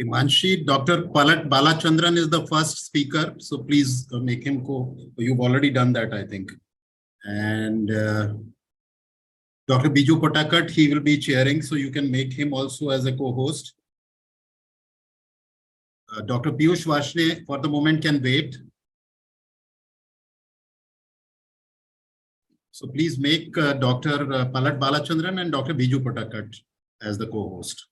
Himanshi, Dr. Balachandran is the first speaker, so please make him You've already done that, I think. And Dr. BijuPottakkat, he will be chairing, so you can make him also as a co-host. Dr. Peeyush Varshney, for the moment, can wait. So please make Dr. Balachandran and Dr. BijuPottakkat as the co-host.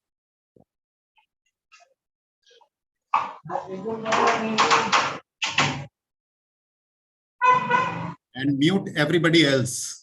And mute everybody else.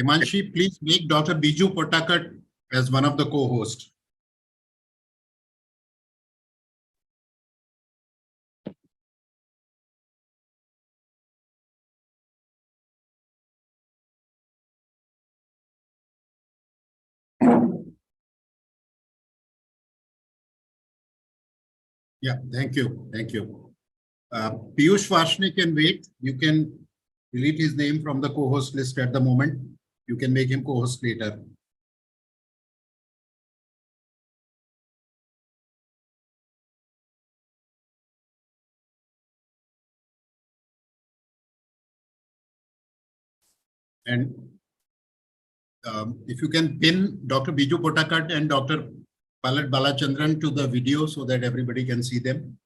Himanshi, please make Dr. BijuPottakkat as one of the co-hosts. Yeah, thank you. Thank you. Peeyush Varshney can wait. You can delete his name from the co-host list at the moment. You can make him co-host later. And if you can pin Dr. BijuPottakkat and Dr. Balachandran to the video so that everybody can see them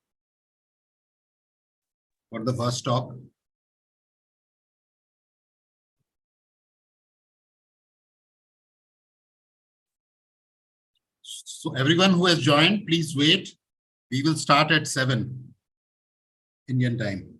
for the first talk. So everyone who has joined, please wait. We will start at 7 Indian time.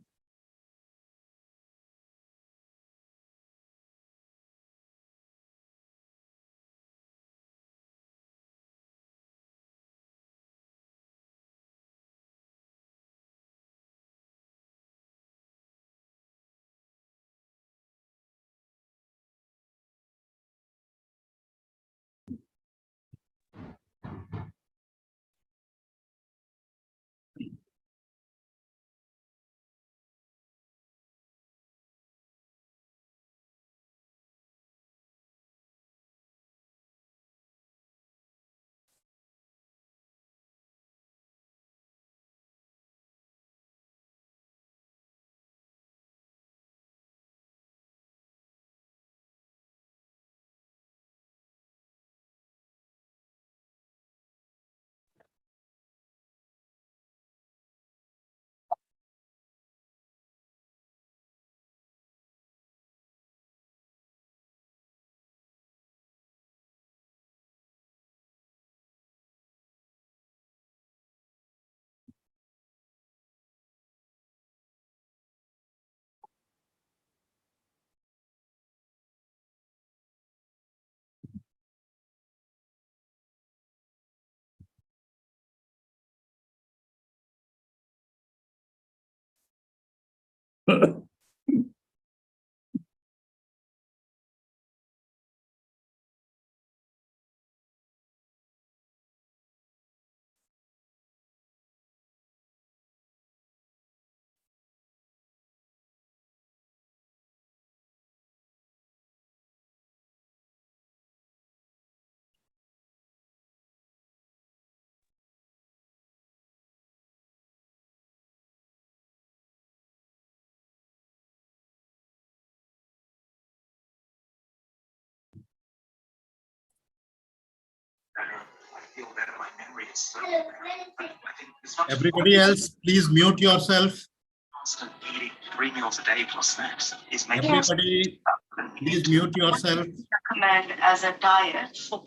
feel that my memory is so bad. I think as much as Everybody else, please mute yourself. constant eating 3 meals a day plus snacks is making us Everybody, please mute yourself. Recommend as a diet for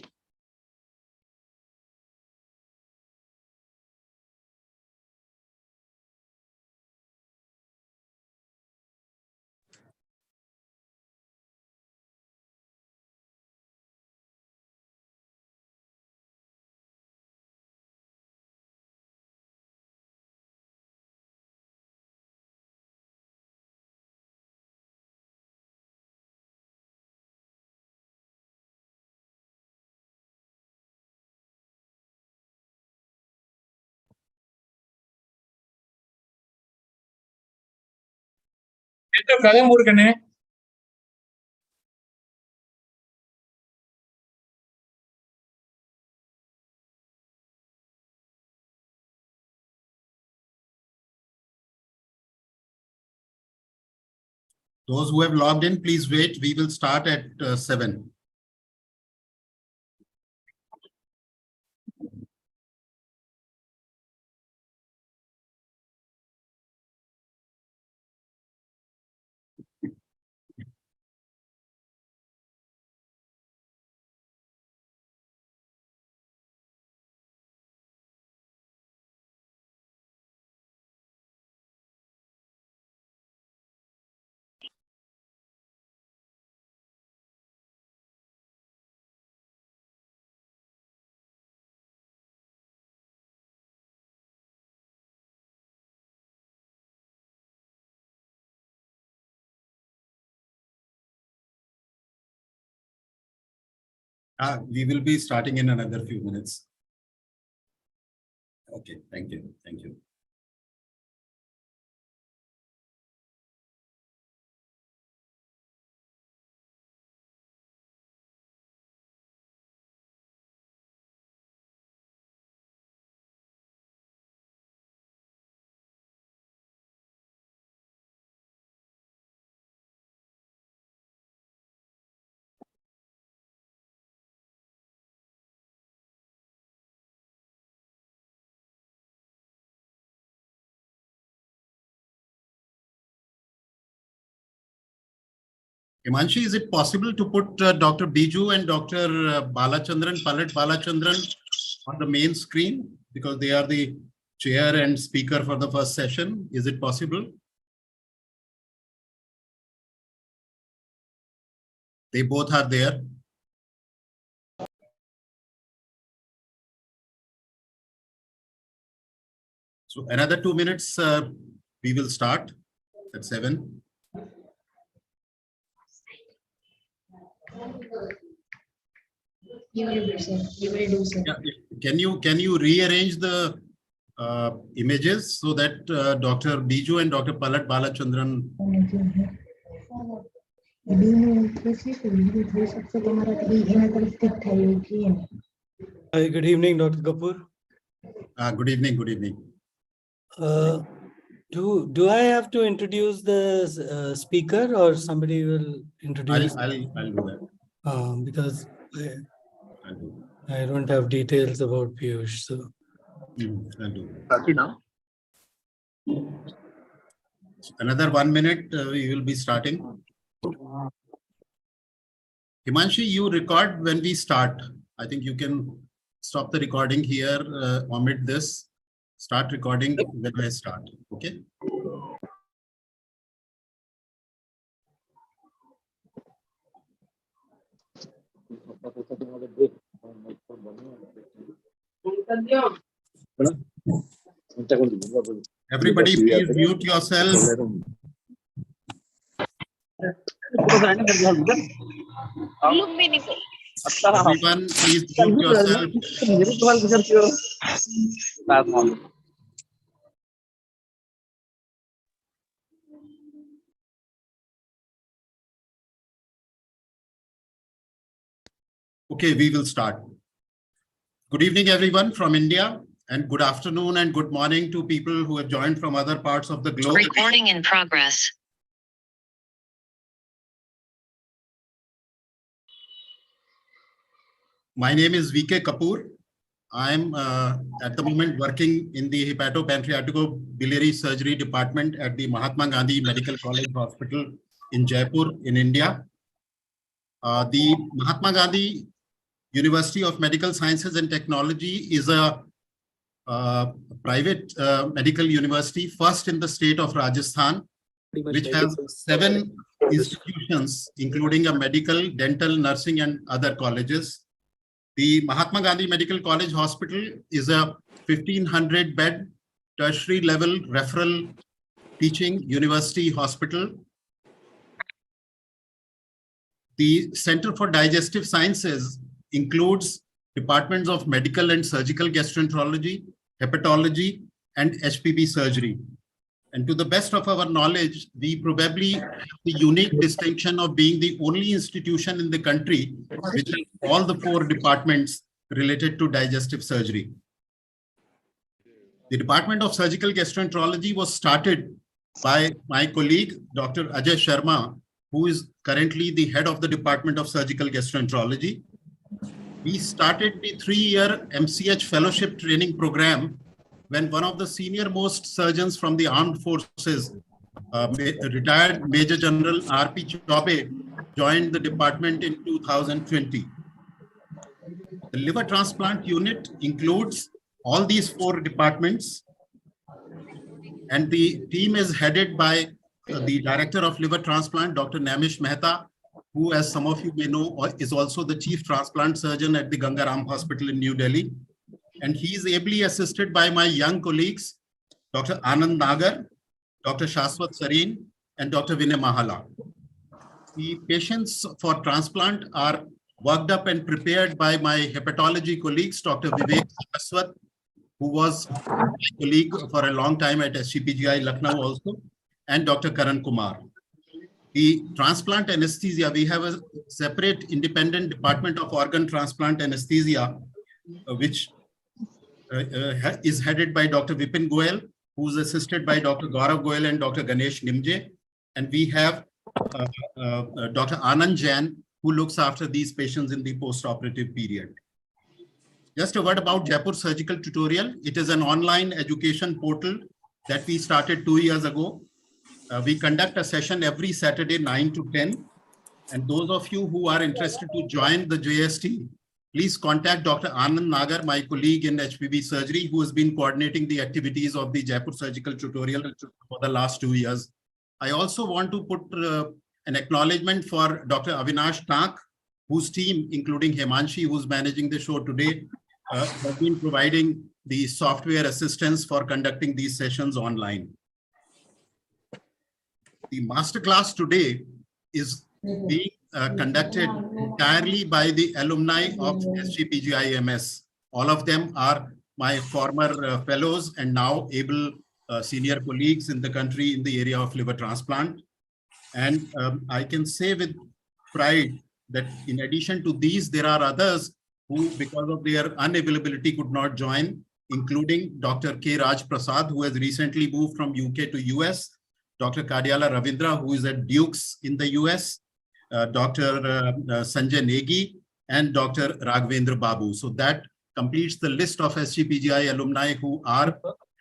Those who have logged in, please wait. We will start at 7. We will be starting in another few minutes. Okay, thank you. Thank you. Himanshi, is it possible to put Dr. Biju and Dr. Balachandran, Pallet Balachandran on the main screen? Because they are the chair and speaker for the first session. Is it possible? They both are there. So another 2 minutes, we will start at 7. You will do so. You will do so. Yeah. Can you rearrange the images so that Dr. Biju and Dr. Pallet Balachandran? Hi, good evening, Dr. Kapoor. Good evening. Good evening. Do I have to introduce the speaker, or somebody will introduce? I'll do that. Because I don't have details about Peeyush, so. I'll do that. Another 1 minute, we will be starting. Himanshi, you record when we start. I think you can stop the recording here, omit this, start recording when I start. Okay. Everybody, please mute yourself. Everyone, please mute yourself. Okay, we will start. Good evening, everyone from India, and good afternoon and good morning to people who have joined from other parts of the globe. Recording in progress. My name is VK Kapoor. I'm at the moment working in the hepatopancreatico-biliary surgery department at the Mahatma Gandhi Medical College Hospital in Jaipur, in India. The Mahatma Gandhi University of Medical Sciences and Technology is a private medical university, first in the state of Rajasthan, which has 7 institutions, including a medical, dental, nursing, and other colleges. The Mahatma Gandhi Medical College Hospital is a 1,500-bed tertiary level referral teaching university hospital. The Center for Digestive Sciences includes departments of medical and surgical gastroenterology, hepatology, and HPB surgery. And to the best of our knowledge, we probably have the unique distinction of being the only institution in the country which has all the 4 departments related to digestive surgery. The Department of Surgical Gastroenterology was started by my colleague, Dr. Ajay Sharma, who is currently the head of the Department of Surgical Gastroenterology. We started the 3-year MCH fellowship training program when one of the senior most surgeons from the armed forces, retired Major General R.P. Chaube, joined the department in 2020. The liver transplant unit includes all these 4 departments, and the team is headed by the Director of Liver Transplant, Dr. Namish Mehta, who, as some of you may know, is also the Chief Transplant Surgeon at the Gangaram Hospital in New Delhi. And he is ably assisted by my young colleagues, Dr. Anand Nagar, Dr. Shaswat Sareen, and Dr. Vinay Mahala. The patients for transplant are worked up and prepared by my hepatology colleagues, Dr. Vivek Saraswat, who was my colleague for a long time at SCPGI Lucknow also, and Dr. Karan Kumar. The transplant anesthesia, we have a separate independent department of organ transplant anesthesia, which is headed by Dr. Vipin Goel, who is assisted by Dr. Gaurav Goel and Dr. Ganesh Nimje. And we have Dr. Anand Jain, who looks after these patients in the post-operative period. Just a word about Jaipur Surgical Tutorial. It is an online education portal that we started 2 years ago. We conduct a session every Saturday, 9 to 10. And those of you who are interested to join the JST, please contact Dr. Anand Nagar, my colleague in HPB surgery, who has been coordinating the activities of the Jaipur Surgical Tutorial for the last 2 years. I also want to put an acknowledgement for Dr. Avinash Tak, whose team, including Himanshi, who's managing the show today, have been providing the software assistance for conducting these sessions online. The masterclass today is being conducted entirely by the alumni of SGPGIMS. All of them are my former fellows and now able senior colleagues in the country in the area of liver transplant. And I can say with pride that in addition to these, there are others who, because of their unavailability, could not join, including Dr. K. Raj Prasad, who has recently moved from UK to US, Dr. Karyala Ravindra, who is at Duke's in the US, Dr. Sanjay Negi, and Dr. Raghvendra Babu. So that completes the list of SGPGI alumni who are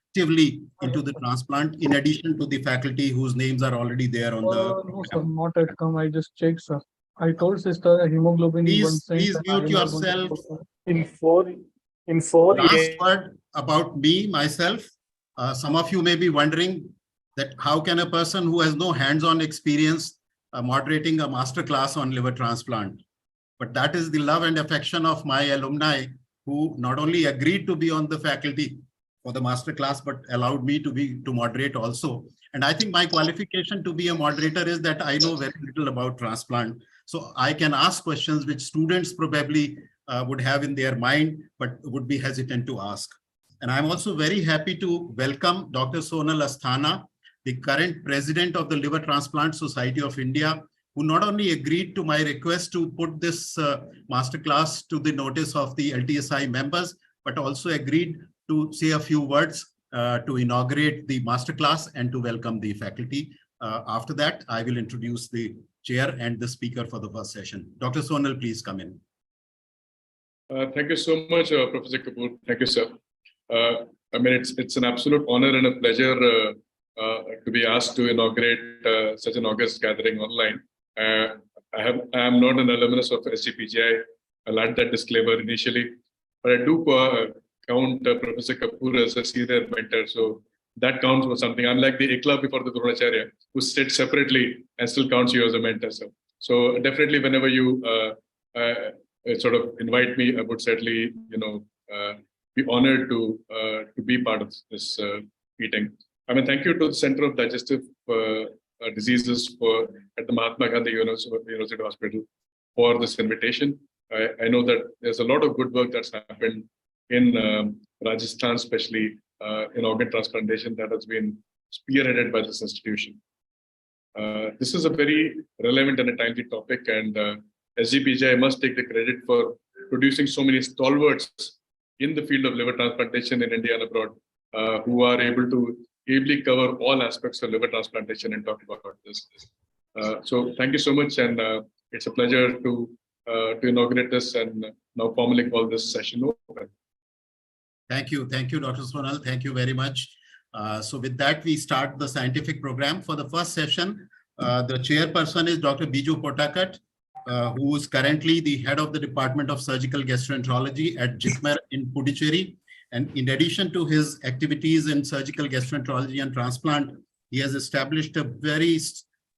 actively into the transplant, in addition to the faculty whose names are already there on the... No, sir, not at come. I just checked, sir. I told sister hemoglobin. Please mute yourself. In four. Last word about me, myself. Some of you may be wondering that how can a person who has no hands-on experience moderating a master class on liver transplant? But that is the love and affection of my alumni who not only agreed to be on the faculty for the master class, but allowed me to moderate also. And I think my qualification to be a moderator is that I know very little about transplant. So I can ask questions which students probably would have in their mind, but would be hesitant to ask. And I'm also very happy to welcome Dr. Sonal Asthana, the current president of the Liver Transplant Society of India, who not only agreed to my request to put this masterclass to the notice of the LTSI members, but also agreed to say a few words to inaugurate the masterclass and to welcome the faculty. After that, I will introduce the chair and the speaker for the first session. Dr. Sonal, please come in. Thank you so much, Professor Kapoor. Thank you, sir. I mean, it's an absolute honor and a pleasure to be asked to inaugurate such an august gathering online. I am not an alumnus of SGPGI. I'll add that disclaimer initially, but I do count Professor Kapoor as a senior mentor. So that counts for something. I'm like the Ikla before the Dronacharya, who sits separately and still counts you as a mentor. So definitely, whenever you sort of invite me, I would certainly, be honored to be part of this meeting. I mean, thank you to the Center of Digestive Diseases at the Mahatma Gandhi University Hospital for this invitation. I know that there's a lot of good work that's happened in Rajasthan, especially in organ transplantation, that has been spearheaded by this institution. This is a very relevant and a timely topic, and SGPGI must take the credit for producing so many stalwarts in the field of liver transplantation in India and abroad, who are able to ably cover all aspects of liver transplantation and talk about this. So thank you so much, and it's a pleasure to inaugurate this and now formally call this session open. Thank you, Dr. Sonal. Thank you very much. So with that, we start the scientific program. For the first session, the chairperson is Dr. BijuPottakkat, who is currently the head of the Department of Surgical Gastroenterology at Jaipur in Puducherry. And in addition to his activities in surgical gastroenterology and transplant, he has established a very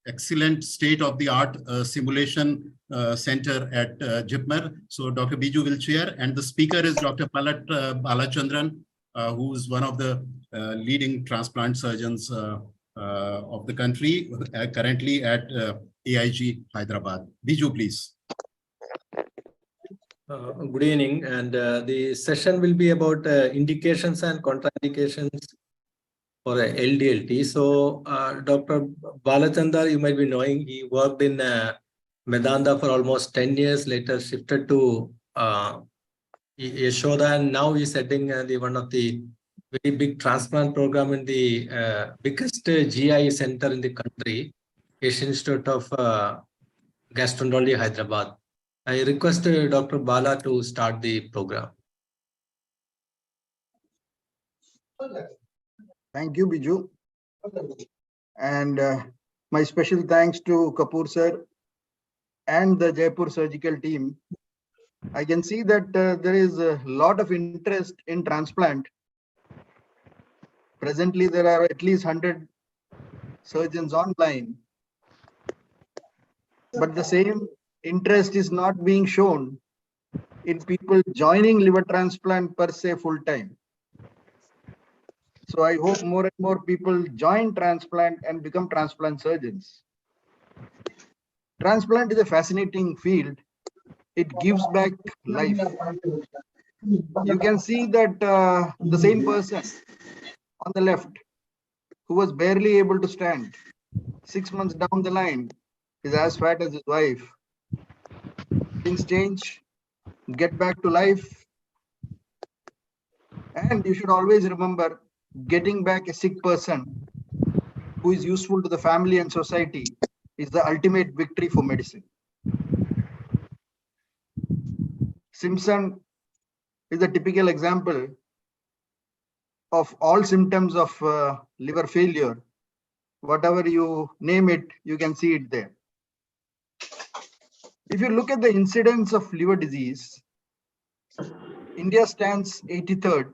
excellent state-of-the-art simulation center at Jaipur. So Dr. Biju will chair, and the speaker is Dr. P Balachandran, who is one of the leading transplant surgeons of the country, currently at AIG Hyderabad. Biju, please. Good evening, and the session will be about indications and contraindications for LDLT. So Dr. Balachandran, you might be knowing, he worked in Medanta for almost 10 years, later shifted to Yashoda, and now he's heading one of the very big transplant program in the biggest GI center in the country, Asian Institute of Gastroenterology, Hyderabad. I request Dr. Bala to start the program. Thank you, Biju. And my special thanks to Kapoor sir and the Jaipur surgical team. I can see that there is a lot of interest in transplant. Presently, there are at least 100 surgeons online, but the same interest is not being shown in people joining liver transplant per se full time. So I hope more and more people join transplant and become transplant surgeons. Transplant is a fascinating field. It gives back life. You can see that the same person on the left, who was barely able to stand, 6 months down the line, is as fat as his wife. Things change, get back to life. And you should always remember, getting back a sick person who is useful to the family and society is the ultimate victory for medicine. Simpson is a typical example of all symptoms of liver failure. Whatever you name it, you can see it there. If you look at the incidence of liver disease, India stands 83rd.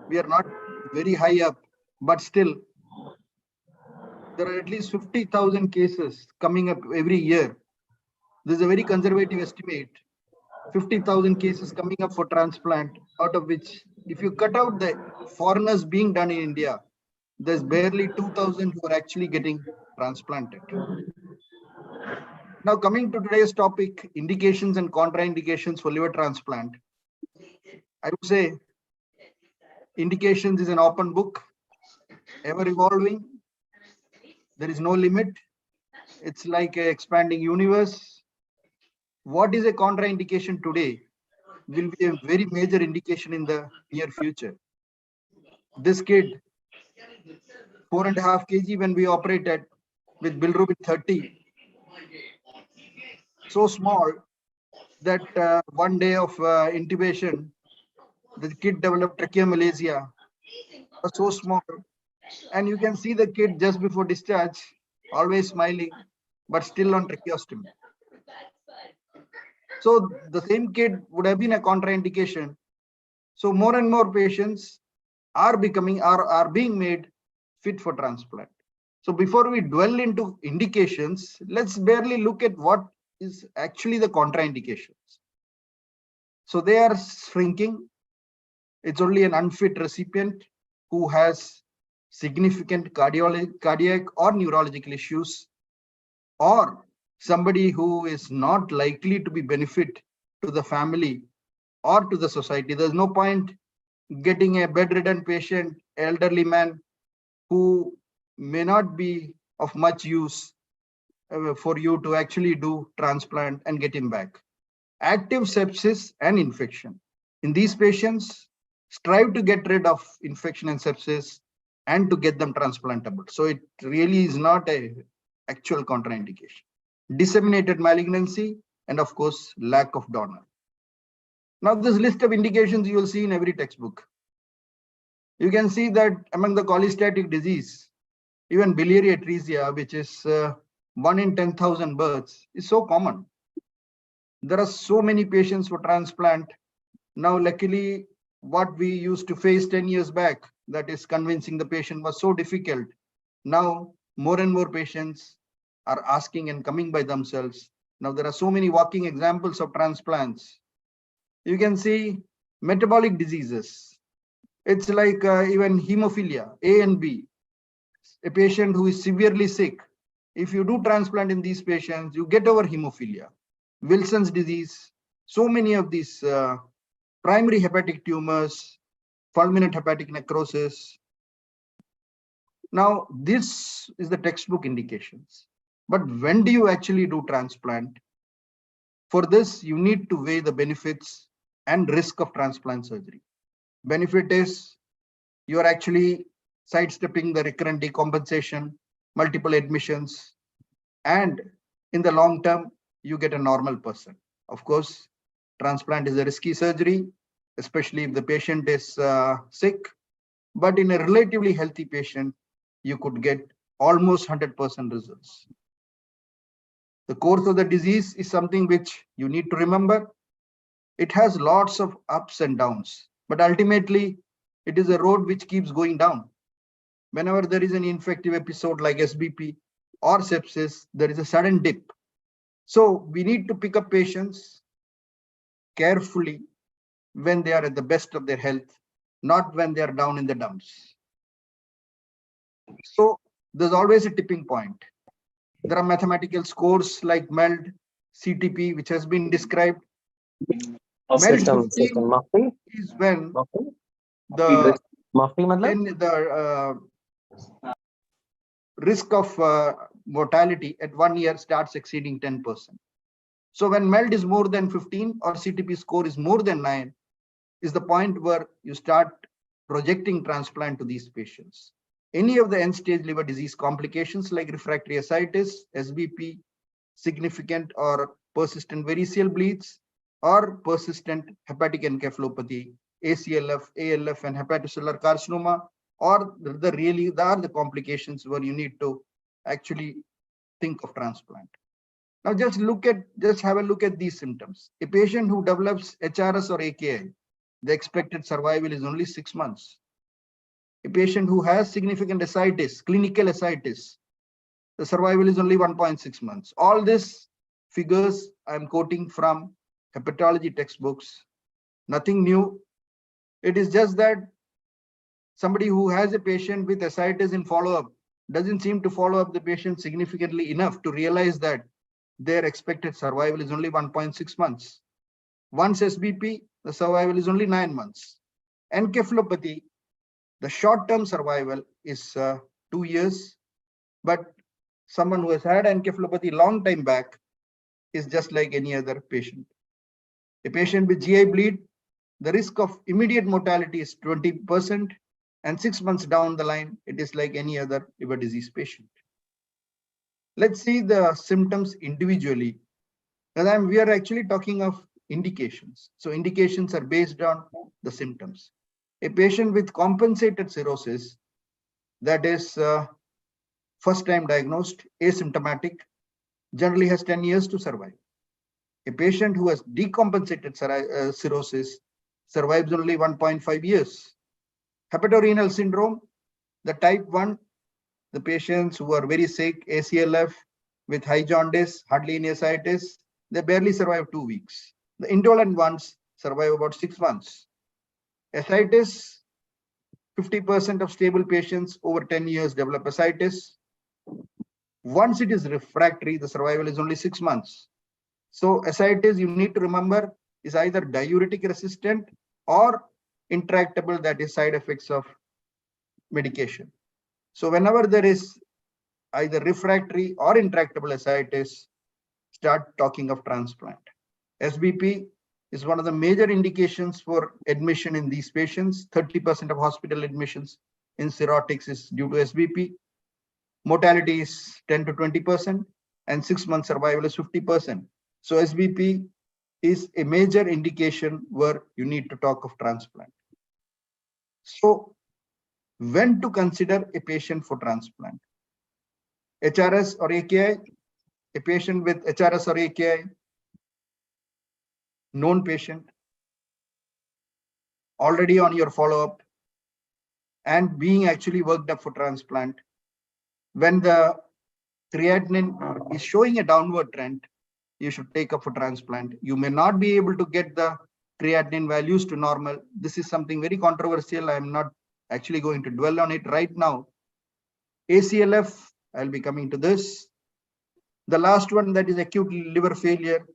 We are not very high up, but still, there are at least 50,000 cases coming up every year. This is a very conservative estimate. 50,000 cases coming up for transplant, out of which, if you cut out the foreigners being done in India, there's barely 2,000 who are actually getting transplanted. Now, coming to today's topic, indications and contraindications for liver transplant. I would say indications is an open book, ever evolving. There is no limit. It's like an expanding universe. What is a contraindication today will be a very major indication in the near future. This kid, 4.5 kg when we operated with bilirubin 30, so small that one day of intubation, the kid developed tracheomalacia, was so small. And you can see the kid just before discharge, always smiling, but still on tracheostomy. So the same kid would have been a contraindication. So more and more patients are being made fit for transplant. So before we dwell into indications, let's barely look at what is actually the contraindications. So they are shrinking. It's only an unfit recipient who has significant cardiac or neurological issues, or somebody who is not likely to be benefit to the family or to the society. There's no point getting a bedridden patient, elderly man who may not be of much use for you to actually do transplant and get him back. Active sepsis and infection. In these patients, strive to get rid of infection and sepsis and to get them transplantable. So it really is not a actual contraindication. Disseminated malignancy and of course, lack of donor. Now this list of indications you will see in every textbook. You can see that among the cholestatic disease, even biliary atresia, which is 1 in 10,000 births, is so common. There are so many patients for transplant. Now, luckily, what we used to face 10 years back, that is convincing the patient, was so difficult. Now, more and more patients are asking and coming by themselves. Now, there are so many walking examples of transplants. You can see metabolic diseases. It's like even hemophilia, A and B. A patient who is severely sick, if you do transplant in these patients, you get over hemophilia. Wilson's disease, so many of these primary hepatic tumors, fulminant hepatic necrosis. Now, this is the textbook indications. But when do you actually do transplant? For this, you need to weigh the benefits and risk of transplant surgery. Benefit is you are actually sidestepping the recurrent decompensation, multiple admissions, and in the long term, you get a normal person. Of course, transplant is a risky surgery, especially if the patient is sick, but in a relatively healthy patient, you could get almost 100% results. The course of the disease is something which you need to remember. It has lots of ups and downs, but ultimately, it is a road which keeps going down. Whenever there is an infective episode like SBP or sepsis, there is a sudden dip. So we need to pick up patients carefully when they are at the best of their health, not when they are down in the dumps. So there's always a tipping point. There are mathematical scores like MELD, CTP, which has been described. MELD 15 is when the risk of mortality at 1 year starts exceeding 10%. So when MELD is more than 15 or CTP score is more than 9, is the point where you start projecting transplant to these patients. Any of the end-stage liver disease complications like refractory ascites, SBP, significant or persistent variceal bleeds, or persistent hepatic encephalopathy, ACLF, ALF, and hepatocellular carcinoma, or the complications where you need to actually think of transplant. Now just have a look at these symptoms. A patient who develops HRS or AKI, the expected survival is only 6 months. A patient who has significant ascites, clinical ascites, the survival is only 1.6 months. All these figures I'm quoting from hepatology textbooks, nothing new. It is just that somebody who has a patient with ascites in follow-up doesn't seem to follow up the patient significantly enough to realize that their expected survival is only 1.6 months. Once SBP, the survival is only 9 months. Encephalopathy, the short-term survival is 2 years, but someone who has had encephalopathy long time back is just like any other patient. A patient with GI bleed, the risk of immediate mortality is 20%, and 6 months down the line, it is like any other liver disease patient. Let's see the symptoms individually. We are actually talking of indications. So indications are based on the symptoms. A patient with compensated cirrhosis, that is first time diagnosed, asymptomatic, generally has 10 years to survive. A patient who has decompensated cirrhosis survives only 1.5 years. Hepatorenal syndrome, the type 1, the patients who are very sick, ACLF, with high jaundice, hardly any ascites, they barely survive 2 weeks. The indolent ones survive about 6 months. Ascites, 50% of stable patients over 10 years develop ascites. Once it is refractory, the survival is only 6 months. So ascites, you need to remember, is either diuretic resistant or intractable, that is side effects of medication. So whenever there is either refractory or intractable ascites, start talking of transplant. SBP is one of the major indications for admission in these patients. 30% of hospital admissions in cirrhotics is due to SBP. Mortality is 10 to 20%, and 6-month survival is 50%. So SBP is a major indication where you need to talk of transplant. So when to consider a patient for transplant? HRS or AKI, a patient with HRS or AKI, known patient, already on your follow-up, and being actually worked up for transplant. When the creatinine is showing a downward trend, you should take up for transplant. You may not be able to get the creatinine values to normal. This is something very controversial. I'm not actually going to dwell on it right now. ACLF, I'll be coming to this. The last one, that is acute liver failure.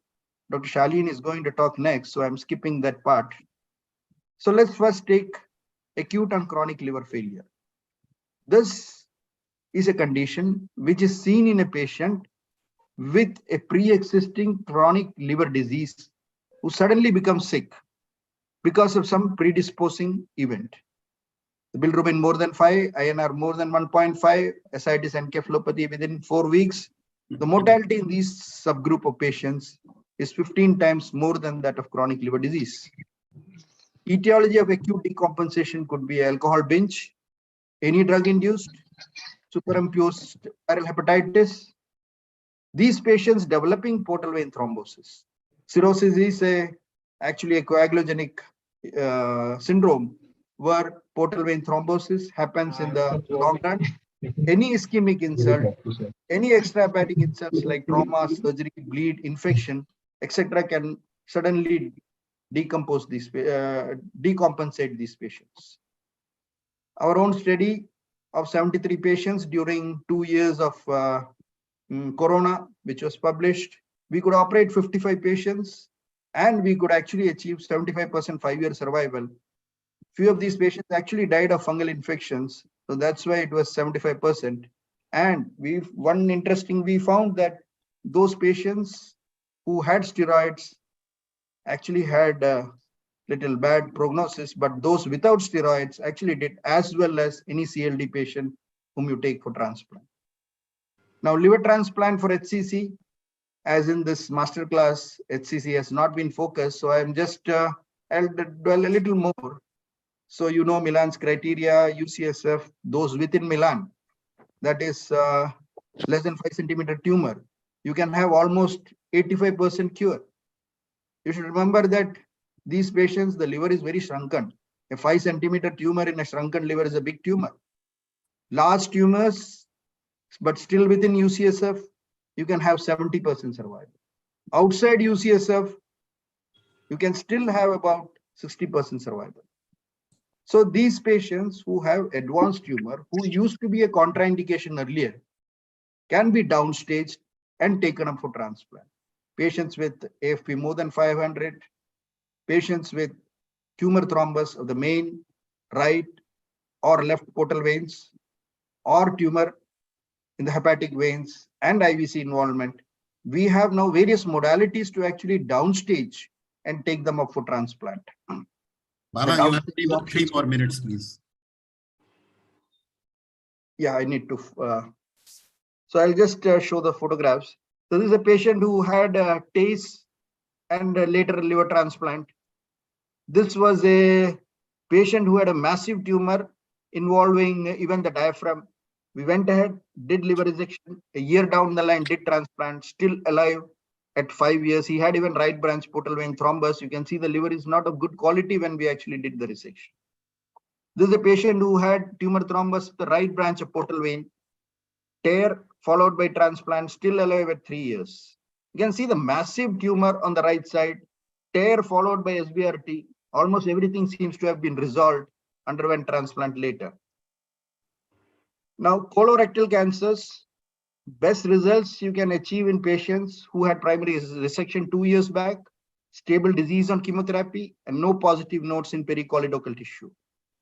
Dr. Shaleen is going to talk next, so I'm skipping that part. So let's first take acute and chronic liver failure. This is a condition which is seen in a patient with a pre-existing chronic liver disease who suddenly becomes sick because of some predisposing event. The bilirubin more than 5, INR more than 1.5, ascites encephalopathy within 4 weeks. The mortality in these subgroup of patients is 15 times more than that of chronic liver disease. Etiology of acute decompensation could be alcohol binge, any drug induced, superimposed viral hepatitis. These patients developing portal vein thrombosis. Cirrhosis is actually a coagulogenic syndrome where portal vein thrombosis happens in the long run. Any ischemic insult, any extrahepatic insults like trauma, surgery, bleed, infection, etc. can suddenly decompensate these patients. Our own study of 73 patients during 2 years of Corona, which was published, we could operate 55 patients and we could actually achieve 75% 5-year survival. Few of these patients actually died of fungal infections. So that's why it was 75%. And we found that those patients who had steroids actually had a little bad prognosis, but those without steroids actually did as well as any CLD patient whom you take for transplant. Now, liver transplant for HCC, as in this masterclass, HCC has not been focused. So I'm just, I'll dwell a little more. So you know Milan's criteria, UCSF, those within Milan, that is less than 5 centimeter tumor. You can have almost 85% cure. You should remember that these patients, the liver is very shrunken. A 5 centimeter tumor in a shrunken liver is a big tumor. Large tumors, but still within UCSF, you can have 70% survival. Outside UCSF, you can still have about 60% survival. So these patients who have advanced tumor, who used to be a contraindication earlier, can be downstaged and taken up for transplant. Patients with AFP more than 500, patients with tumor thrombus of the main, right, or left portal veins, or tumor in the hepatic veins and IVC involvement. We have now various modalities to actually downstage and take them up for transplant. Bala, you have 3 more minutes, please. Yeah, I need to. So I'll just show the photographs. So this is a patient who had TACE and later liver transplant. This was a patient who had a massive tumor involving even the diaphragm. We went ahead, did liver resection. A year down the line, did transplant, still alive at 5 years. He had even right branch portal vein thrombus. You can see the liver is not of good quality when we actually did the resection. This is a patient who had tumor thrombus, the right branch of portal vein, tear followed by transplant, still alive at 3 years. You can see the massive tumor on the right side, tear followed by SBRT. Almost everything seems to have been resolved, underwent transplant later. Now, colorectal cancers, best results you can achieve in patients who had primary resection 2 years back, stable disease on chemotherapy, and no positive nodes in pericholedochal tissue.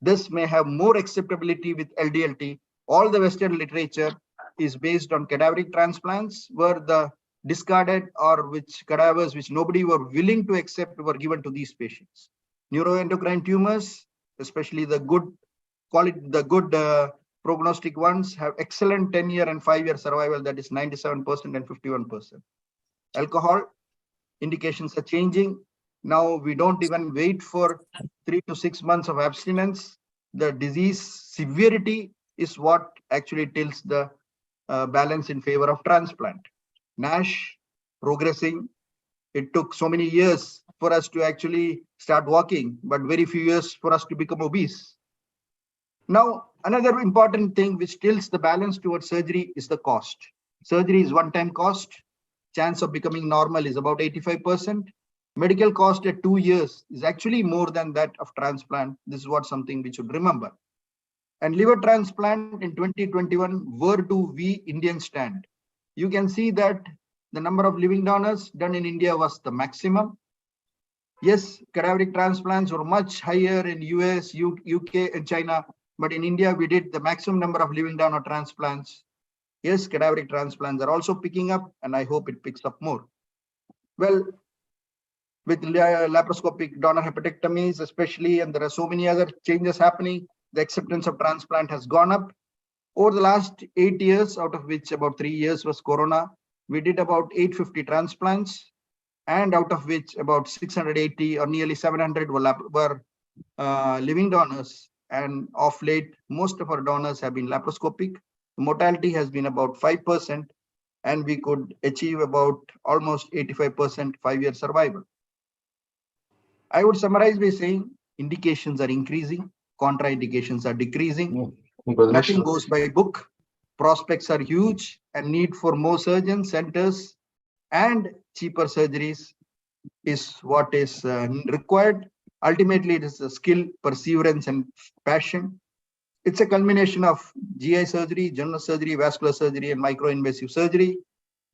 This may have more acceptability with LDLT. All the Western literature is based on cadaveric transplants, where the discarded or which cadavers which nobody were willing to accept were given to these patients. Neuroendocrine tumors, especially the good prognostic ones, have excellent 10-year and 5-year survival, that is 97% and 51%. Alcohol indications are changing. Now we don't even wait for 3 to 6 months of abstinence. The disease severity is what actually tilts the balance in favor of transplant. NASH progressing. It took so many years for us to actually start walking, but very few years for us to become obese. Now, another important thing which tilts the balance towards surgery is the cost. Surgery is one-time cost. Chance of becoming normal is about 85%. Medical cost at 2 years is actually more than that of transplant. This is what something we should remember. And liver transplant in 2021, where do we Indians stand? You can see that the number of living donors done in India was the maximum. Yes, cadaveric transplants were much higher in US, UK, and China. But in India, we did the maximum number of living donor transplants. Yes, cadaveric transplants are also picking up, and I hope it picks up more. Well, with laparoscopic donor hepatectomies, especially, and there are so many other changes happening, the acceptance of transplant has gone up. Over the last 8 years, out of which about 3 years was Corona, we did about 850 transplants, and out of which about 680 or nearly 700 were living donors. And of late, most of our donors have been laparoscopic. The mortality has been about 5%, and we could achieve about almost 85% 5-year survival. I would summarize by saying indications are increasing, contraindications are decreasing. Nothing goes by book. Prospects are huge, and need for more surgeons, centers, and cheaper surgeries is what is required. Ultimately, it is a skill, perseverance, and passion. It's a culmination of GI surgery, general surgery, vascular surgery, and micro-invasive surgery.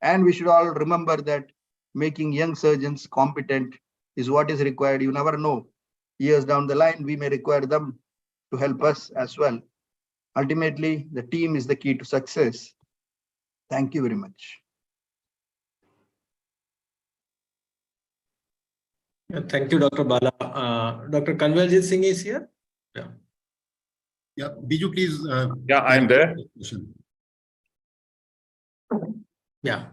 And we should all remember that making young surgeons competent is what is required. You never know. Years down the line, we may require them to help us as well. Ultimately, the team is the key to success. Thank you very much. Thank you, Dr. Bala. Dr. KanwalJeet Singh is here. Yeah, Biju, please. Yeah, I'm there. Yeah.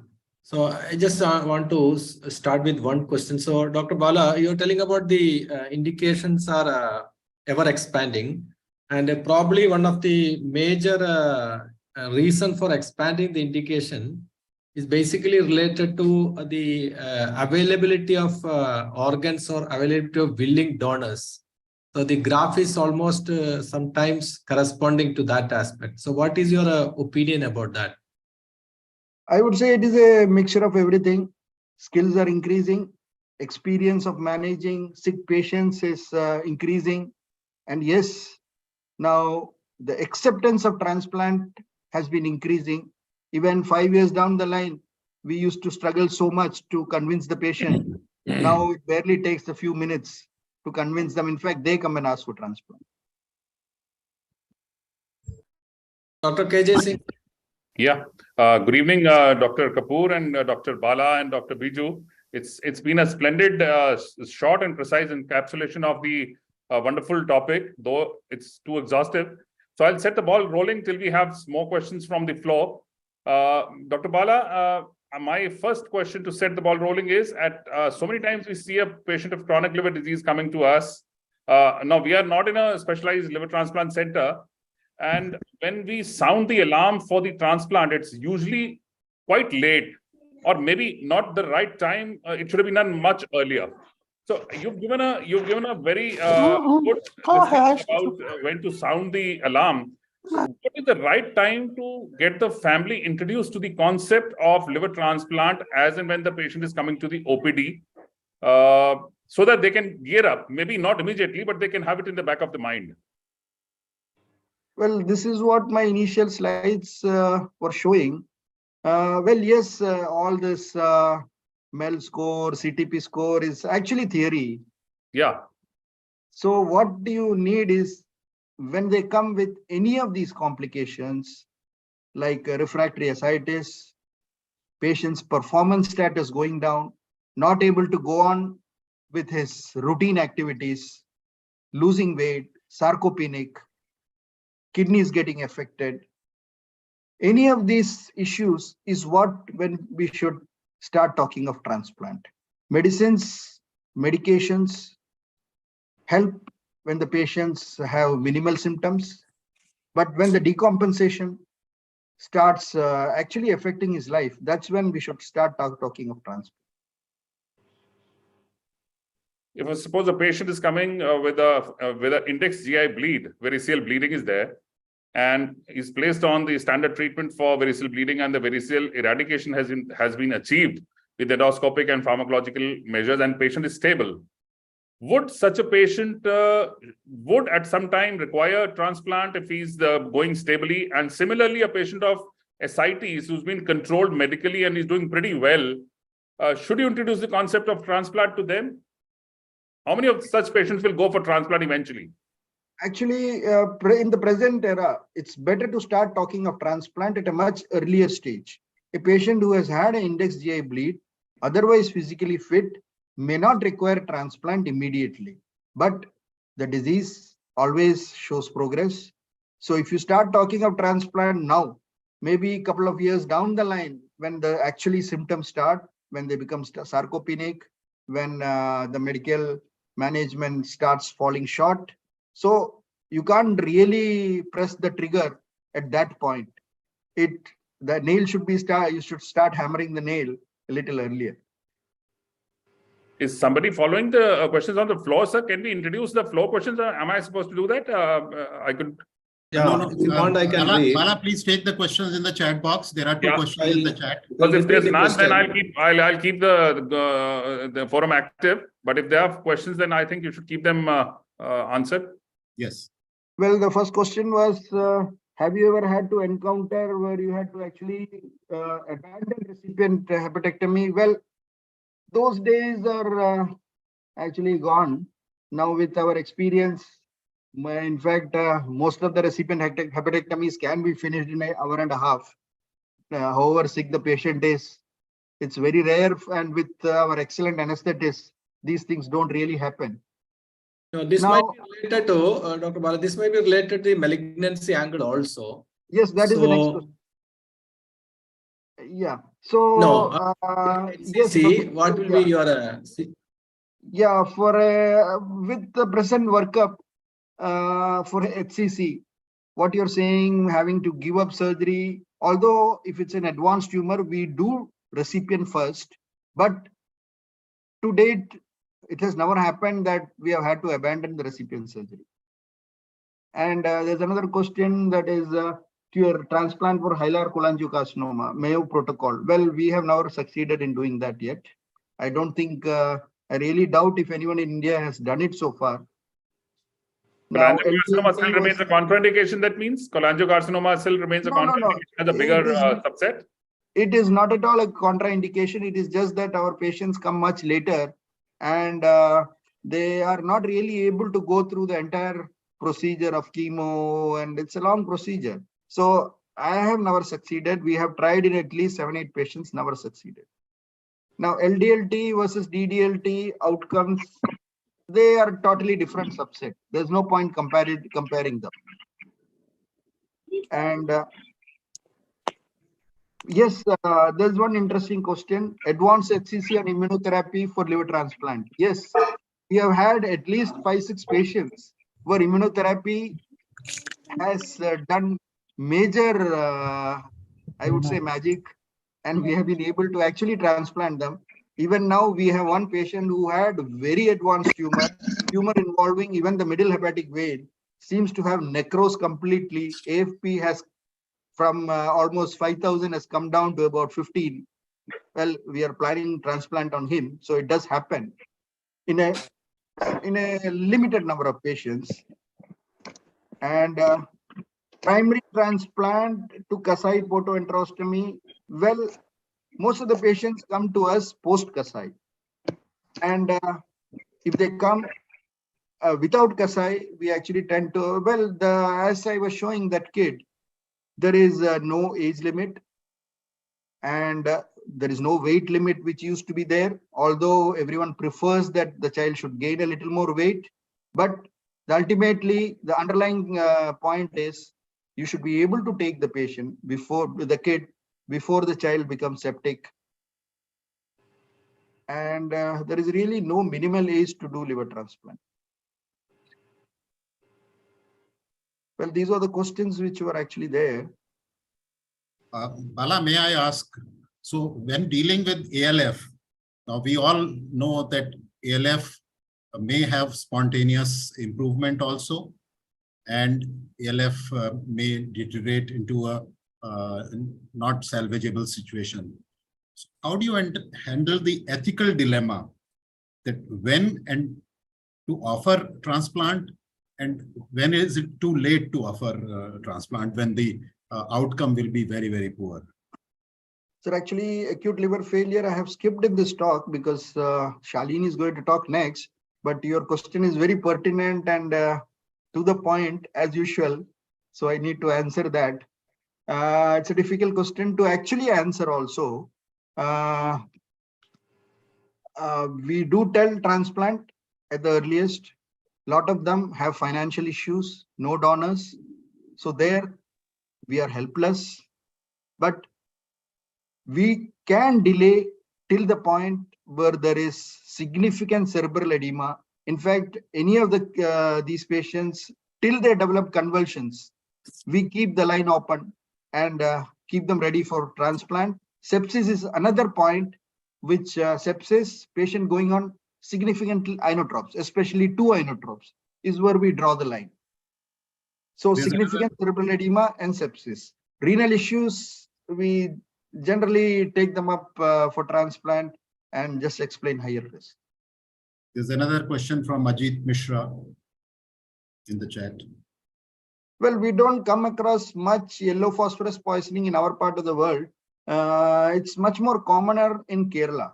So I just want to start with one question. So, Dr. Bala, you're telling about the indications are ever expanding, and probably one of the major reason for expanding the indication is basically related to the availability of organs or availability of willing donors. So the graph is almost sometimes corresponding to that aspect. So what is your opinion about that? I would say it is a mixture of everything. Skills are increasing. Experience of managing sick patients is increasing. And yes, now the acceptance of transplant has been increasing. Even 5 years down the line, we used to struggle so much to convince the patient. Now it barely takes a few minutes to convince them. In fact, they come and ask for transplant. Dr. KJ Singh. Yeah. Good evening, Dr. Kapoor and Dr. Bala and Dr. Biju. It's been a splendid, short and precise encapsulation of the wonderful topic, though it's too exhaustive. So I'll set the ball rolling till we have more questions from the floor. Dr. Bala, my first question to set the ball rolling is at so many times we see a patient of chronic liver disease coming to us. Now we are not in a specialized liver transplant center. And when we sound the alarm for the transplant, it's usually quite late or maybe not the right time. It should have been done much earlier. So you've given a very good description about when to sound the alarm. What is the right time to get the family introduced to the concept of liver transplant as and when the patient is coming to the OPD, so that they can gear up, maybe not immediately, but they can have it in the back of the mind? Well, this is what my initial slides were showing. Well, yes, all this MEL score, CTP score is actually theory. Yeah. So what do you need is when they come with any of these complications, like refractory ascites, patient's performance status going down, not able to go on with his routine activities, losing weight, sarcopenic, kidneys getting affected. Any of these issues is what when we should start talking of transplant. Medicines, medications help when the patients have minimal symptoms, but when the decompensation starts actually affecting his life, that's when we should start talking of transplant. If I suppose a patient is coming with an index GI bleed, variceal bleeding is there, and is placed on the standard treatment for variceal bleeding, and the variceal eradication has been achieved with endoscopic and pharmacological measures, and patient is stable, would such a patient would at some time require transplant if he's going stably? And similarly, a patient of ascites who's been controlled medically and is doing pretty well, should you introduce the concept of transplant to them? How many of such patients will go for transplant eventually? Actually, in the present era, it's better to start talking of transplant at a much earlier stage. A patient who has had an index GI bleed, otherwise physically fit, may not require transplant immediately, but the disease always shows progress. So if you start talking of transplant now, maybe a couple of years down the line, when the actually symptoms start, when they become sarcopenic, when the medical management starts falling short, so you can't really press the trigger at that point. The nail should be you should start hammering the nail a little earlier. Is somebody following the questions on the floor, sir? Can we introduce the floor questions? Am I supposed to do that? I could. Yeah, No, if you want, I can read. Bala, please take the questions in the chat box. There are two questions in the chat. Because if there's repeat the none, then question. I'll keep the forum active. But if there are questions, then I think you should keep them answered. Yes. Well, the first question was, have you ever had to encounter where you had to actually abandon recipient hepatectomy? Well, those days are actually gone. Now with our experience, in fact, most of the recipient hepatectomies can be finished in an hour and a half. However sick the patient is, it's very rare, and with our excellent anesthetists, these things don't really happen. No, this might be related to, Dr. Bala, this might be related to the malignancy angle also. Yes, that is the next question. Yeah. So, no, yes. What will be your... yeah, for with the present workup for HCC, what you're saying, having to give up surgery, although if it's an advanced tumor, we do recipient first, but to date, it has never happened that we have had to abandon the recipient surgery. And there's another question that is your transplant for hilar cholangiocarcinoma, Mayo protocol. Well, we have never succeeded in doing that yet. I don't think, I really doubt if anyone in India has done it so far. Now, cholangiocarcinoma still remains a contraindication, that means? Cholangiocarcinoma still remains a contraindication as a bigger subset? It is not at all a contraindication. It is just that our patients come much later and they are not really able to go through the entire procedure of chemo, and it's a long procedure. So I have never succeeded. We have tried in at least 7-8 patients, never succeeded. Now, LDLT versus DDLT outcomes, they are totally different subset. There's no point comparing them. And Yes, there's one interesting question. Advanced HCC and immunotherapy for liver transplant. Yes, we have had at least 5-6 patients where immunotherapy has done major, I would say, magic, and we have been able to actually transplant them. Even now, we have one patient who had very advanced tumor involving even the middle hepatic vein, seems to have necrosed completely. AFP has from almost 5,000 has come down to about 15. Well, we are planning transplant on him, so it does happen in a limited number of patients. And primary transplant to Kasai photoenterostomy. Well, most of the patients come to us post Kasai, and if they come without Kasai, we actually tend to, well, as I was showing that kid, there is no age limit, and there is no weight limit which used to be there, although everyone prefers that the child should gain a little more weight. But ultimately, the underlying point is you should be able to take the patient before the child becomes septic. And there is really no minimal age to do liver transplant. Well, these are the questions which were actually there. Bala, may I ask, so when dealing with ALF, now we all know that ALF may have spontaneous improvement also, and ALF may deteriorate into a not salvageable situation. So how do you handle the ethical dilemma that when and to offer transplant, and when is it too late to offer transplant when the outcome will be very, very poor? So actually, acute liver failure, I have skipped in this talk because Shaleen is going to talk next. But your question is very pertinent and to the point as usual. So I need to answer that. It's a difficult question to actually answer also. We do tell transplant at the earliest. A lot of them have financial issues, no donors. So there we are helpless. But we can delay till the point where there is significant cerebral edema. In fact, any of these patients, till they develop convulsions, we keep the line open and keep them ready for transplant. Sepsis is another point, which sepsis patient going on significant inotropes, especially 2 inotropes, is where we draw the line. So significant cerebral edema and sepsis. Renal issues, we generally take them up for transplant and just explain higher risk. There's another question from Ajit Mishra in the chat. Well, we don't come across much yellow phosphorus poisoning in our part of the world. It's much more commoner in Kerala.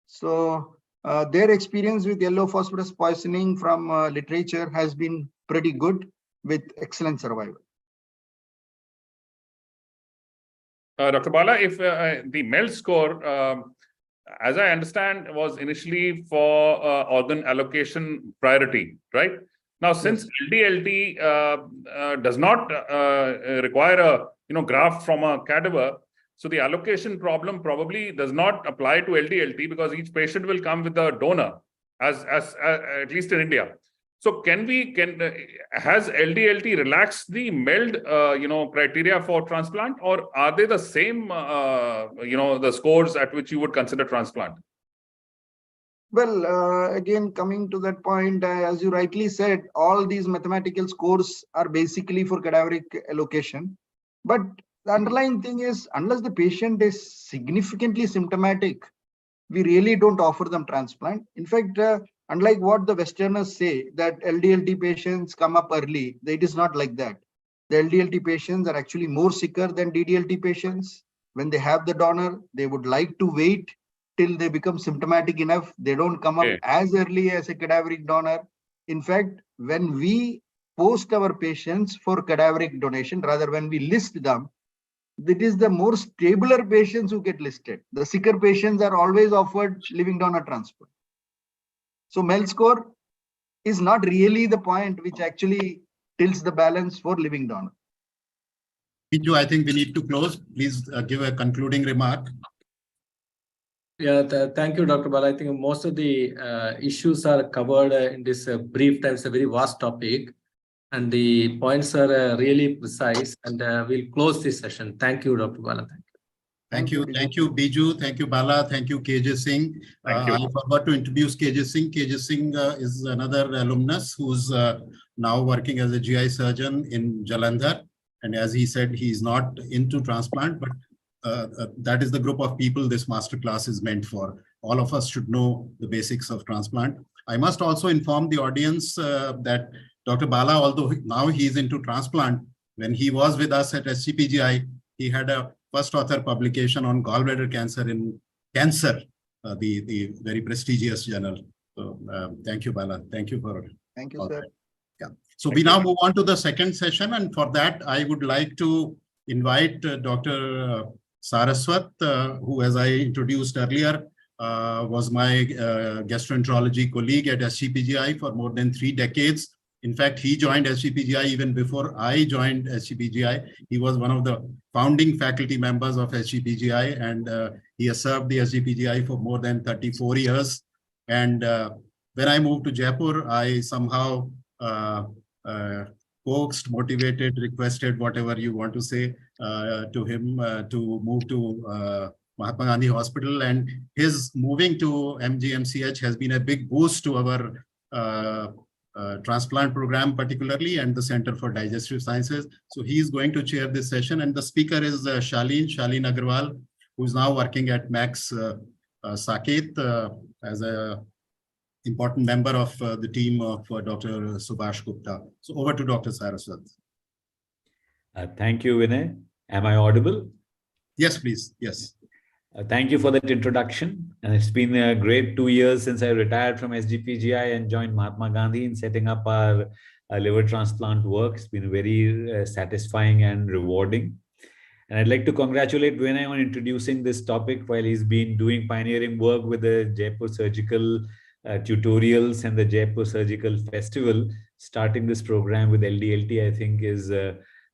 So their experience with yellow phosphorus poisoning from literature has been pretty good with excellent survival. Dr. Bala, if the MELD score, as I understand, was initially for organ allocation priority, right? Now, since LDLT does not require a graft from a cadaver, so the allocation problem probably does not apply to LDLT because each patient will come with a donor, as at least in India. So has LDLT relaxed the MELD criteria for transplant, or are they the same the scores at which you would consider transplant? Well, again, coming to that point, as you rightly said, all these mathematical scores are basically for cadaveric allocation. But the underlying thing is, unless the patient is significantly symptomatic, we really don't offer them transplant. In fact, unlike what the Westerners say, that LDLT patients come up early, it is not like that. The LDLT patients are actually more sicker than DDLT patients. When they have the donor, they would like to wait till they become symptomatic enough. They don't come up as early as a cadaveric donor. In fact, when we post our patients for cadaveric donation, rather when we list them, it is the more stabler patients who get listed. The sicker patients are always offered living donor transplant. So MELD score is not really the point which actually tilts the balance for living donor. Biju, I think we need to close. Please give a concluding remark. Yeah, thank you, Dr. Bala. I think most of the issues are covered in this brief time. It's a very vast topic, and the points are really precise. And we'll close this session. Thank you, Dr. Bala. Thank you. Thank you, Biju. Thank you, Bala. Thank you, KJ Singh. Thank you. I forgot to introduce KJ Singh. KJ Singh is another alumnus who's now working as a GI surgeon in Jalandhar. And as he said, he's not into transplant, but that is the group of people this masterclass is meant for. All of us should know the basics of transplant. I must also inform the audience that Dr. Bala, although now he's into transplant, when he was with us at SCPGI, he had a first author publication on gallbladder cancer in Cancer, the very prestigious journal. So thank you, Bala. Thank you for Thank you, all sir. that. Yeah. So we now move on to the second session, and for that I would like to invite Dr. Saraswat, who, as I introduced earlier, was my gastroenterology colleague at SCPGI for more than 3 decades. In fact, he joined SCPGI even before I joined SCPGI. He was one of the founding faculty members of SCPGI, and he has served the SCPGI for more than 34 years. And when I moved to Jaipur, I somehow coaxed, motivated, requested, whatever you want to say, to him to move to Mahatma Gandhi Hospital. And his moving to MGMCH has been a big boost to our transplant program particularly, and the Center for Digestive Sciences. So he is going to chair this session, and the speaker is Shaleen Agrawal, who's now working at Max Saket as a important member of the team of Dr. Subhash Gupta. So over to Dr. Saraswat. Thank you, Vinay. Am I audible? Yes, please. Yes. Thank you for that introduction. And it's been a great 2 years since I retired from SGPGI and joined Mahatma Gandhi in setting up our liver transplant work. It's been very satisfying and rewarding. And I'd like to congratulate Vinay on introducing this topic while he's been doing pioneering work with the Jaipur Surgical tutorials and the Jaipur Surgical Festival. Starting this program with LDLT, I think, is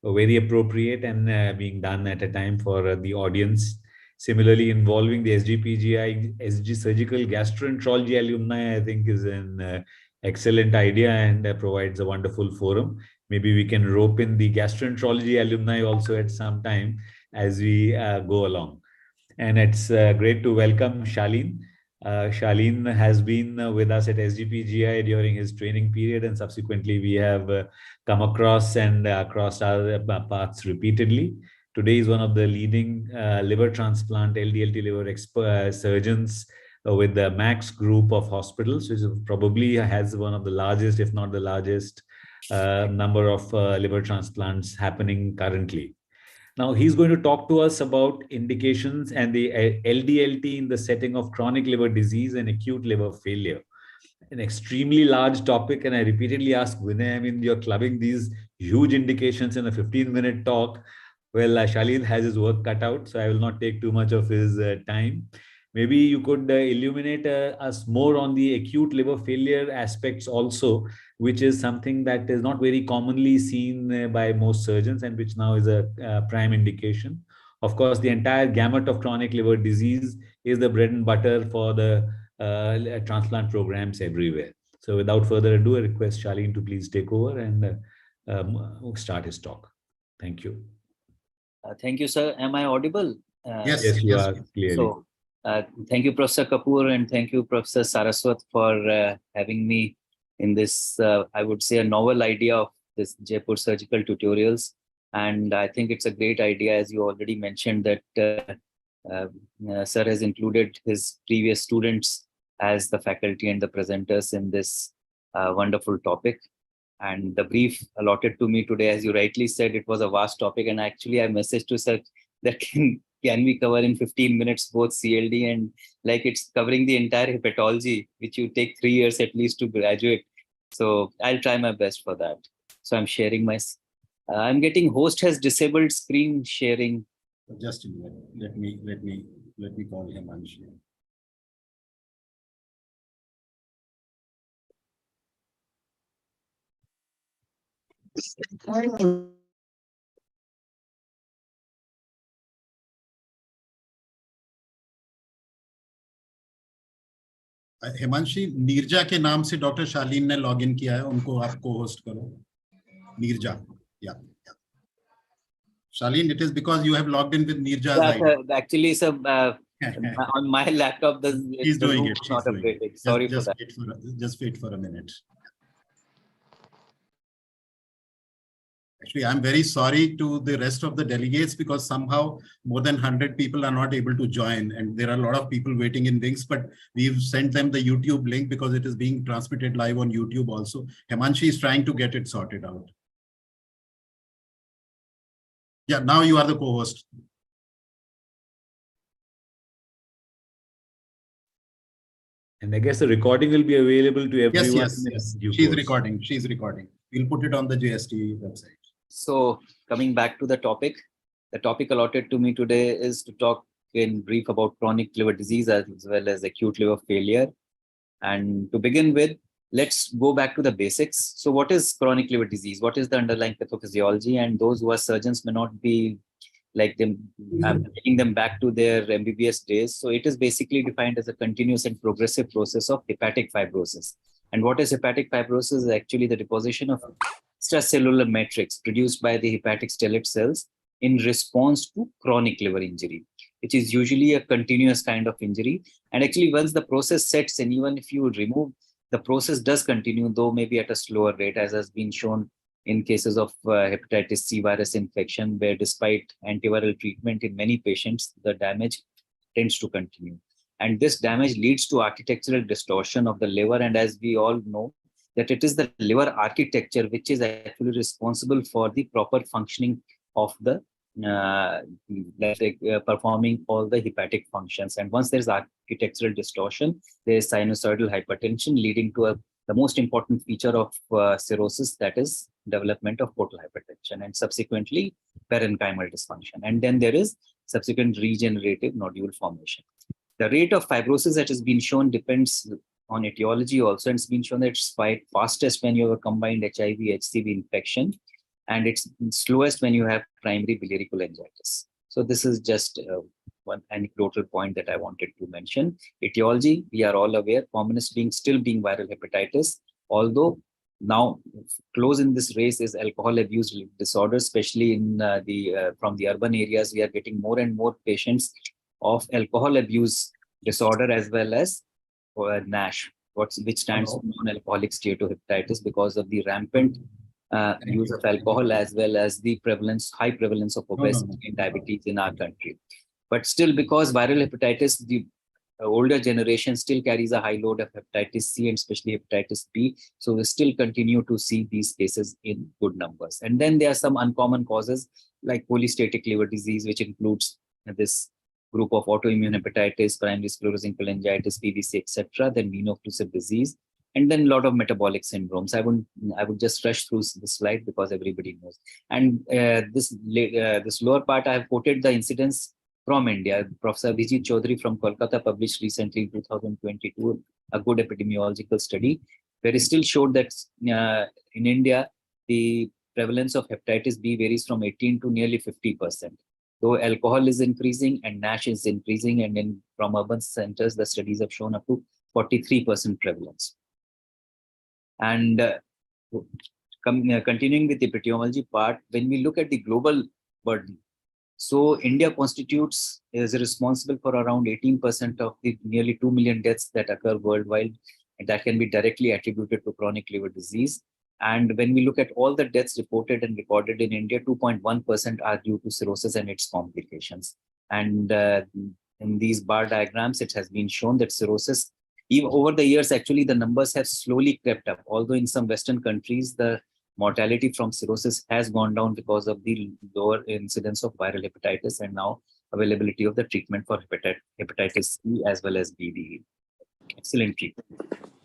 very appropriate and being done at a time for the audience. Similarly, involving the SGPGI, SG Surgical Gastroenterology alumni, I think, is an excellent idea and provides a wonderful forum. Maybe we can rope in the gastroenterology alumni also at some time as we go along. And it's great to welcome Shaleen. Shaleen has been with us at SGPGI during his training period, and subsequently we have come across and crossed our paths repeatedly. Today is one of the leading liver transplant, LDLT liver surgeons with the Max group of hospitals, which probably has one of the largest, if not the largest, number of liver transplants happening currently. Now, he's going to talk to us about indications and the LDLT in the setting of chronic liver disease and acute liver failure. An extremely large topic, and I repeatedly ask Vinay, I mean, you're clubbing these huge indications in a 15-minute talk. Well, Shaleen has his work cut out, so I will not take too much of his time. Maybe you could illuminate us more on the acute liver failure aspects also, which is something that is not very commonly seen by most surgeons and which now is a prime indication. Of course, the entire gamut of chronic liver disease is the bread and butter for the transplant programs everywhere. So without further ado, I request Shaleen to please take over and start his talk. Thank you. Thank you, sir. Am I audible? Yes, yes, you are clearly. So, thank you, Professor Kapoor, and thank you, Professor Saraswat, for having me in this, I would say, a novel idea of this Jaipur surgical tutorials. And I think it's a great idea, as you already mentioned, that sir has included his previous students as the faculty and the presenters in this wonderful topic. And the brief allotted to me today, as you rightly said, it was a vast topic. And actually, I messaged to sir that can we cover in 15 minutes both CLD and like it's covering the entire hepatology, which you take 3 years at least to graduate. So I'll try my best for that. So I'm sharing my, I'm getting host has disabled screen sharing. Just a minute. Let me call him and share. Himanshi Neerja के नाम से doctor शालीन ने log in किया है, उनको आप को host करो. Neerja, yeah. Shaleen, it is because you have logged in with Neerja's ID. Actually, sir, on my laptop, She's the doing room it. is not updated. Sorry for that. Just wait for a minute. Actually, I'm very sorry to the rest of the delegates because somehow more than 100 people are not able to join, and there are a lot of people waiting in wings, but we've sent them the YouTube link because it is being transmitted live on YouTube also. Himanshi is trying to get it sorted out. Yeah, now you are the co-host. And I guess the recording will be available to everyone. Yes. She's recording. We'll put it on the JST website. So coming back to the topic allotted to me today is to talk in brief about chronic liver disease as well as acute liver failure. And to begin with, let's go back to the basics. So what is chronic liver disease? What is the underlying pathophysiology? And those who are surgeons may not be like them, taking them back to their MBBS days. So it is basically defined as a continuous and progressive process of hepatic fibrosis. And what is hepatic fibrosis is actually the deposition of extracellular matrix produced by the hepatic stellate cells in response to chronic liver injury, which is usually a continuous kind of injury. And actually, once the process sets in, even if you remove, the process does continue, though maybe at a slower rate, as has been shown in cases of hepatitis C virus infection, where despite antiviral treatment in many patients, the damage tends to continue. And this damage leads to architectural distortion of the liver. And as we all know, that it is the liver architecture which is actually responsible for the proper functioning of the performing all the hepatic functions. And once there's architectural distortion, there is sinusoidal hypertension leading to the most important feature of cirrhosis, that is development of portal hypertension and subsequently parenchymal dysfunction. And then there is subsequent regenerative nodule formation. The rate of fibrosis that has been shown depends on etiology also, and it's been shown that it's quite fastest when you have a combined HIV, HCV infection, and it's slowest when you have primary biliary cholangitis. So this is just one anecdotal point that I wanted to mention. Etiology, we are all aware, commonest still being viral hepatitis, although now close in this race is alcohol abuse disorders, especially in from the urban areas. We are getting more and more patients of alcohol abuse disorder as well as NASH, which stands for non-alcoholic steatohepatitis, because of the rampant use of alcohol as well as the high prevalence of obesity and diabetes in our country. But still, because viral hepatitis, the older generation still carries a high load of hepatitis C and especially hepatitis B. So we still continue to see these cases in good numbers. And then there are some uncommon causes like polystatic liver disease, which includes this group of autoimmune hepatitis, primary sclerosing cholangitis, PBC, etc., then veno-occlusive disease, and then a lot of metabolic syndromes. I would just rush through this slide because everybody knows. And this lower part, I have quoted the incidence from India. Professor Vijit Chaudhary from Kolkata published recently in 2022 a good epidemiological study where he still showed that in India, the prevalence of hepatitis B varies from 18 to nearly 50%. Though alcohol is increasing and NASH is increasing, and from urban centers, the studies have shown up to 43% prevalence. And continuing with the epidemiology part, when we look at the global burden, so India is responsible for around 18% of the nearly 2 million deaths that occur worldwide, and that can be directly attributed to chronic liver disease. And when we look at all the deaths reported and recorded in India, 2.1% are due to cirrhosis and its complications. And in these bar diagrams, it has been shown that cirrhosis, even over the years, actually, the numbers have slowly crept up. Although in some Western countries, the mortality from cirrhosis has gone down because of the lower incidence of viral hepatitis and now availability of the treatment for hepatitis C as well as BDE. Excellent treatment.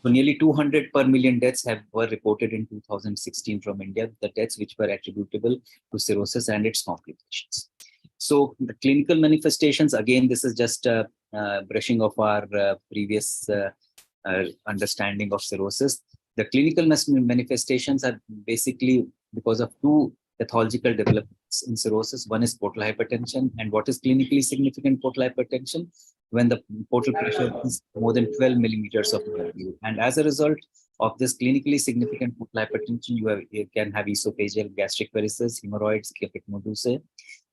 So nearly 200 per million deaths were reported in 2016 from India, the deaths which were attributable to cirrhosis and its complications. So the clinical manifestations, again, this is just a brushing of our previous understanding of cirrhosis. The clinical manifestations are basically because of two pathological developments in cirrhosis. One is portal hypertension. And what is clinically significant portal hypertension? When the portal pressure is more than 12 millimeters of mercury. And as a result of this clinically significant portal hypertension, you can have esophageal gastric varices, hemorrhoids, capitmedusae,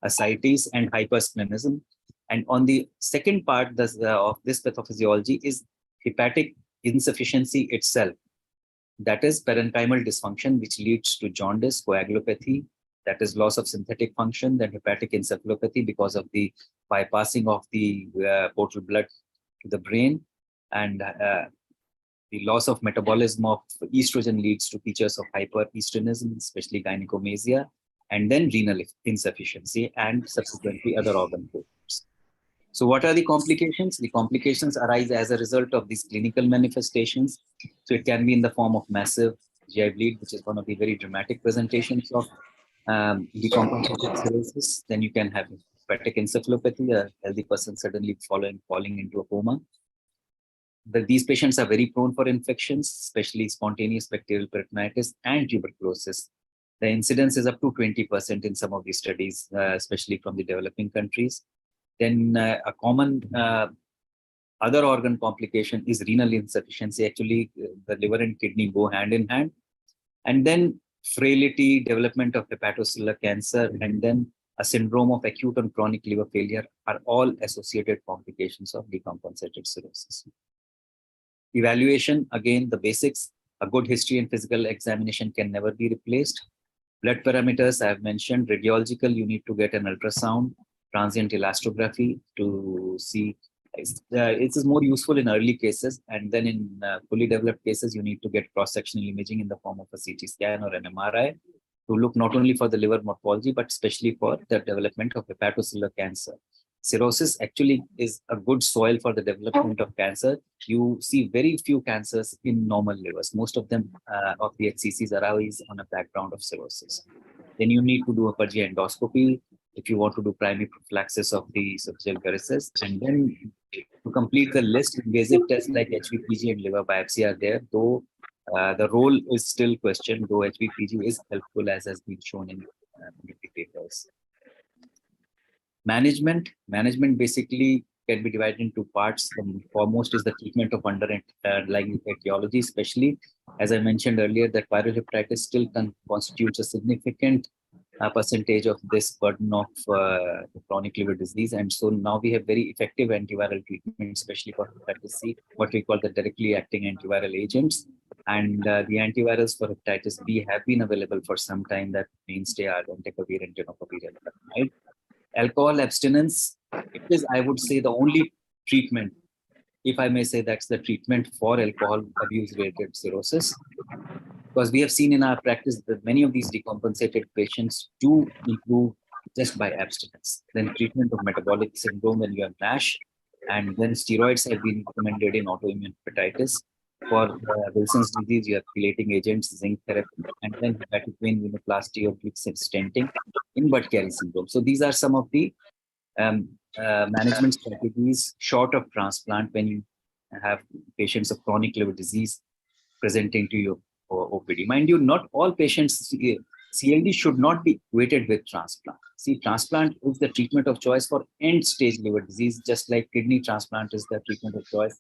ascites, and hypersplenism. And on the second part of this pathophysiology is hepatic insufficiency itself. That is parenchymal dysfunction, which leads to jaundice, coagulopathy, that is loss of synthetic function, then hepatic encephalopathy because of the bypassing of the portal blood to the brain, and the loss of metabolism of estrogen leads to features of hyperestrenism, especially gynecomastia, and then renal insufficiency and subsequently other organ failures. So what are the complications? The complications arise as a result of these clinical manifestations. So it can be in the form of massive GI bleed, which is one of the very dramatic presentations of decompensated cirrhosis. Then you can have hepatic encephalopathy, a healthy person suddenly falling into a coma. These patients are very prone for infections, especially spontaneous bacterial peritonitis and tuberculosis. The incidence is up to 20% in some of these studies, especially from the developing countries. Then a common other organ complication is renal insufficiency. Actually, the liver and kidney go hand in hand. And then frailty, development of hepatocellular cancer, and then a syndrome of acute and chronic liver failure are all associated complications of decompensated cirrhosis. Evaluation, again, the basics, a good history and physical examination can never be replaced. Blood parameters, I have mentioned. Radiological, you need to get an ultrasound, transient elastography to see. It is more useful in early cases, and then in fully developed cases, you need to get cross-sectional imaging in the form of a CT scan or an MRI to look not only for the liver morphology, but especially for the development of hepatocellular cancer. Cirrhosis actually is a good soil for the development of cancer. You see very few cancers in normal livers. Most of them of the HCCs arise on a background of cirrhosis. Then you need to do a Purgy endoscopy if you want to do primary prophylaxis of the esophageal varices. And then to complete the list, invasive tests like HVPG and liver biopsy are there, though the role is still questioned, though HVPG is helpful as has been shown in the papers. Management basically can be divided into parts. The foremost is the treatment of underlying etiology, especially as I mentioned earlier, that viral hepatitis still constitutes a significant percentage of this burden of chronic liver disease. And so now we have very effective antiviral treatment, especially for hepatitis C, what we call the directly acting antiviral agents. And the antivirals for hepatitis B have been available for some time. That mainstay are entecavir and tenofovir. Right? Alcohol abstinence, it is, I would say, the only treatment, if I may say, that's the treatment for alcohol abuse-related cirrhosis. Because we have seen in our practice that many of these decompensated patients do improve just by abstinence. Then treatment of metabolic syndrome when you have NASH, and then steroids have been recommended in autoimmune hepatitis. For Wilson's disease, you have chelating agents, zinc therapy, and then hepatic vein venoplasty or stenting in Budd-Chiari syndrome. So these are some of the management strategies short of transplant when you have patients of chronic liver disease presenting to you for OPD. Mind you, not all patients, CLD should not be equated with transplant. See, transplant is the treatment of choice for end-stage liver disease, just like kidney transplant is the treatment of choice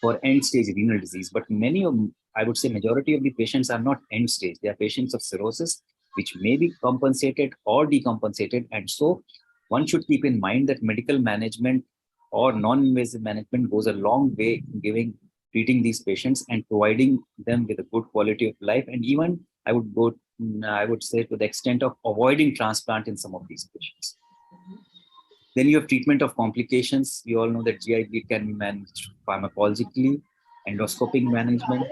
for end-stage renal disease. But many of, I would say majority of the patients are not end-stage. They are patients of cirrhosis, which may be compensated or decompensated. And so one should keep in mind that medical management or non-invasive management goes a long way in treating these patients and providing them with a good quality of life. And even I would say to the extent of avoiding transplant in some of these patients. Then you have treatment of complications. You all know that GI bleed can be managed pharmacologically, endoscopic management,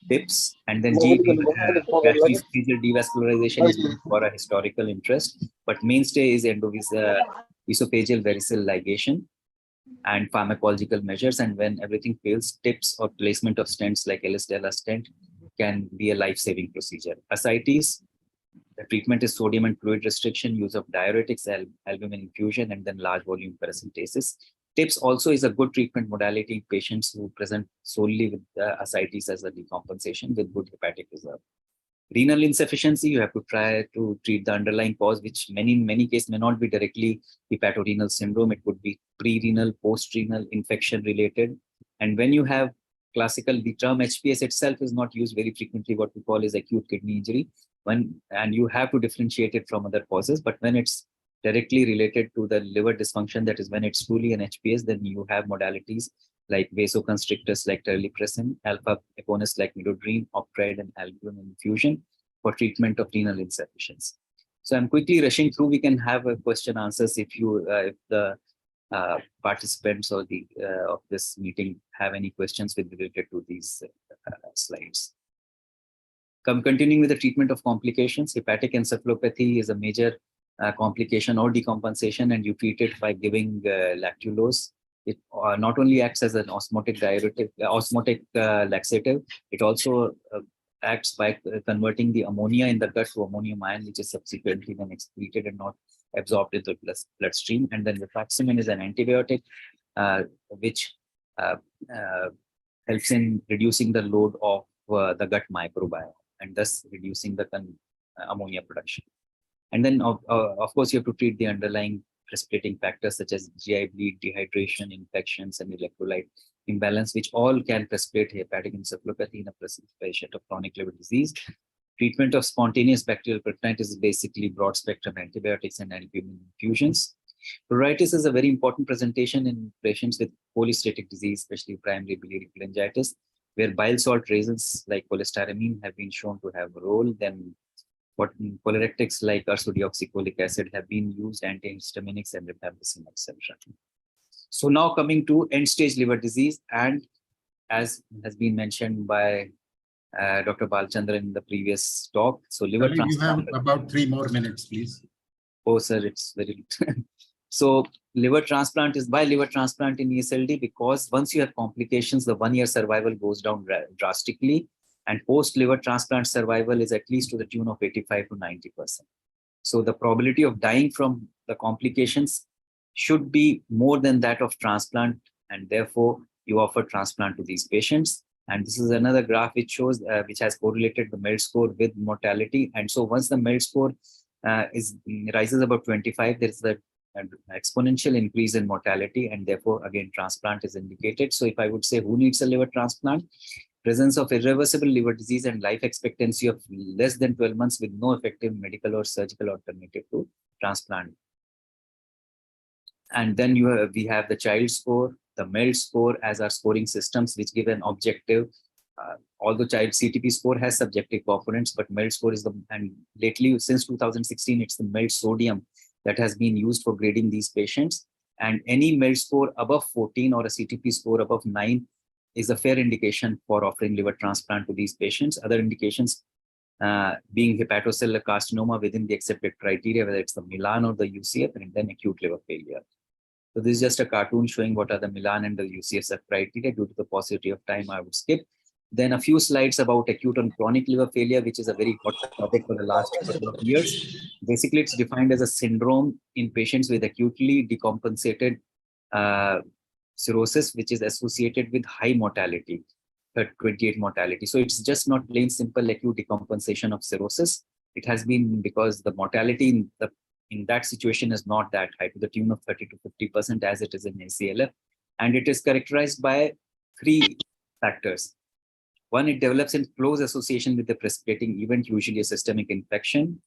TIPS, and then gastroesophageal devascularization is for a historical interest. But mainstay is esophageal variceal ligation and pharmacological measures. And when everything fails, TIPS or placement of stents like LS-DELA stent can be a life-saving procedure. Ascites, the treatment is sodium and fluid restriction, use of diuretics, albumin infusion, and then large volume paracentesis. TIPS also is a good treatment modality in patients who present solely with ascites as a decompensation with good hepatic reserve. Renal insufficiency, you have to try to treat the underlying cause, which in many cases may not be directly hepatorenal syndrome. It could be pre-renal, post-renal, infection related. And when you have classical, the term HPS itself is not used very frequently. What we call is acute kidney injury. And you have to differentiate it from other causes. But when it's directly related to the liver dysfunction, that is when it's truly an HPS, then you have modalities like vasoconstrictors like terlipressin, alpha agonists like midodrine, octreotide, and albumin infusion for treatment of renal insufficiency. So I'm quickly rushing through. We can have a question answers if the participants or the of this meeting have any questions related to these slides. Continuing with the treatment of complications, hepatic encephalopathy is a major complication or decompensation, and you treat it by giving lactulose. It not only acts as an osmotic diuretic, laxative, it also acts by converting the ammonia in the gut to ammonium ion, which is subsequently then excreted and not absorbed into the bloodstream. And then rifaximin is an antibiotic, which helps in reducing the load of the gut microbiome and thus reducing the ammonia production. And then, of course, you have to treat the underlying precipitating factors such as GI bleed, dehydration, infections, and electrolyte imbalance, which all can precipitate hepatic encephalopathy in a patient of chronic liver disease. Treatment of spontaneous bacterial peritonitis is basically broad spectrum antibiotics and albumin infusions. Pruritus is a very important presentation in patients with cholestatic disease, especially primary biliary cholangitis, where bile salt raisins like cholestyramine have been shown to have a role. Then cholerectics like ursodeoxycholic acid have been used, antihistaminics and rifampicin, etc. So now coming to end-stage liver disease, and as has been mentioned by Dr. Balachandran in the previous talk, so liver transplant. You have about 3 more minutes, please. Oh, sir, it's very So liver transplant is by liver transplant in ESLD, because once you have complications, the 1-year survival goes down drastically. And post-liver transplant survival is at least to the tune of 85 to 90%. So the probability of dying from the complications should be more than that of transplant, and therefore you offer transplant to these patients. And this is another graph which shows, which has correlated the MELD score with mortality. And so once the MELD score rises about 25, there is the exponential increase in mortality, and therefore again transplant is indicated. So if I would say who needs a liver transplant, presence of irreversible liver disease and life expectancy of less than 12 months with no effective medical or surgical alternative to transplant. And then we have the child score, the MELD score as our scoring systems, which give an objective. Although child CTP score has subjective components, but MELD score is and lately since 2016, it's the MELD sodium that has been used for grading these patients. And any MELD score above 14 or a CTP score above 9 is a fair indication for offering liver transplant to these patients. Other indications being hepatocellular carcinoma within the accepted criteria, whether it's the Milan or the UCF, and then acute liver failure. So this is just a cartoon showing what are the Milan and the UCF criteria. Due to the paucity of time, I would skip. Then a few slides about acute and chronic liver failure, which is a very hot topic for the last couple of years. Basically, it's defined as a syndrome in patients with acutely decompensated cirrhosis, which is associated with high mortality, 28 mortality. So it's just not plain simple acute decompensation of cirrhosis. It has been because the mortality in that situation is not that high, to the tune of 30 to 50% as it is in ACLF. And it is characterized by 3 factors. One, it develops in close association with the precipitating event, usually a systemic infection,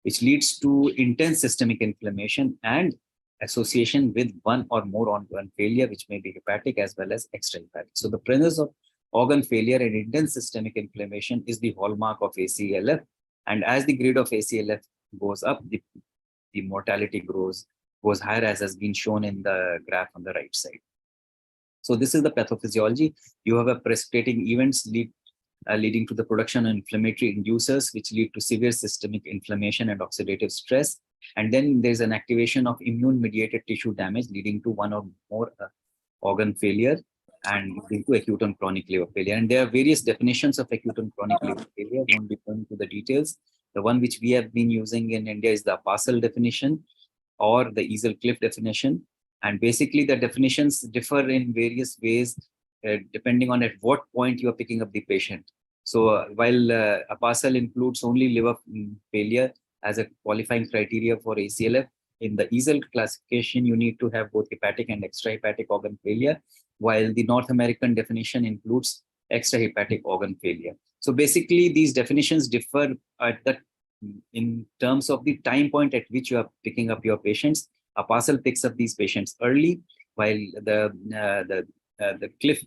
which leads to intense systemic inflammation and association with one or more organ failure, which may be hepatic as well as extrahepatic. So the presence of organ failure and intense systemic inflammation is the hallmark of ACLF. And as the grade of ACLF goes up, the mortality goes higher, as has been shown in the graph on the right side. So this is the pathophysiology. You have a precipitating events leading to the production of inflammatory inducers, which lead to severe systemic inflammation and oxidative stress. And then there's an activation of immune-mediated tissue damage, leading to one or more organ failure and leading to acute and chronic liver failure. And there are various definitions of acute and chronic liver failure. I won't be going into the details. The one which we have been using in India is the Apasal definition or the Easel-Cliff definition. And basically the definitions differ in various ways depending on at what point you are picking up the patient. So while APASL includes only liver failure as a qualifying criteria for ACLF, in the EASL classification, you need to have both hepatic and extrahepatic organ failure, while the North American definition includes extrahepatic organ failure. So basically, these definitions differ in terms of the time point at which you are picking up your patients. APASL picks up these patients early, while the CLIF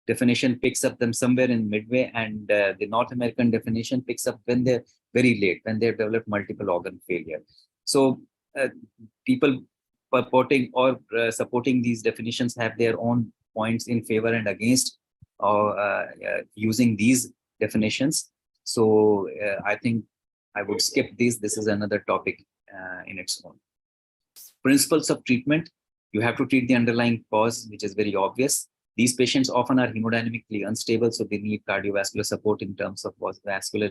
definition picks up them somewhere in midway, and the North American definition picks up when they're very late, when they've developed multiple organ failure. So people purporting or supporting these definitions have their own points in favor and against using these definitions. So I think I would skip these. This is another topic in its own. Principles of treatment. You have to treat the underlying cause, which is very obvious. These patients often are hemodynamically unstable, so they need cardiovascular support in terms of vascular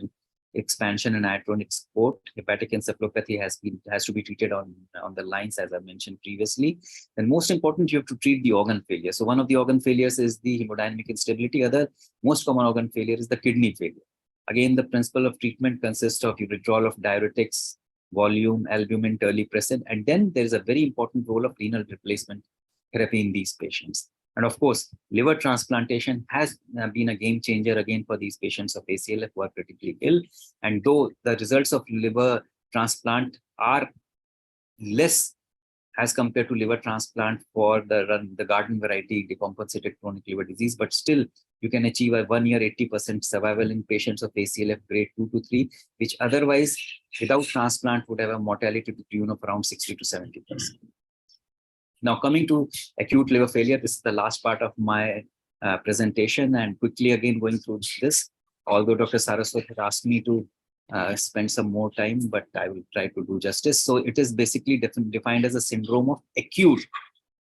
expansion and iotronic support. Hepatic encephalopathy has to be treated on the lines as I mentioned previously. And most important, you have to treat the organ failure. So one of the organ failures is the hemodynamic instability. Other most common organ failure is the kidney failure. Again, the principle of treatment consists of withdrawal of diuretics, volume, albumin, terlipressin, and then there is a very important role of renal replacement therapy in these patients. And of course, liver transplantation has been a game changer again for these patients of ACLF who are critically ill. And though the results of liver transplant are less as compared to liver transplant for the garden variety decompensated chronic liver disease, but still you can achieve a 1 year 80% survival in patients of ACLF grade 2 to 3, which otherwise without transplant would have a mortality to the tune of around 60 to 70%. Now coming to acute liver failure, this is the last part of my presentation, and quickly again going through this, although Dr. Saraswat had asked me to spend some more time, but I will try to do justice. So it is basically defined as a syndrome of acute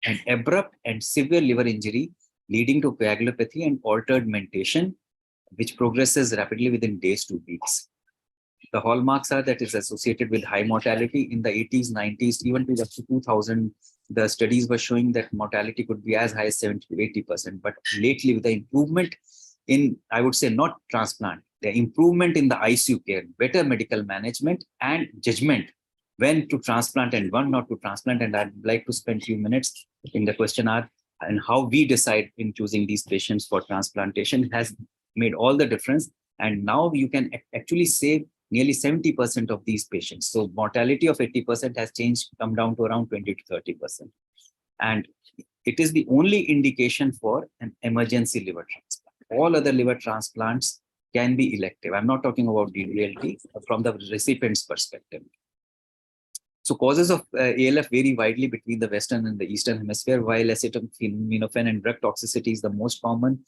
and abrupt and severe liver injury leading to coagulopathy and altered mentation, which progresses rapidly within days to weeks. The hallmarks are that it's associated with high mortality. In the 80s, 90s, even to up to 2000, the studies were showing that mortality could be as high as 70 to 80%. But lately, with the improvement in, I would say, not transplant, the improvement in the ICU care, better medical management and judgment when to transplant and when not to transplant. And I'd like to spend a few minutes in the question hour and how we decide in choosing these patients for transplantation has made all the difference. And now you can actually save nearly 70% of these patients. So mortality of 80% has come down to around 20 to 30%. And it is the only indication for an emergency liver transplant. All other liver transplants can be elective. I'm not talking about LDLT from the recipient's perspective. So causes of ALF vary widely between the Western and the Eastern hemisphere, while acetaminophen and drug toxicity is the most common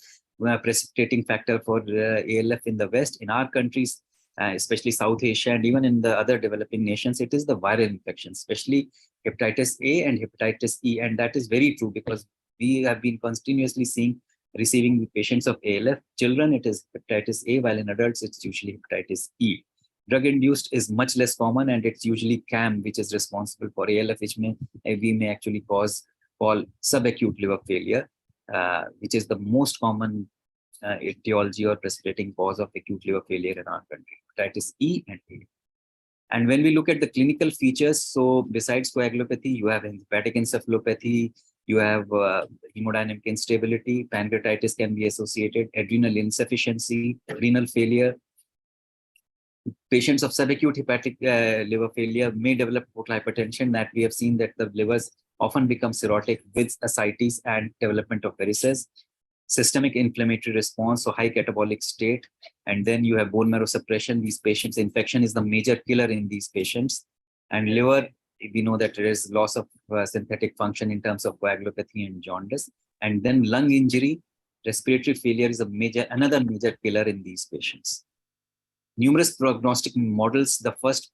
precipitating factor for ALF in the West. In our countries, especially South Asia and even in the other developing nations, it is the viral infections, especially hepatitis A and hepatitis E. And that is very true because we have been continuously receiving patients of ALF. Children, it is hepatitis A, while in adults, it's usually hepatitis E. Drug-induced is much less common, and it's usually CAM, which is responsible for ALF, which we may actually call subacute liver failure, which is the most common etiology or precipitating cause of acute liver failure in our country, hepatitis E and A. And when we look at the clinical features, so besides coagulopathy, you have hepatic encephalopathy, you have hemodynamic instability, pancreatitis can be associated, adrenal insufficiency, renal failure. Patients of subacute hepatic liver failure may develop portal hypertension, that we have seen that the livers often become cirrhotic with ascites and development of varices. Systemic inflammatory response, so high catabolic state, and then you have bone marrow suppression. These patients, infection is the major killer in these patients. And liver, we know that there is loss of synthetic function in terms of coagulopathy and jaundice. And then lung injury, respiratory failure is another major killer in these patients. Numerous prognostic models, the first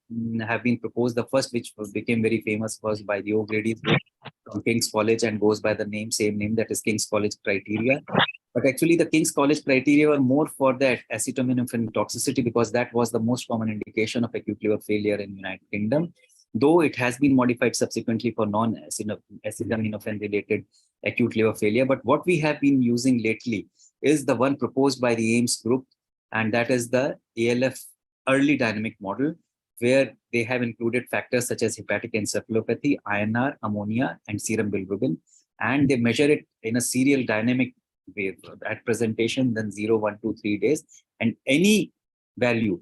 have been proposed. The first, which became very famous, was by the O'Grady from King's College and goes by the same name, that is King's College criteria. But actually the King's College criteria were more for that acetaminophen toxicity because that was the most common indication of acute liver failure in the United Kingdom, though it has been modified subsequently for non-acetaminophen related acute liver failure. But what we have been using lately is the one proposed by the AIMS group, and that is the ALF early dynamic model, where they have included factors such as hepatic encephalopathy, INR, ammonia, and serum bilirubin, and they measure it in a serial dynamic way at presentation, then 0, 1, 2, 3 days, and any value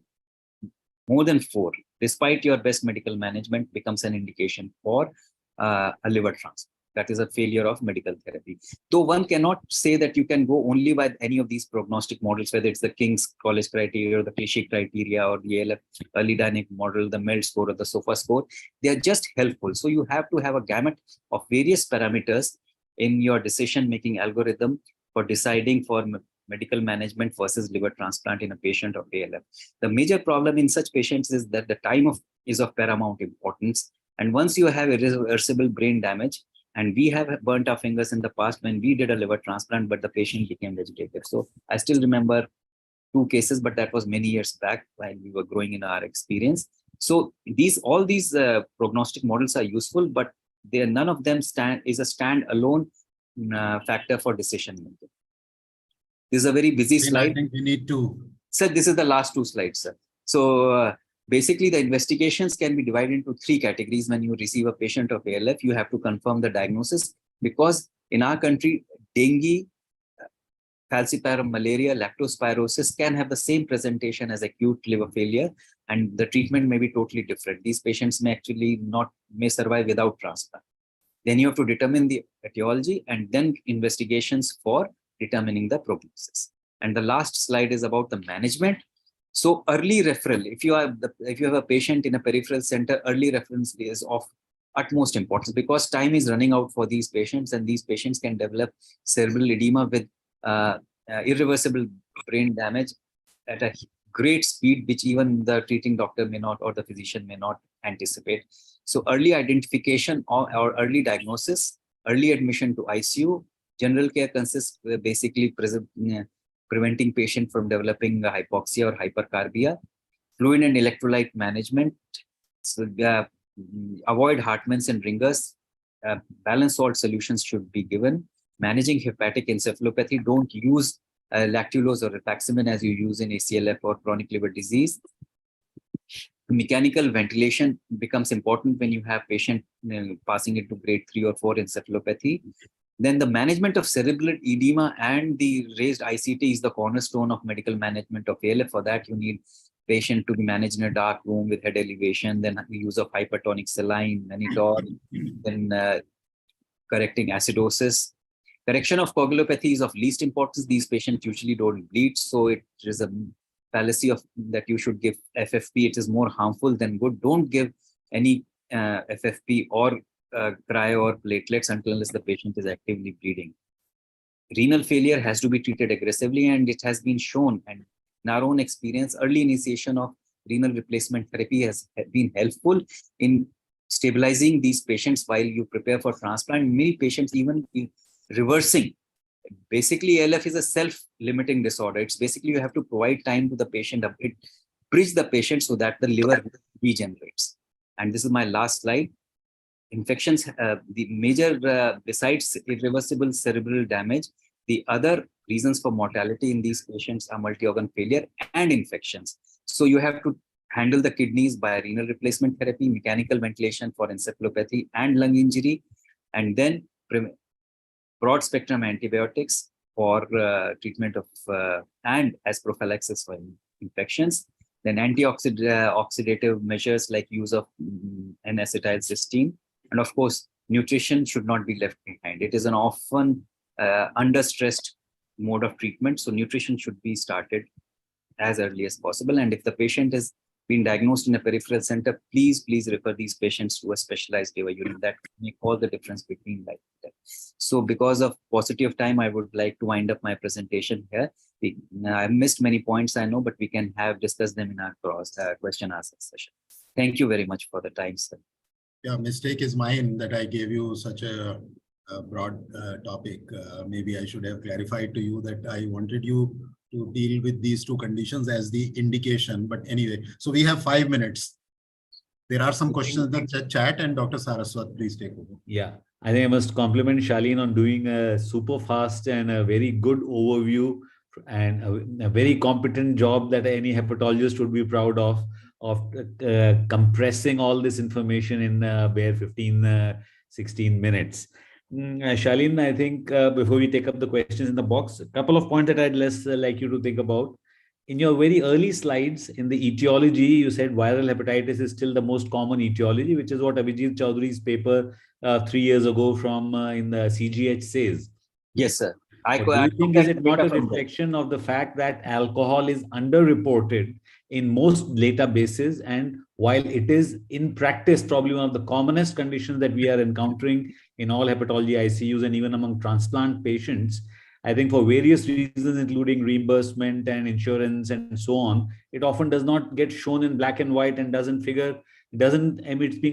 more than 4, despite your best medical management, becomes an indication for a liver transplant. That is a failure of medical therapy. Though one cannot say that you can go only by any of these prognostic models, whether it's the King's College criteria or the Clichy criteria or the ALF early dynamic model, the MELD score or the SOFA score. They are just helpful. So you have to have a gamut of various parameters in your decision-making algorithm for deciding for medical management versus liver transplant in a patient of ALF. The major problem in such patients is that the time is of paramount importance. And once you have irreversible brain damage, and we have burnt our fingers in the past when we did a liver transplant, but the patient became vegetative. So I still remember 2 cases, but that was many years back while we were growing in our experience. So all these prognostic models are useful, but none of them is a standalone factor for decision making. This is a very busy slide. I think we need to. Sir, this is the last 2 slides, sir. So basically, the investigations can be divided into 3 categories. When you receive a patient of ALF, you have to confirm the diagnosis, because in our country, dengue, falciparum malaria, lactospirosis can have the same presentation as acute liver failure, and the treatment may be totally different. These patients may survive without transplant. Then you have to determine the etiology and then investigations for determining the prognosis. And the last slide is about the management. So early referral, if you have a patient in a peripheral center, early reference is of utmost importance, because time is running out for these patients, and these patients can develop cerebral edema with irreversible brain damage at a great speed, which even the treating doctor may not, or the physician may not anticipate. So early identification or early diagnosis, early admission to ICU. General care consists basically preventing patient from developing hypoxia or hypercarbia, fluid and electrolyte management, so, avoid Hartmann's and Ringer's, balanced salt solutions should be given, managing hepatic encephalopathy, don't use lactulose or rifaximin as you use in ACLF or chronic liver disease. Mechanical ventilation becomes important when you have patient passing into grade 3 or 4 encephalopathy. Then the management of cerebral edema and the raised ICT is the cornerstone of medical management of ALF. For that, you need patient to be managed in a dark room with head elevation, then the use of hypertonic saline, mannitol, then correcting acidosis. Correction of coagulopathy is of least importance. These patients usually don't bleed, so it is a fallacy of that you should give FFP. It is more harmful than good. Don't give any FFP or cryo or platelets unless the patient is actively bleeding. Renal failure has to be treated aggressively, and it has been shown, and in our own experience, early initiation of renal replacement therapy has been helpful in stabilizing these patients while you prepare for transplant. Many patients even reversing. Basically, ALF is a self-limiting disorder. It's basically you have to provide time to the patient, bridge the patient so that the liver regenerates. And this is my last slide. Infections, the major, besides irreversible cerebral damage, the other reasons for mortality in these patients are multi-organ failure and infections. So you have to handle the kidneys by renal replacement therapy, mechanical ventilation for encephalopathy and lung injury, and then broad spectrum antibiotics for treatment of and as prophylaxis for infections. Then antioxidative measures like use of N-acetylcysteine. And of course, nutrition should not be left behind. It is an often under-stressed mode of treatment. So nutrition should be started as early as possible. And if the patient has been diagnosed in a peripheral center, please refer these patients to a specialized liver unit. That can make all the difference between life and death. So because of paucity of time, I would like to wind up my presentation here. I missed many points, I know, but we can discuss them in our question answer session. Thank you very much for the time, sir. Yeah, mistake is mine that I gave you such a broad topic. Maybe I should have clarified to you that I wanted you to deal with these 2 conditions as the indication. But anyway, so we have 5 minutes. There are some questions in the chat, and Dr. Saraswat, please take over. Yeah, I think I must compliment Shaleen on doing a super fast and a very good overview and a very competent job that any hepatologist would be proud of compressing all this information in bare 15, 16 minutes. Shaleen, I think before we take up the questions in the box, a couple of points that I'd like you to think about. In your very early slides in the etiology, you said viral hepatitis is still the most common etiology, which is what Abhijit Chaudhary's paper 3 years ago from in the CGH says. Yes, sir. Do you think is it not a reflection of the fact that alcohol is underreported in most databases, and while it is in practice probably one of the commonest conditions that we are encountering in all hepatology ICUs and even among transplant patients, I think for various reasons, including reimbursement and insurance and so on, it often does not get shown in black and white and it's being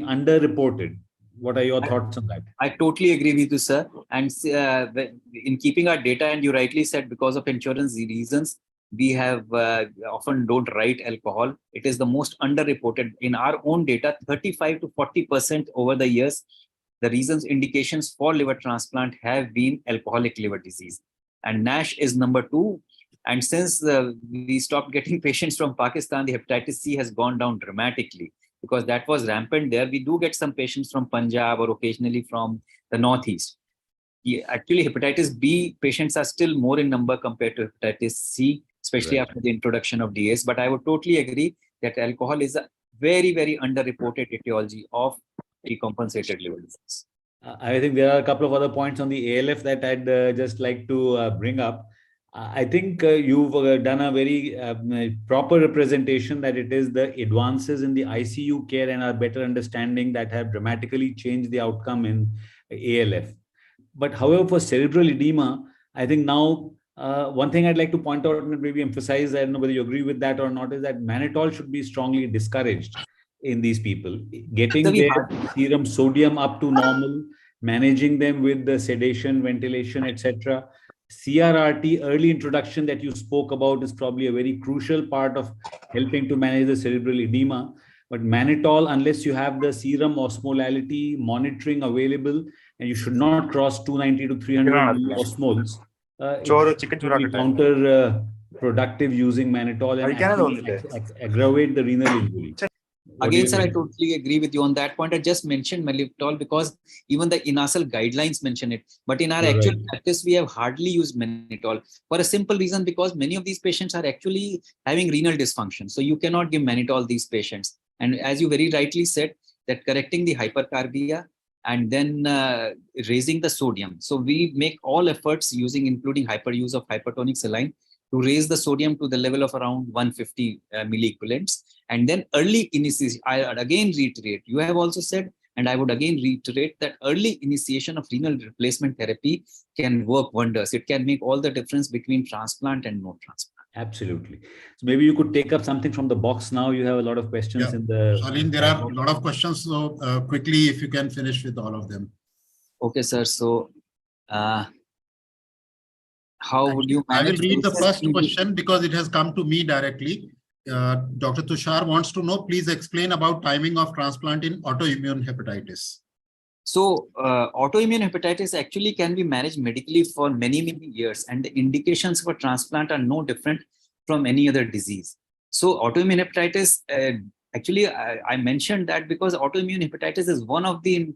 underreported. What are your thoughts on that? I totally agree with you, sir. And in keeping our data, and you rightly said, because of insurance reasons, we have often don't write alcohol. It is the most underreported. In our own data, 35 to 40% over the years, the reasons, indications for liver transplant have been alcoholic liver disease. And NASH is number 2. And since we stopped getting patients from Pakistan, the hepatitis C has gone down dramatically because that was rampant there. We do get some patients from Punjab or occasionally from the Northeast. Actually, hepatitis B patients are still more in number compared to hepatitis C, especially after the introduction of DS. But I would totally agree that alcohol is a very, very underreported etiology of decompensated liver disease. I think there are a couple of other points on the ALF that I'd just like to bring up. I think you've done a very proper representation that it is the advances in the ICU care and our better understanding that have dramatically changed the outcome in ALF. But however, for cerebral edema, I think now one thing I'd like to point out and maybe emphasize, I don't know whether you agree with that or not, is that mannitol should be strongly discouraged in these people. Getting their serum sodium up to normal, managing them with the sedation, ventilation, etc. CRRT, early introduction that you spoke about, is probably a very crucial part of helping to manage the cerebral edema. But mannitol, unless you have the serum osmolality monitoring available, and you should not cross 290 to 300 osmoles, counterproductive using mannitol and actually aggravate the renal injury. Again, sir, I totally agree with you on that point. I just mentioned mannitol because even the INASL guidelines mention it. But in our actual practice, we have hardly used mannitol for a simple reason, because many of these patients are actually having renal dysfunction. So you cannot give mannitol these patients. And as you very rightly said, that correcting the hypercarbia and then raising the sodium. So we make all efforts including hyperuse of hypertonic saline, to raise the sodium to the level of around 150 milliequivalents. And then early initiation, I again reiterate, you have also said, and I would again reiterate, that early initiation of renal replacement therapy can work wonders. It can make all the difference between transplant and no transplant. Absolutely. So maybe you could take up something from the box now. You have a lot of questions in the... Shaleen, there are a lot of questions. So quickly, if you can finish with all of them. Okay, sir. So how would you manage? I will read the first question because it has come to me directly. Dr. Tushar wants to know, please explain about timing of transplant in autoimmune hepatitis. So autoimmune hepatitis actually can be managed medically for many, many years, and the indications for transplant are no different from any other disease. So autoimmune hepatitis, actually I mentioned that because autoimmune hepatitis is one of the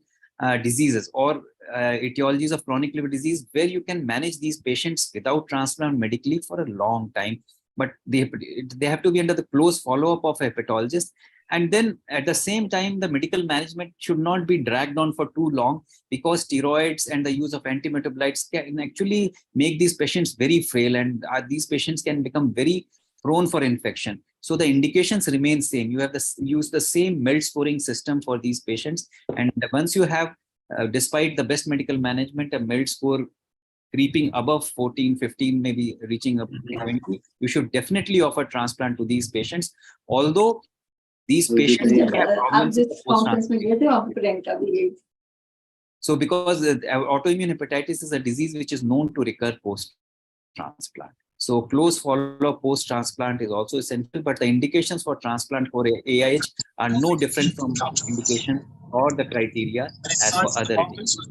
diseases or etiologies of chronic liver disease where you can manage these patients without transplant medically for a long time. But they have to be under the close follow-up of a hepatologist. And then at the same time, the medical management should not be dragged on for too long, because steroids and the use of antimetabolites can actually make these patients very frail, and these patients can become very prone for infection. So the indications remain same. You have to use the same MELD scoring system for these patients. And once you have, despite the best medical management, a MELD score creeping above 14, 15, maybe reaching up to 20, you should definitely offer transplant to these patients. Although these patients have problems so because autoimmune hepatitis is a disease which is known to recur post-transplant. So close follow-up post-transplant is also essential, but the indications for transplant for AIH are no different from indication or the criteria as for other diseases.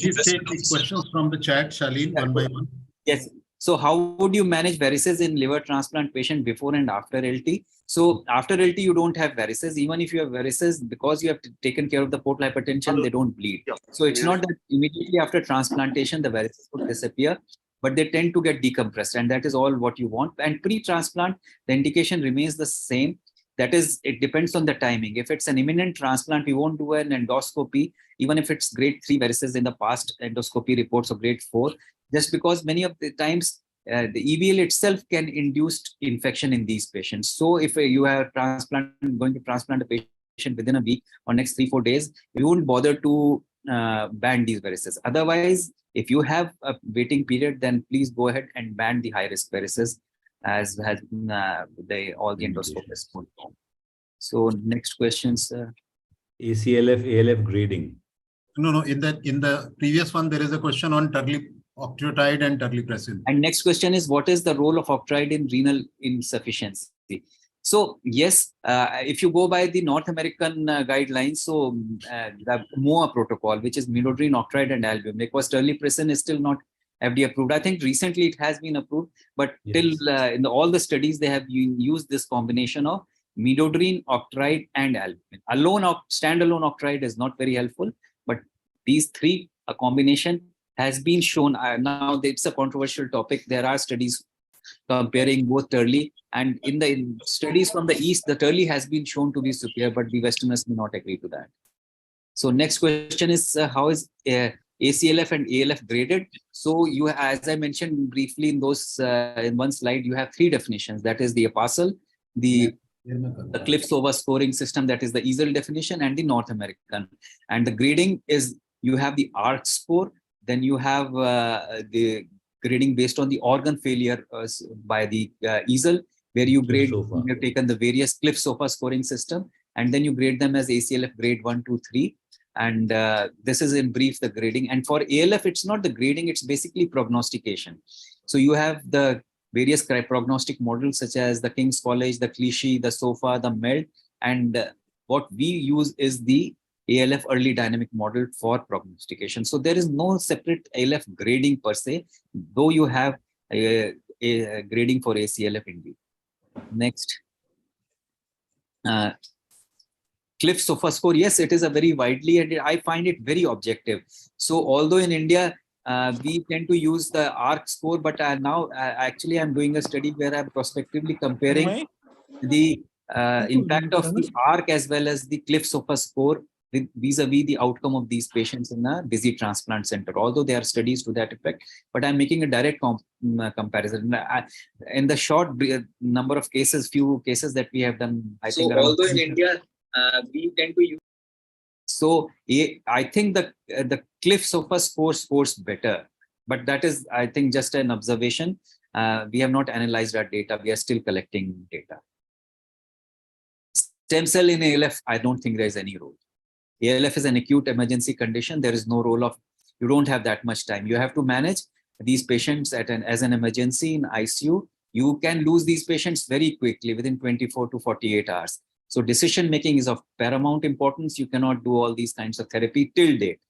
Please take the questions from the chat, Shaleen, one by one. Yes. So how would you manage varices in liver transplant patient before and after LT? So after LT, you don't have varices. Even if you have varices, because you have taken care of the portal hypertension, they don't bleed. So it's not that immediately after transplantation, the varices would disappear, but they tend to get decompressed, and that is all what you want. And pre-transplant, the indication remains the same. That is, it depends on the timing. If it's an imminent transplant, we won't do an endoscopy, even if it's grade 3 varices in the past endoscopy reports of grade 4, just because many of the times the EBL itself can induce infection in these patients. So if you are going to transplant a patient within a week or next 3-4 days, you won't bother to ban these varices. Otherwise, if you have a waiting period, then please go ahead and ban the high-risk varices, as has been all the endoscopists put on. So next question, sir. ACLF, ALF grading. No. In the previous one, there is a question on octreotide and terlipressin. And next question is, what is the role of octreotide in renal insufficiency? So yes, if you go by the North American guidelines, so the MOA protocol, which is midodrine, octreotide, and albumin, because terlipressin is still not FDA approved. I think recently it has been approved, but till in all the studies, they have used this combination of midodrine, octreotide, and albumin. Standalone octreotide is not very helpful, but these three, a combination, has been shown. Now it's a controversial topic. There are studies comparing both Turley, and in the studies from the East, the Turley has been shown to be superior, but the Westerners may not agree to that. So next question is, how is ACLF and ALF graded? So you, as I mentioned briefly in those in one slide, you have three definitions. That is the APASL, the Cliff-Sova scoring system, that is the EASL definition, and the North American. And the grading is, you have the ARC score, then you have the grading based on the organ failure by the EASL, where you grade, you have taken the various Cliff-Sova scoring system, and then you grade them as ACLF grade 1, 2, 3. And this is in brief the grading. And for ALF, it's not the grading, it's basically prognostication. So you have the various prognostic models such as the King's College, the Clichy, the SOFA, the MELD. And what we use is the ALF early dynamic model for prognostication. So there is no separate ALF grading per se, though you have a grading for ACLF indeed. Next. Cliff-Sova score, yes, it is a very widely, and I find it very objective. So although in India, we tend to use the ARC score, but now actually I'm doing a study where I'm prospectively comparing the impact of the ARC as well as the Cliff-Sova score vis-a-vis the outcome of these patients in a busy transplant center. Although there are studies to that effect, but I'm making a direct comparison. In the short number of cases, few cases that we have done, I think. Although in India, we tend to use. So I think the Cliff-Sova score scores better, but that is, I think, just an observation. We have not analyzed our data. We are still collecting data. Stem cell in ALF, I don't think there is any role. ALF is an acute emergency condition. There is no role of, you don't have that much time. You have to manage these patients as an emergency in ICU. You can lose these patients very quickly within 24 to 48 hours. So decision making is of paramount importance. You cannot do all these kinds of therapy till date.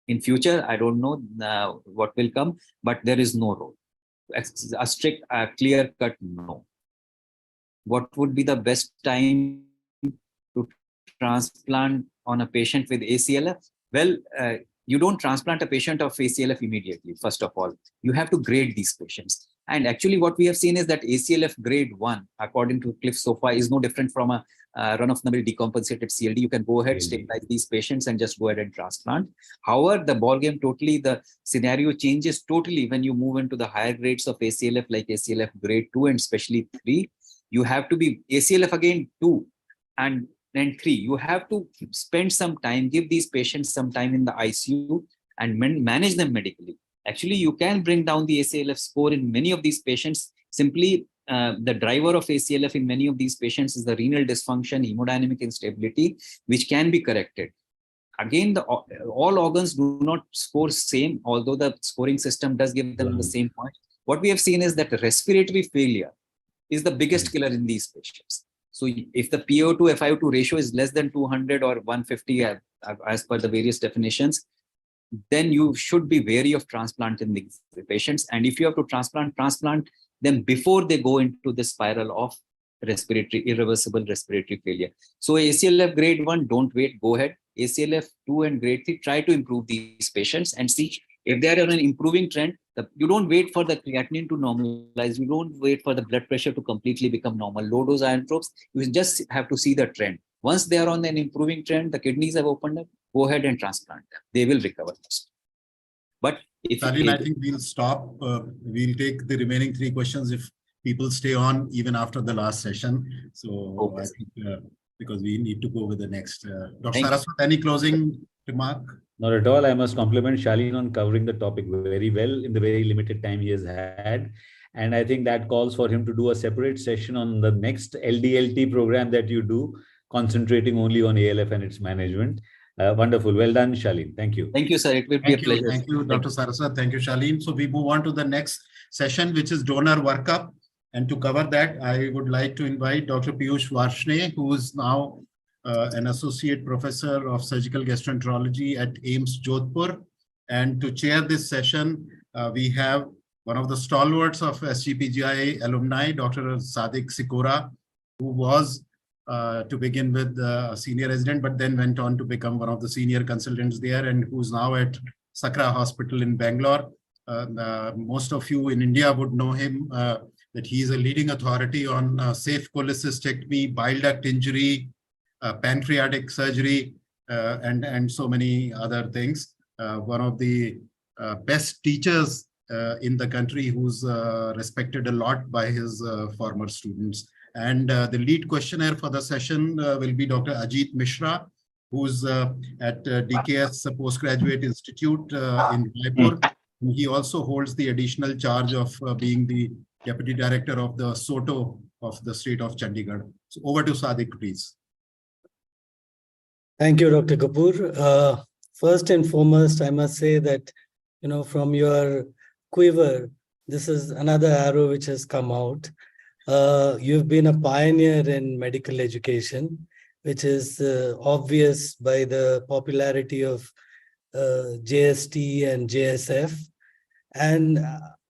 In future, I don't know what will come, but there is no role. A strict, clear-cut no. What would be the best time to transplant on a patient with ACLF? Well, you don't transplant a patient of ACLF immediately, first of all. You have to grade these patients. And actually what we have seen is that ACLF grade 1, according to Cliff-Sova, is no different from a run-of-the-mill decompensated CLD. You can go ahead, stabilize these patients and just go ahead and transplant. However, the ballgame totally, the scenario changes totally when you move into the higher grades of ACLF, like ACLF grade 2 and especially 3. You have to be ACLF again 2 and then 3. You have to spend some time, give these patients some time in the ICU and manage them medically. Actually, you can bring down the ACLF score in many of these patients. Simply, the driver of ACLF in many of these patients is the renal dysfunction, hemodynamic instability, which can be corrected. Again, all organs do not score same, although the scoring system does give them the same point. What we have seen is that respiratory failure is the biggest killer in these patients. So if the PO to FiO2 ratio is less than 200 or 150 as per the various definitions, then you should be wary of transplant in these patients. And if you have to transplant them before they go into the spiral of irreversible respiratory failure. So ACLF grade 1, don't wait, go ahead. ACLF 2 and grade 3, try to improve these patients and see if they are on an improving trend. You don't wait for the creatinine to normalize. You don't wait for the blood pressure to completely become normal. Low dose inotropes, you just have to see the trend. Once they are on an improving trend, the kidneys have opened up, go ahead and transplant them. They will recover. But if Shaleen, I think we'll stop. We'll take the remaining 3 questions if people stay on even after the last session. So Okay. I think because we need to go with the next. Dr. Thank you. Saraswat, any closing remark? Not at all. I must compliment Shaleen on covering the topic very well in the very limited time he has had. And I think that calls for him to do a separate session on the next LDLT program that you do, concentrating only on ALF and its management. Wonderful. Well done, Shaleen. Thank you. Thank you, sir. It will be a pleasure. Thank you, Dr. Saraswat. Thank you, Shaleen. So we move on to the next session, which is donor workup. And to cover that, I would like to invite Dr. Peeyush Varshney, who is now an associate professor of surgical gastroenterology at AIIMS Jaipur. And to chair this session, we have one of the stalwarts of SGPGI alumni, Dr. Sikora, who was to begin with a senior resident, but then went on to become one of the senior consultants there, and who's now at Sakra Hospital in Bangalore. Most of you in India would know him, that he is a leading authority on safe cholecystectomy, bile duct injury, pancreatic surgery, and so many other things. One of the best teachers in the country, who's respected a lot by his former students. And the lead questionnaire for the session will be Dr. Ajit Mishra, who's at DKS Postgraduate Institute in Jaipur. He also holds the additional charge of being the Deputy Director of the SOTO of the state of Chandigarh. So over to Sadiq, please. Thank you, Dr. Kapoor. First and foremost, I must say that, from your quiver, this is another arrow which has come out. You've been a pioneer in medical education, which is obvious by the popularity of JST and JSF. And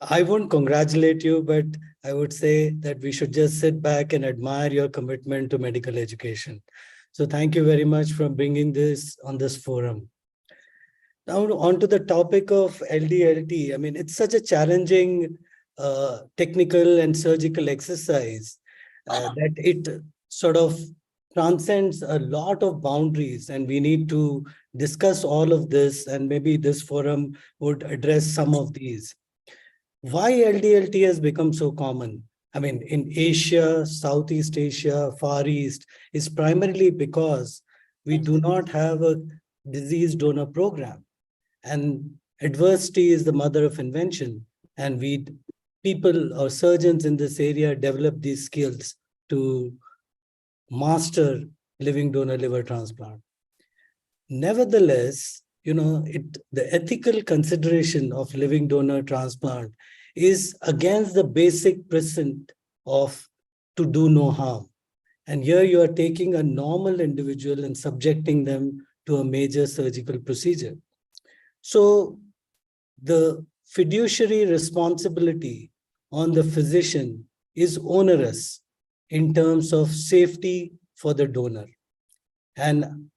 I won't congratulate you, but I would say that we should just sit back and admire your commitment to medical education. So thank you very much for bringing this on this forum. Now on to the topic of LDLT. I mean, it's such a challenging technical and surgical exercise that it sort of transcends a lot of boundaries, and we need to discuss all of this, and maybe this forum would address some of these. Why LDLT has become so common? I mean, in Asia, Southeast Asia, Far East, is primarily because we do not have a disease donor program. And adversity is the mother of invention. And people or surgeons in this area develop these skills to master living donor liver transplant. Nevertheless, the ethical consideration of living donor transplant is against the basic principle of to do no harm. And here you are taking a normal individual and subjecting them to a major surgical procedure. So the fiduciary responsibility on the physician is onerous in terms of safety for the donor. And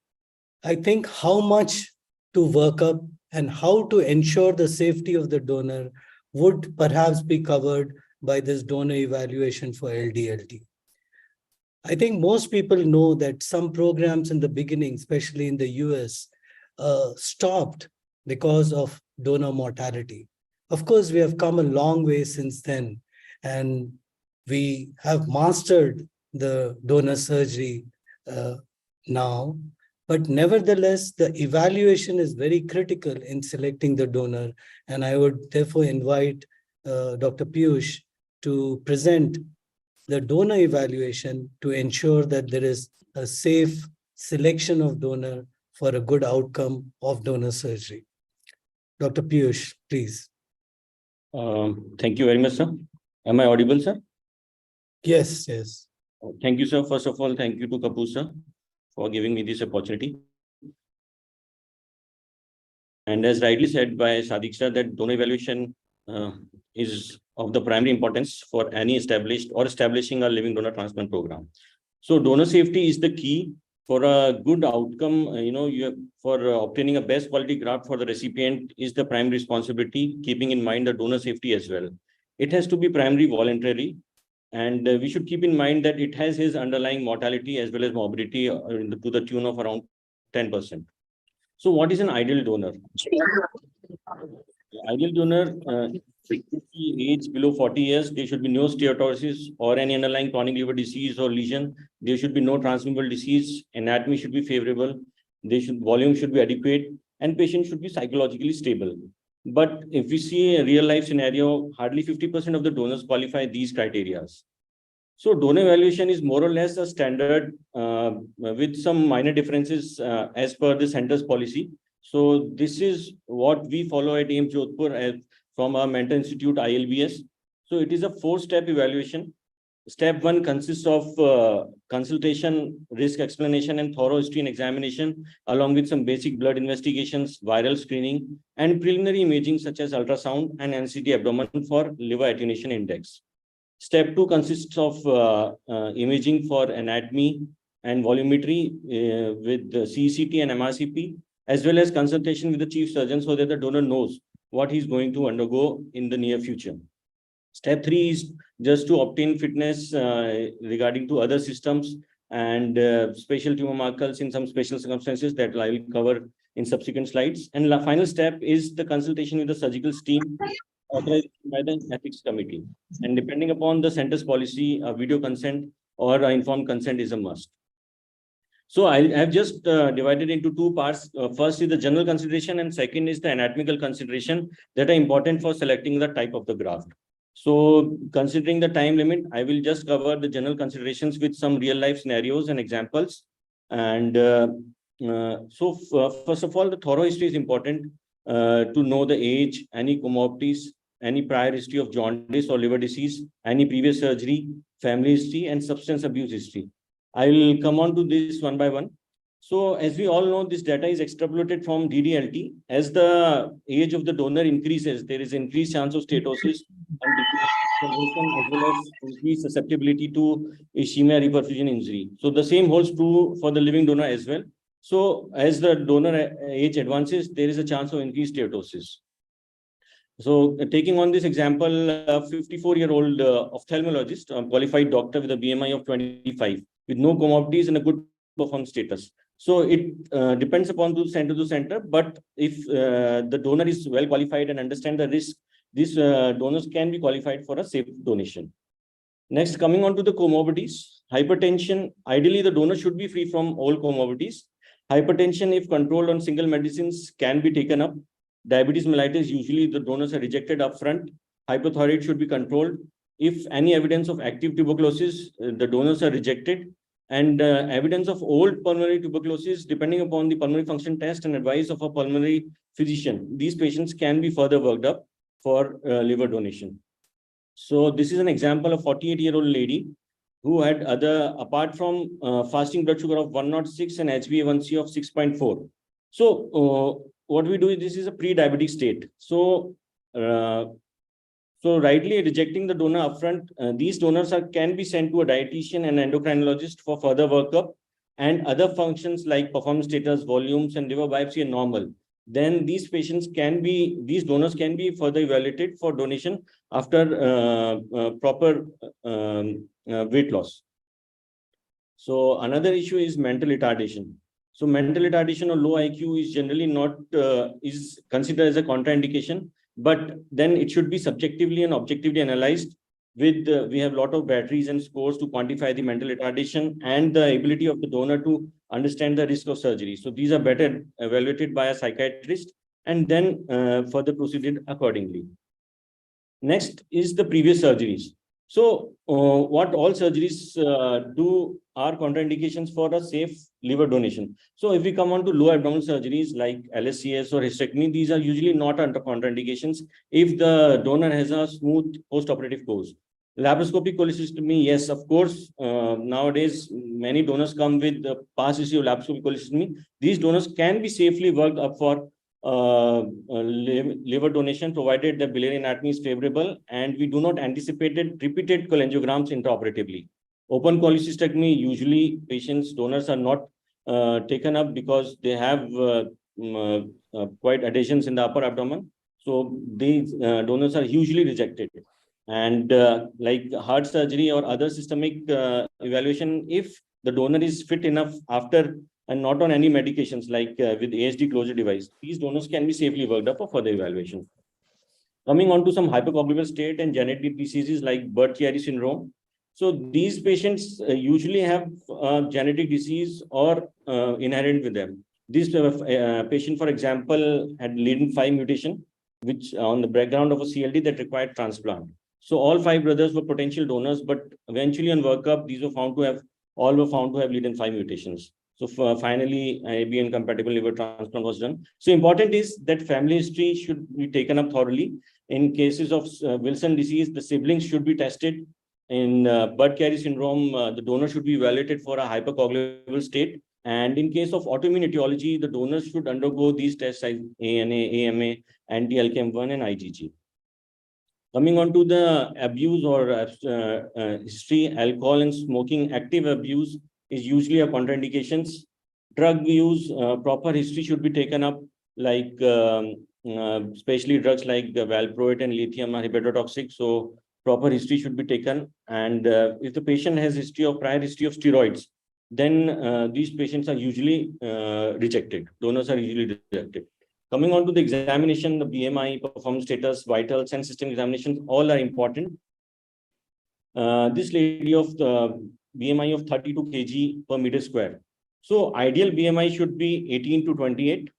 I think how much to work up and how to ensure the safety of the donor would perhaps be covered by this donor evaluation for LDLT. I think most people know that some programs in the beginning, especially in the US, stopped because of donor mortality. Of course, we have come a long way since then, and we have mastered the donor surgery now. But nevertheless, the evaluation is very critical in selecting the donor. And I would therefore invite Dr. Peeyush to present the donor evaluation to ensure that there is a safe selection of donor for a good outcome of donor surgery. Dr. Peeyush, please. Thank you very much, sir. Am I audible, sir? Yes, yes. Thank you, sir. First of all, thank you to Kapoor, sir, for giving me this opportunity. And as rightly said by Sadiksha, that donor evaluation is of the primary importance for any established or establishing a living donor transplant program. So donor safety is the key for a good outcome. For obtaining a best quality graft for the recipient is the primary responsibility, keeping in mind the donor safety as well. It has to be primary voluntary, and we should keep in mind that it has his underlying mortality as well as morbidity to the tune of around 10%. So what is an ideal donor? Ideal donor, age below 40 years, there should be no steatosis or any underlying chronic liver disease or lesion. There should be no transmissible disease. Anatomy should be favorable. Volume should be adequate, and patient should be psychologically stable. But if we see a real life scenario, hardly 50% of the donors qualify these criteria. So donor evaluation is more or less a standard with some minor differences as per the center's policy. So this is what we follow at AIIMS Jodhpur from our mentor institute ILBS. So it is a 4-step evaluation. Step 1 consists of consultation, risk explanation, and thorough history and examination, along with some basic blood investigations, viral screening, and preliminary imaging such as ultrasound and NCT abdomen for liver attenuation index. Step 2 consists of imaging for anatomy and volumetry with CECT and MRCP, as well as consultation with the chief surgeon so that the donor knows what he's going to undergo in the near future. Step 3 is just to obtain fitness regarding to other systems and special tumor markers in some special circumstances that I will cover in subsequent slides. And the final step is the consultation with the surgical team authorized by the ethics committee. And depending upon the center's policy, a video consent or informed consent is a must. So I have just divided into 2 parts. First is the general consideration, and second is the anatomical consideration that are important for selecting the type of the graft. So considering the time limit, I will just cover the general considerations with some real life scenarios and examples. And first of all, the thorough history is important to know the age, any comorbidities, any prior history of jaundice or liver disease, any previous surgery, family history, and substance abuse history. I will come on to this one by one. So as we all know, this data is extrapolated from DDLT. As the age of the donor increases, there is increased chance of steatosis and as well as increased susceptibility to ischemia reperfusion injury. So the same holds true for the living donor as well. So as the donor age advances, there is a chance of increased steatosis. So taking on this example, a 54-year-old ophthalmologist, a qualified doctor with a BMI of 25, with no comorbidities and a good performance status. So it depends upon the center to center, but if the donor is well qualified and understand the risk, these donors can be qualified for a safe donation. Next, coming on to the comorbidities, hypertension, ideally the donor should be free from all comorbidities. Hypertension, if controlled on single medicines, can be taken up. Diabetes mellitus, usually the donors are rejected upfront. Hypothyroid should be controlled. If any evidence of active tuberculosis, the donors are rejected. And evidence of old pulmonary tuberculosis, depending upon the pulmonary function test and advice of a pulmonary physician, these patients can be further worked up for liver donation. So this is an example of a 48-year-old lady who had apart from fasting blood sugar of 106 and HbA1c of 6.4. So what we do is, this is a pre-diabetic state. So rightly rejecting the donor upfront, these donors can be sent to a dietitian and endocrinologist for further workup, and other functions like performance status, volumes, and liver biopsy are normal. Then these donors can be further evaluated for donation after proper weight loss. So another issue is mental retardation. So mental retardation or low IQ is generally not is considered as a contraindication, but then it should be subjectively and objectively analyzed with we have a lot of batteries and scores to quantify the mental retardation and the ability of the donor to understand the risk of surgery. So these are better evaluated by a psychiatrist and then further proceeded accordingly. Next is the previous surgeries. So what all surgeries do are contraindications for a safe liver donation. So if we come on to low abdominal surgeries like LSCS or hysterectomy, these are usually not under contraindications if the donor has a smooth post-operative course. Laparoscopic cholecystectomy, yes, of course. Nowadays, many donors come with the past history of laparoscopic cholecystectomy. These donors can be safely worked up for liver donation provided the biliary anatomy is favorable and we do not anticipate repeated cholangiograms intraoperatively. Open cholecystectomy, usually patients, donors are not taken up because they have quite adhesions in the upper abdomen. So these donors are usually rejected. And like heart surgery or other systemic evaluation, if the donor is fit enough after and not on any medications like with ASD closure device, these donors can be safely worked up for further evaluation. Coming on to some hypercoagulable state and genetic diseases like Budd-Chiari syndrome. So these patients usually have genetic disease or inherent with them. This patient, for example, had leading 5 mutation, which on the background of a CLD that required transplant. So all 5 brothers were potential donors, but eventually on workup, all were found to have leading 5 mutations. So finally, ABN compatible liver transplant was done. So important is that family history should be taken up thoroughly. In cases of Wilson disease, the siblings should be tested. In Budd-Chiari syndrome, the donor should be evaluated for a hypercoagulable state. And in case of autoimmune etiology, the donors should undergo these tests like ANA, AMA, anti-LKM1 and IgG. Coming on to the abuse or history, alcohol and smoking, active abuse is usually a contraindications. Drug use, proper history should be taken up, like especially drugs like valproate and lithium are hepatotoxic. So proper history should be taken. And if the patient has prior history of steroids, then these patients are usually rejected. Donors are usually rejected. Coming on to the examination, the BMI, performance status, vitals, and system examinations, all are important. This lady of the BMI of 32 kg per meter square. So ideal BMI should be 18 to 28.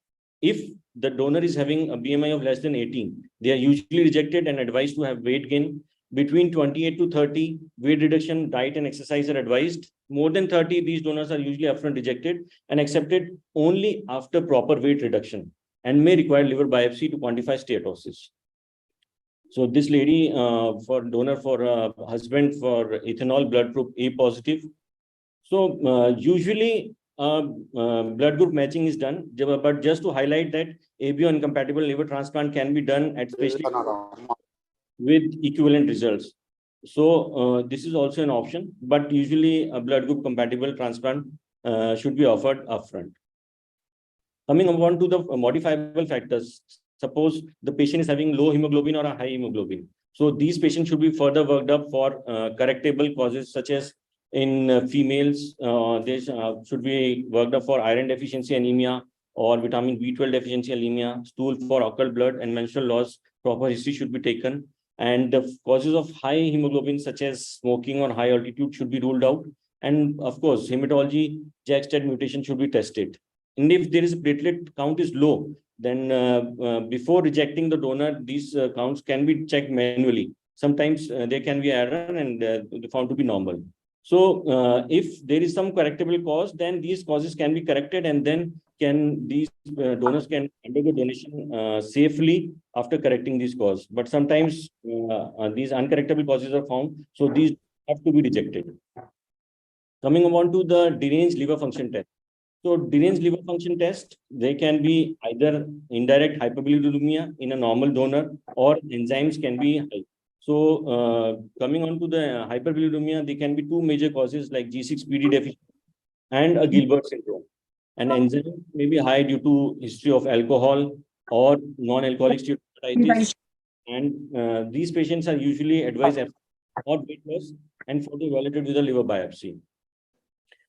If the donor is having a BMI of less than 18, they are usually rejected and advised to have weight gain. Between 28 to 30, weight reduction, diet and exercise are advised. More than 30, these donors are usually upfront rejected and accepted only after proper weight reduction and may require liver biopsy to quantify steatosis. So this lady for donor for husband for ethanol blood group A positive. So usually blood group matching is done, but just to highlight that ABO incompatible liver transplant can be done at specific with equivalent results. So this is also an option, but usually a blood group compatible transplant should be offered upfront. Coming on to the modifiable factors, suppose the patient is having low hemoglobin or a high hemoglobin. So these patients should be further worked up for correctable causes such as in females, they should be worked up for iron deficiency anemia or vitamin B12 deficiency anemia, stool for occult blood and menstrual loss. Proper history should be taken. And the causes of high hemoglobin such as smoking or high altitude should be ruled out. And of course, hematology, JAK-STAT mutation should be tested. And if there is a platelet count is low, then before rejecting the donor, these counts can be checked manually. Sometimes there can be error and found to be normal. So if there is some correctable cause, then these causes can be corrected and then these donors can undergo donation safely after correcting these causes. But sometimes these uncorrectable causes are found, so these have to be rejected. Coming on to the deranged liver function test. So deranged liver function test, they can be either indirect hyperbilirubinemia in a normal donor or enzymes can be high. So coming on to the hyperbilirubinemia, there can be 2 major causes like G6PD deficiency and a Gilbert syndrome. And enzyme may be high due to history of alcohol or non-alcoholic steatohepatitis. And these patients are usually advised or weight loss and further evaluated with a liver biopsy.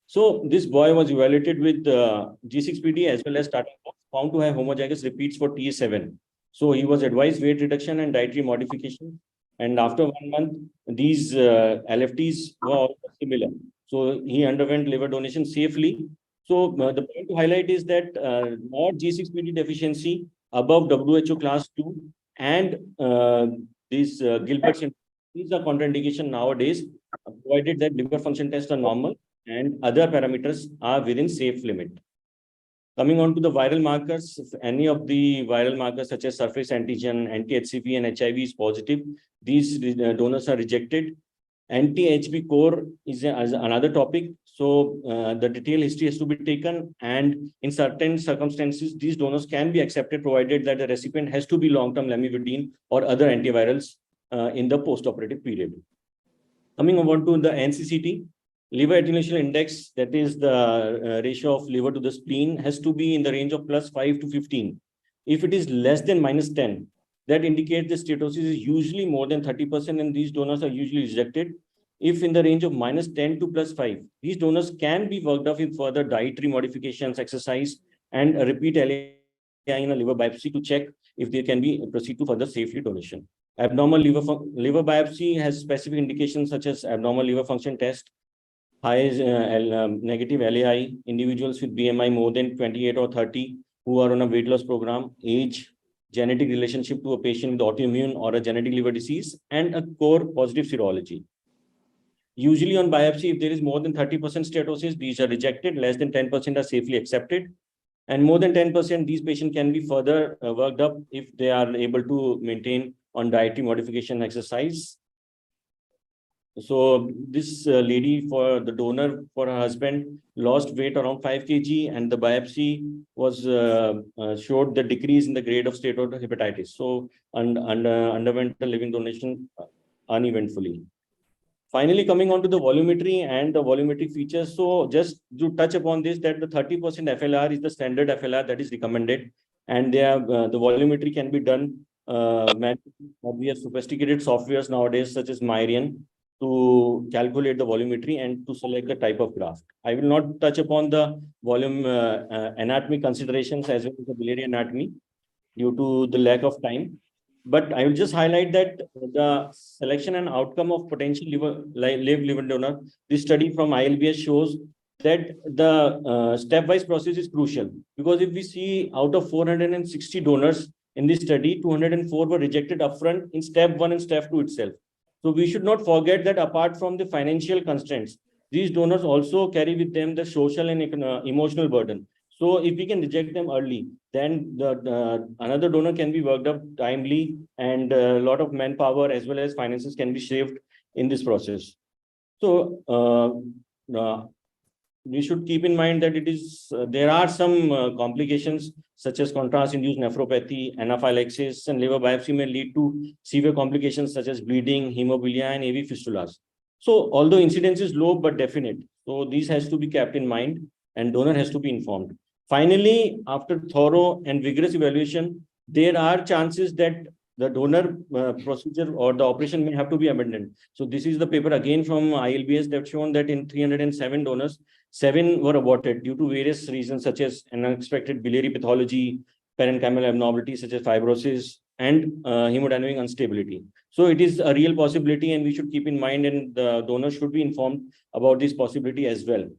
So this boy was evaluated with G6PD as well as starting found to have homozygous repeats for TS7. So he was advised weight reduction and dietary modification. And after 1 month, these LFTs were all similar. So he underwent liver donation safely. So the point to highlight is that not G6PD deficiency above WHO class 2 and these Gilbert syndrome, these are contraindication nowadays, provided that liver function tests are normal and other parameters are within safe limit. Coming on to the viral markers, if any of the viral markers such as surface antigen, anti-HCV and HIV is positive, these donors are rejected. Anti-HB core is another topic. So the detailed history has to be taken, and in certain circumstances, these donors can be accepted provided that the recipient has to be long-term lamivudine or other antivirals in the post-operative period. Coming on to the NCCT, liver attenuation index, that is the ratio of liver to the spleen, has to be in the range of +5 to 15. If it is less than -10, that indicates the steatosis is usually more than 30%, and these donors are usually rejected. If in the range of -10 to +5, these donors can be worked up with further dietary modifications, exercise, and a repeat LAI in a liver biopsy to check if they can be proceed to further safely donation. Abnormal liver biopsy has specific indications such as abnormal liver function test, high negative LAI, individuals with BMI more than 28 or 30 who are on a weight loss program, age, genetic relationship to a patient with autoimmune or a genetic liver disease, and a core positive serology. Usually on biopsy, if there is more than 30% steatosis, these are rejected, less than 10% are safely accepted. And more than 10%, these patients can be further worked up if they are able to maintain on dietary modification exercise. So this lady, for the donor for her husband, lost weight around 5 kg, and the biopsy was showed the decrease in the grade of steatohepatitis. So underwent a living donation uneventfully. Finally, coming on to the volumetry and the volumetric features. So just to touch upon this, that the 30% FLR is the standard FLR that is recommended, and they have, the volumetry can be done. We have sophisticated softwares nowadays, such as Myrian, to calculate the volumetry and to select the type of graft. I will not touch upon the volume anatomy considerations as well as the biliary anatomy due to the lack of time. But I will just highlight that the selection and outcome of potential liver donor, this study from ILBS shows that the stepwise process is crucial, because if we see out of 460 donors in this study, 204 were rejected upfront in step 1 and step 2 itself. So we should not forget that apart from the financial constraints, these donors also carry with them the social and emotional burden. So if we can reject them early, then another donor can be worked up timely, and a lot of manpower as well as finances can be saved in this process. So we should keep in mind that it is there are some complications such as contrast-induced nephropathy, anaphylaxis, and liver biopsy may lead to severe complications such as bleeding, hemophilia, and AV fistulas. So although incidence is low but definite, so these has to be kept in mind, and donor has to be informed. Finally, after thorough and vigorous evaluation, there are chances that the donor procedure or the operation may have to be abandoned. So this is the paper again from ILBS that shown that in 307 donors, 7 were aborted due to various reasons such as unexpected biliary pathology, parenchymal abnormalities such as fibrosis, and hemodynamic instability. So it is a real possibility, and we should keep in mind, and the donor should be informed about this possibility as well.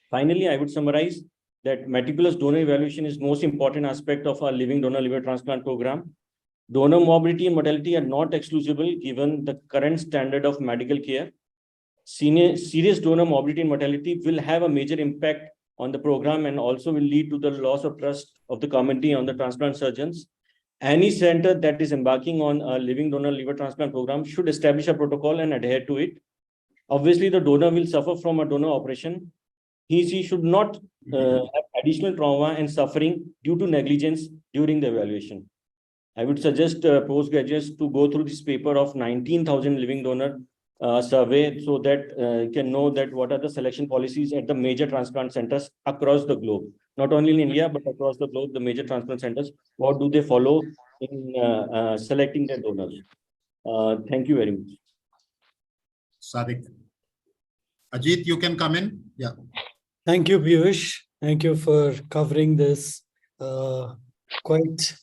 Finally, I would summarize that meticulous donor evaluation is most important aspect of our living donor liver transplant program. Donor morbidity and mortality are not exclusable given the current standard of medical care. Serious donor morbidity and mortality will have a major impact on the program and also will lead to the loss of trust of the community on the transplant surgeons. Any center that is embarking on a living donor liver transplant program should establish a protocol and adhere to it. Obviously, the donor will suffer from a donor operation. She should not have additional trauma and suffering due to negligence during the evaluation. I would suggest postgraduates to go through this paper of 19,000 living donor survey so that you can know that what are the selection policies at the major transplant centers across the globe. Not only in India, but across the globe, the major transplant centers, what do they follow in selecting their donors? Thank you very much. Sadiq. Ajit, you can come in. Yeah. Thank you, Peeyush. Thank you for covering this quite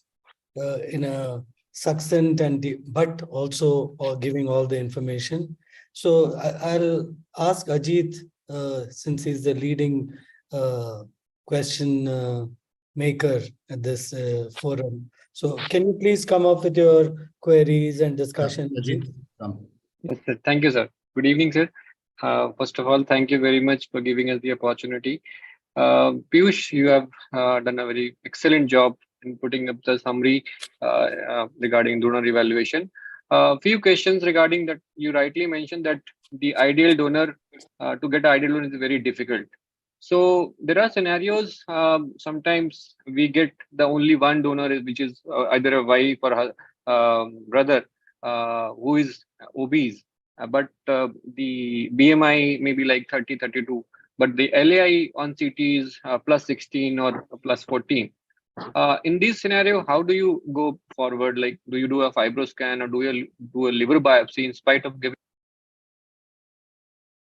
in a succinct and deep, but also giving all the information. So I'll ask Ajit, since he's the leading question maker at this forum. So can you please come up with your queries and discussion? Yeah, Ajit, come. Yes, sir. Thank you, sir. Good evening, sir. First of all, thank you very much for giving us the opportunity. Peeyush, you have done a very excellent job in putting up the summary regarding donor evaluation. Few questions regarding that. You rightly mentioned that the ideal donor, to get an ideal donor is very difficult. So there are scenarios, sometimes we get the only one donor, which is either a wife or brother who is obese, but the BMI may be like 30, 32, but the LAI on CT is plus 16 or plus 14. In this scenario, how do you go forward? Like, do you do a fibroscan or do you do a liver biopsy in spite of giving?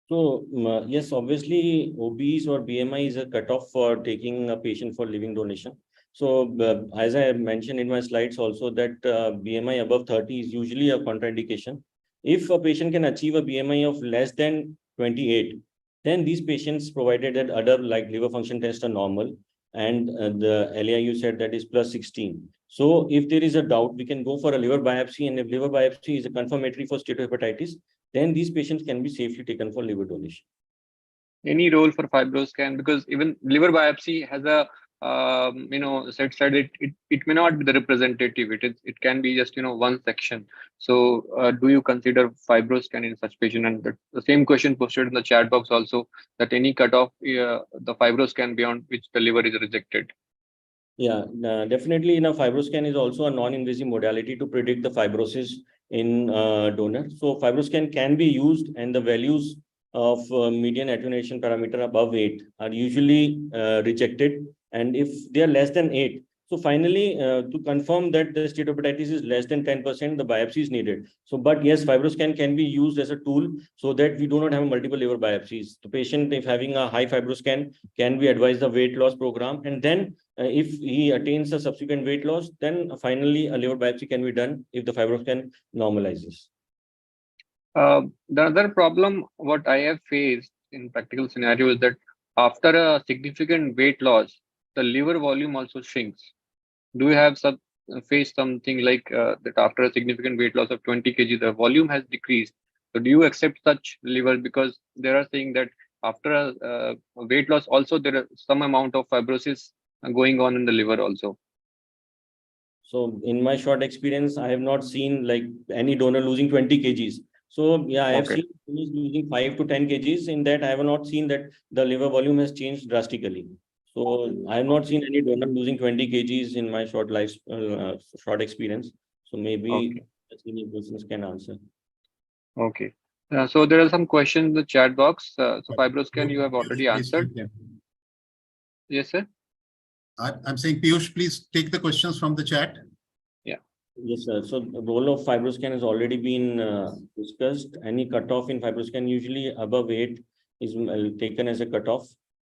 So yes, obviously obese or BMI is a cutoff for taking a patient for living donation. So as I mentioned in my slides also that BMI above 30 is usually a contraindication. If a patient can achieve a BMI of less than 28, then these patients, provided that other like liver function tests are normal and the LAI you said that is plus 16. So if there is a doubt, we can go for a liver biopsy, and if liver biopsy is a confirmatory for steatohepatitis, then these patients can be safely taken for liver donation. Any role for fibroscan? Because even liver biopsy has a set side. It may not be the representative. It can be just one section. So do you consider fibroscan in such patient? And the same question posted in the chat box also, that any cutoff the fibroscan beyond which the liver is rejected. Yeah, definitely. Fibroscan is also a non-invasive modality to predict the fibrosis in donor. So fibroscan can be used, and the values of median attenuation parameter above 8 are usually rejected. And if they are less than 8, so finally, to confirm that the steatohepatitis is less than 10%, the biopsy is needed. So, but yes, fibroscan can be used as a tool so that we do not have multiple liver biopsies. The patient, if having a high fibroscan, can be advised the weight loss program, and then if he attains a subsequent weight loss, then finally a liver biopsy can be done if the fibroscan normalizes. The other problem what I have faced in practical scenario is that after a significant weight loss, the liver volume also shrinks. Do you have faced something like that after a significant weight loss of 20 kg, the volume has decreased? So do you accept such liver? Because they are saying that after a weight loss also there is some amount of fibrosis going on in the liver also. So in my short experience, I have not seen like any donor losing 20 kgs. So yeah, I have seen losing 5 to 10 kgs. In that, I have not seen that the liver volume has changed drastically. So I have not seen any donor losing 20 kgs in my short experience. So maybe senior persons can answer. Okay. So there are some questions in the chat box. So fibroscan you have already answered. Yes, sir. I'm saying, Peeyush, please take the questions from the chat. Yeah. Yes, sir. So the role of fibroscan has already been discussed. Any cutoff in fibroscan, usually above 8, is taken as a cutoff.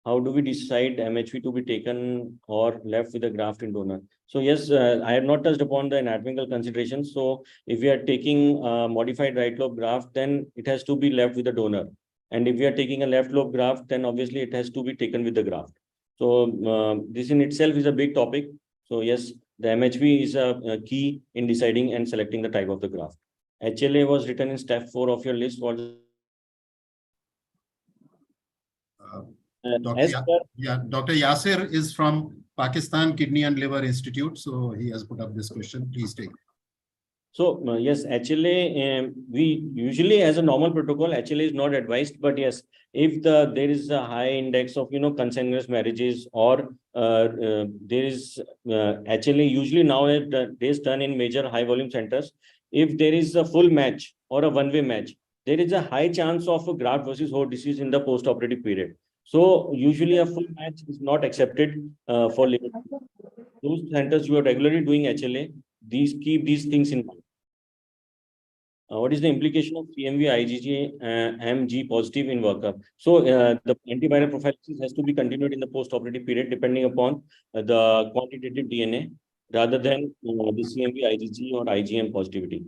How do we decide MHV to be taken or left with a graft in donor? So yes, I have not touched upon the anatomical considerations. So if we are taking a modified right lobe graft, then it has to be left with the donor. And if we are taking a left lobe graft, then obviously it has to be taken with the graft. So this in itself is a big topic. So yes, the MHV is a key in deciding and selecting the type of the graft. HLA was written in step 4 of your list. Dr. Yasir is from Pakistan Kidney and Liver Institute, so he has put up this question. Please take it. So yes, HLA, we usually as a normal protocol, HLA is not advised, but yes, if there is a high index of consanguineous marriages, or there is HLA usually nowadays done in major high volume centers. If there is a full match or a one-way match, there is a high chance of a graft versus host disease in the post-operative period. So usually a full match is not accepted for liver. Those centers who are regularly doing HLA, keep these things in mind. What is the implication of CMV, IgG, MG positive in workup? So the antiviral prophylaxis has to be continued in the post-operative period, depending upon the quantitative DNA, rather than the CMV, IgG, or IgM positivity.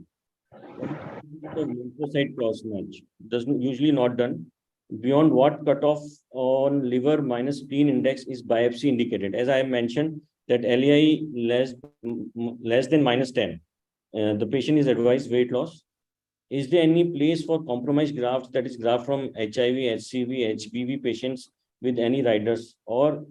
The lymphocyte cross match doesn't usually not done. Beyond what cutoff on liver minus spleen index is biopsy indicated? As I mentioned, that LAI less than minus 10. The patient is advised weight loss. Is there any place for compromised grafts, that is graft from HIV, HCV, HBV patients with any riders, or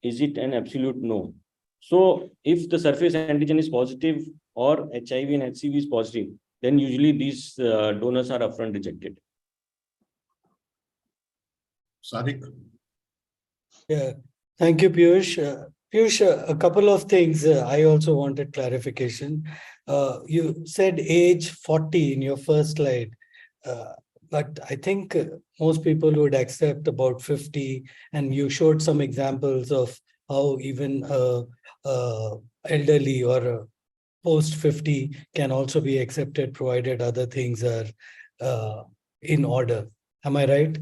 is it an absolute no? So if the surface antigen is positive or HIV and HCV is positive, then usually these donors are upfront rejected. Sadiq? Yeah, thank you, Piyush. Piyush, a couple of things I also wanted clarification. You said age 40 in your first slide, but I think most people would accept about 50, and you showed some examples of how even elderly or post 50 can also be accepted, provided other things are in order. Am I right?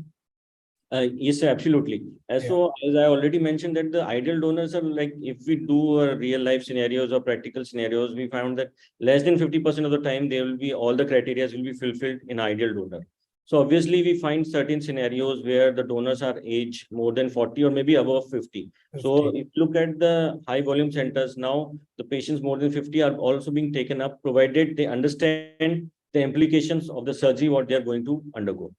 Yes, sir, absolutely. So as I already mentioned that the ideal donors are like, if we do real life scenarios or practical scenarios, we found that less than 50% of the time, there will be all the criteria will be fulfilled in ideal donor. So obviously we find certain scenarios where the donors are age more than 40 or maybe above 50. So if you look at the high volume centers now, the patients more than 50 are also being taken up, provided they understand the implications of the surgery, what they are going to undergo.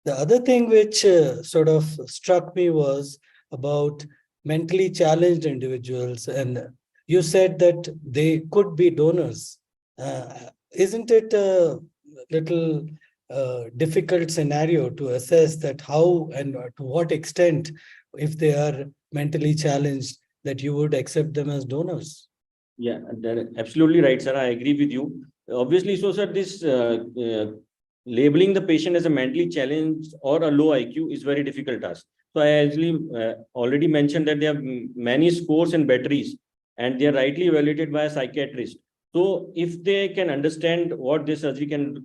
The other thing which sort of struck me was about mentally challenged individuals. And you said that they could be donors. Isn't it a little difficult scenario to assess that how and to what extent, if they are mentally challenged, that you would accept them as donors? Yeah, that's absolutely right, sir. I agree with you. Obviously, so sir, this labeling the patient as a mentally challenged or a low IQ is very difficult task. So I actually already mentioned that there are many scores and batteries, and they are rightly evaluated by a psychiatrist. So if they can understand what this surgery can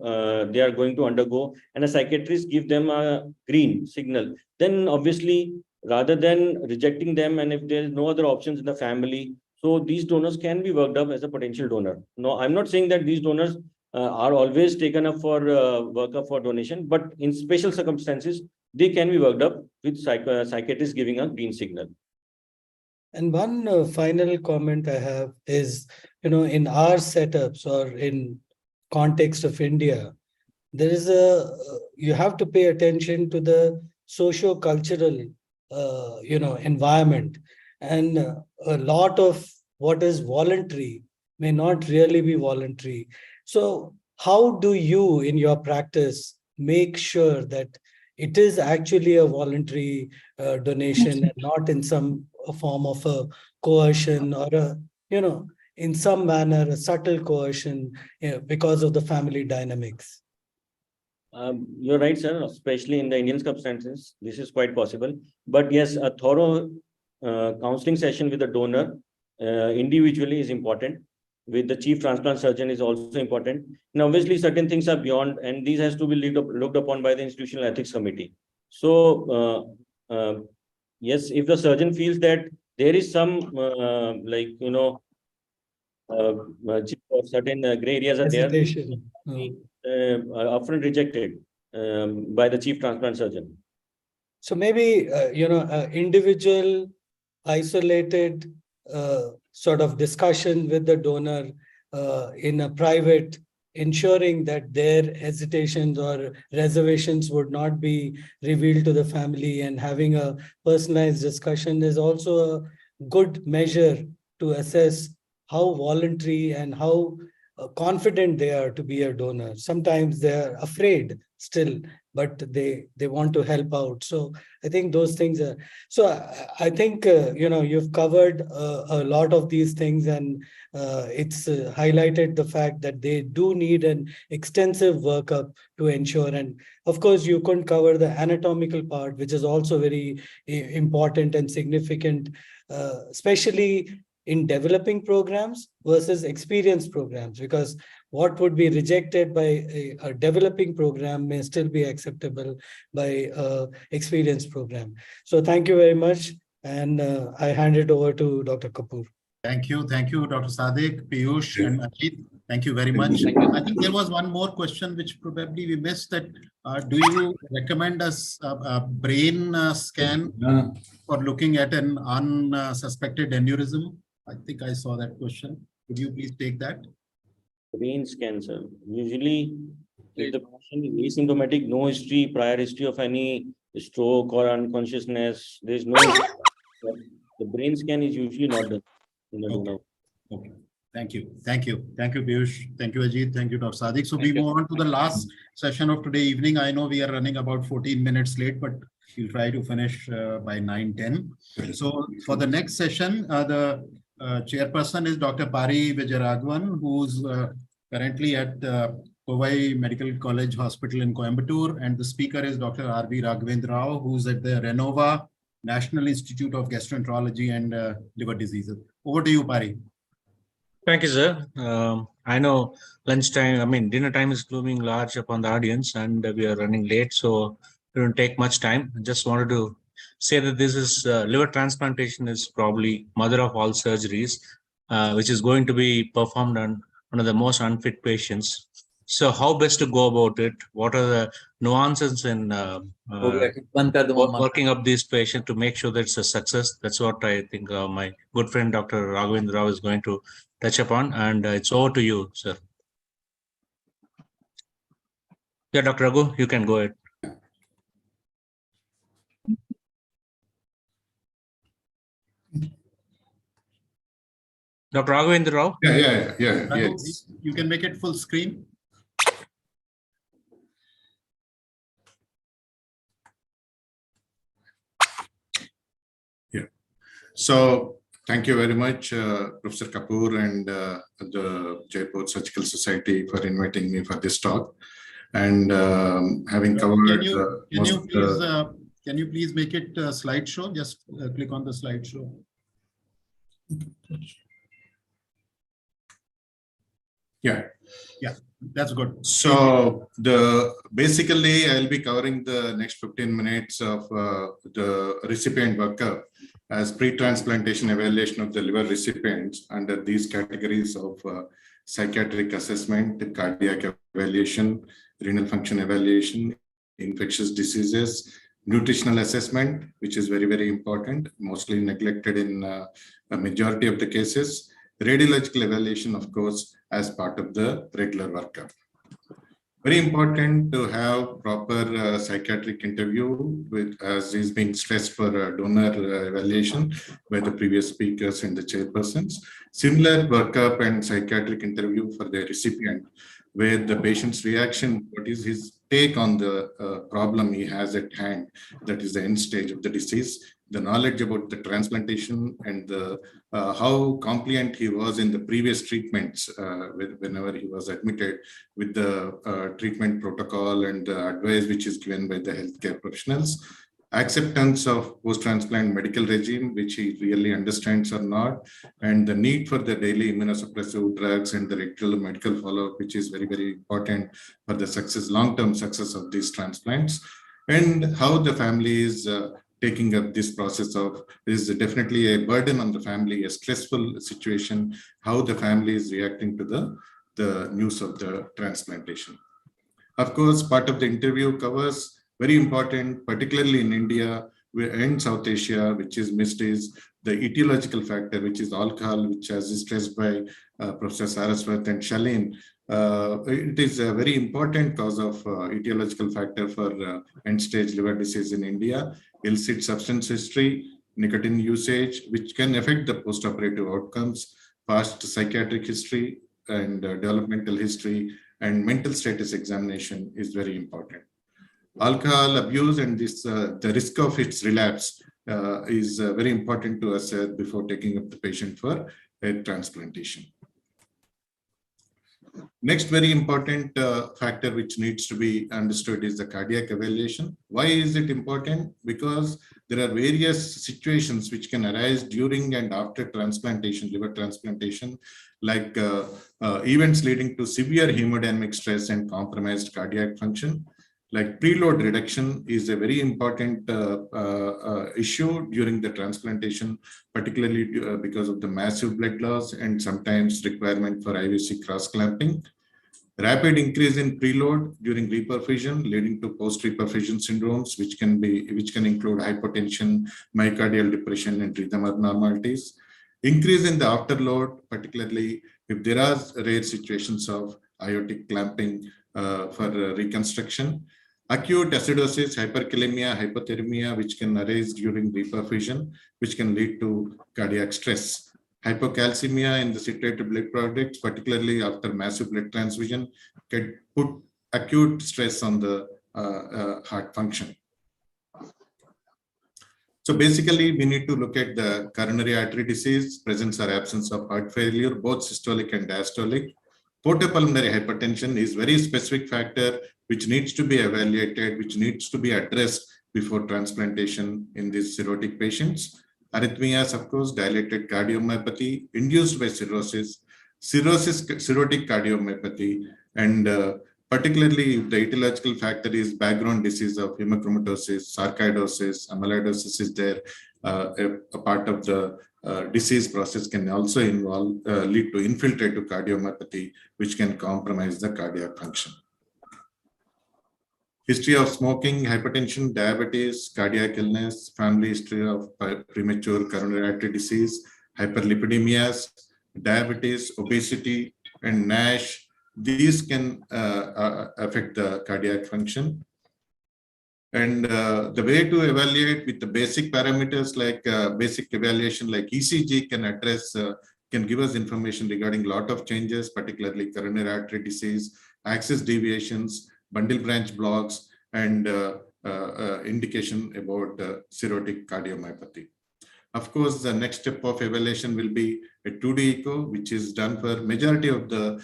they are going to undergo, and a psychiatrist give them a green signal, then obviously rather than rejecting them, and if there is no other options in the family, so these donors can be worked up as a potential donor. No, I'm not saying that these donors are always taken up for workup for donation, but in special circumstances, they can be worked up with psychiatrists giving a green signal. And one final comment I have is, in our setups or in context of India, there is you have to pay attention to the socio-cultural, environment. And a lot of what is voluntary may not really be voluntary. So how do you, in your practice, make sure that it is actually a voluntary donation and not in some form of a coercion or in some manner, a subtle coercion because of the family dynamics? You're right, sir. Especially in the Indian circumstances, this is quite possible. But yes, a thorough counseling session with the donor individually is important. With the chief transplant surgeon is also important. And obviously, certain things are beyond, and these has to be looked upon by the institutional ethics committee. So yes, if the surgeon feels that there is some certain gray areas are there, upfront rejected by the chief transplant surgeon. So maybe individual, isolated sort of discussion with the donor in a private, ensuring that their hesitations or reservations would not be revealed to the family, and having a personalized discussion is also a good measure to assess how voluntary and how confident they are to be a donor. Sometimes they're afraid still, but they want to help out. So I think those things are, so I think, you've covered a lot of these things, and it's highlighted the fact that they do need an extensive workup to ensure. And of course, you couldn't cover the anatomical part, which is also very important and significant, especially in developing programs versus experienced programs, because what would be rejected by a developing program may still be acceptable by an experienced program. So thank you very much. And I hand it over to Dr. Kapoor. Thank you, Dr. Sadiq, Peeyush, and Ajit. Thank you very much. I think there was one more question which probably we missed, that do you recommend us a brain scan for looking at an unsuspected aneurysm? I think I saw that question. Could you please take that? Brain scancer. Usually, if the patient is asymptomatic, no history, prior history of any stroke or unconsciousness, there is no. The brain scan is usually not done. Okay. Thank you. Thank you. Thank you, Peeyush. Thank you, Ajit. Thank you, Dr. Sadiq. So we Thank you. move on to the last session of today evening. I know we are running about 14 minutes late, but we'll try to finish by 9:10. So for the next session, the chairperson is Dr. PaariVijayaragavan, who's currently at Powai Medical College Hospital in Coimbatore. And the speaker is Dr. R.V. Raghvendra, who's at the Renova National Institute of Gastroenterology and Liver Diseases. Over to you, Pari. Thank you, sir. I know dinner time is looming large upon the audience and we are running late, so it won't take much time. I just wanted to say that this is liver transplantation is probably mother of all surgeries, which is going to be performed on one of the most unfit patients. So how best to go about it? What are the nuances in working up these patients to make sure that it's a success? That's what I think my good friend Dr. Raghvendra is going to touch upon, and it's over to you, sir. Yeah, Dr. Raghu, you can go ahead. Dr. Raghvendra Rao? Yeah. Yes. You can make it full screen. Yeah. So thank you very much, Professor Kapoor and the Jaipur Surgical Society for inviting me for this talk. And having covered... Can you please make it a slideshow? Just click on the slideshow. Yeah, that's good. So basically I'll be covering the next 15 minutes of the recipient workup as pre-transplantation evaluation of the liver recipients under these categories of psychiatric assessment, cardiac evaluation, renal function evaluation, infectious diseases, nutritional assessment, which is very, very important, mostly neglected in a majority of the cases, radiological evaluation, of course, as part of the regular workup. Very important to have proper psychiatric interview, as is being stressed for donor evaluation by the previous speakers and the chairpersons. Similar workup and psychiatric interview for the recipient, where the patient's reaction, what is his take on the problem he has at hand, that is the end stage of the disease, the knowledge about the transplantation and the how compliant he was in the previous treatments whenever he was admitted with the treatment protocol and the advice which is given by the healthcare professionals, acceptance of post-transplant medical regime, which he really understands or not, and the need for the daily immunosuppressive drugs and the regular medical follow-up, which is very, very important for the success, long-term success of these transplants, and how the family is taking up this process of, is definitely a burden on the family, a stressful situation, how the family is reacting to the news of the transplantation. Of course, part of the interview covers very important, particularly in India and South Asia, which is missed, is the etiological factor, which is alcohol, which as stressed by Professor Saraswat and Shaleen. It is a very important cause of etiological factor for end-stage liver disease in India. Illicit substance history, nicotine usage, which can affect the post-operative outcomes, past psychiatric history and developmental history, and mental status examination is very important. Alcohol abuse and this the risk of its relapse is very important to assess before taking up the patient for a transplantation. Next very important factor which needs to be understood is the cardiac evaluation. Why is it important? Because there are various situations which can arise during and after transplantation, liver transplantation, like events leading to severe hemodynamic stress and compromised cardiac function. Like preload reduction is a very important issue during the transplantation, particularly because of the massive blood loss and sometimes requirement for IVC cross-clamping. Rapid increase in preload during reperfusion, leading to post-reperfusion syndromes, which can include hypotension, myocardial depression, and rhythm abnormalities. Increase in the afterload, particularly if there are rare situations of aortic clamping for reconstruction. Acute acidosis, hyperkalemia, hypothermia, which can arise during reperfusion, which can lead to cardiac stress. Hypocalcemia in the citrated blood products, particularly after massive blood transfusion, can put acute stress on the heart function. So basically, we need to look at the coronary artery disease, presence or absence of heart failure, both systolic and diastolic. Portopulmonary hypertension is very specific factor which needs to be evaluated, which needs to be addressed before transplantation in these cirrhotic patients. Arrhythmias, of course, dilated cardiomyopathy induced by cirrhosis, cirrhotic cardiomyopathy, and particularly if the etiological factor is background disease of hemochromatosis, sarcoidosis, amyloidosis is there, a part of the disease process can also involve, lead to infiltrative cardiomyopathy, which can compromise the cardiac function. History of smoking, hypertension, diabetes, cardiac illness, family history of premature coronary artery disease, hyperlipidemias, diabetes, obesity, and NASH. These can affect the cardiac function. And the way to evaluate with the basic parameters like basic evaluation like ECG can address, can give us information regarding a lot of changes, particularly coronary artery disease, axis deviations, bundle branch blocks, and indication about cirrhotic cardiomyopathy. Of course, the next step of evaluation will be a 2D echo, which is done for majority of the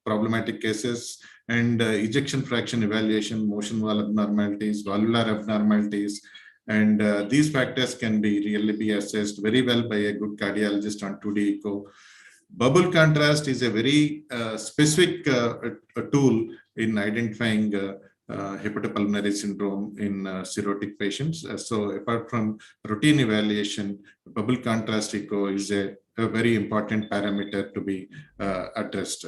problematic cases, and ejection fraction evaluation, motion wall abnormalities, valvular abnormalities, and these factors can be really assessed very well by a good cardiologist on 2D echo. Bubble contrast is a very specific tool in identifying hepatopulmonary syndrome in cirrhotic patients. So apart from routine evaluation, bubble contrast echo is a very important parameter to be addressed.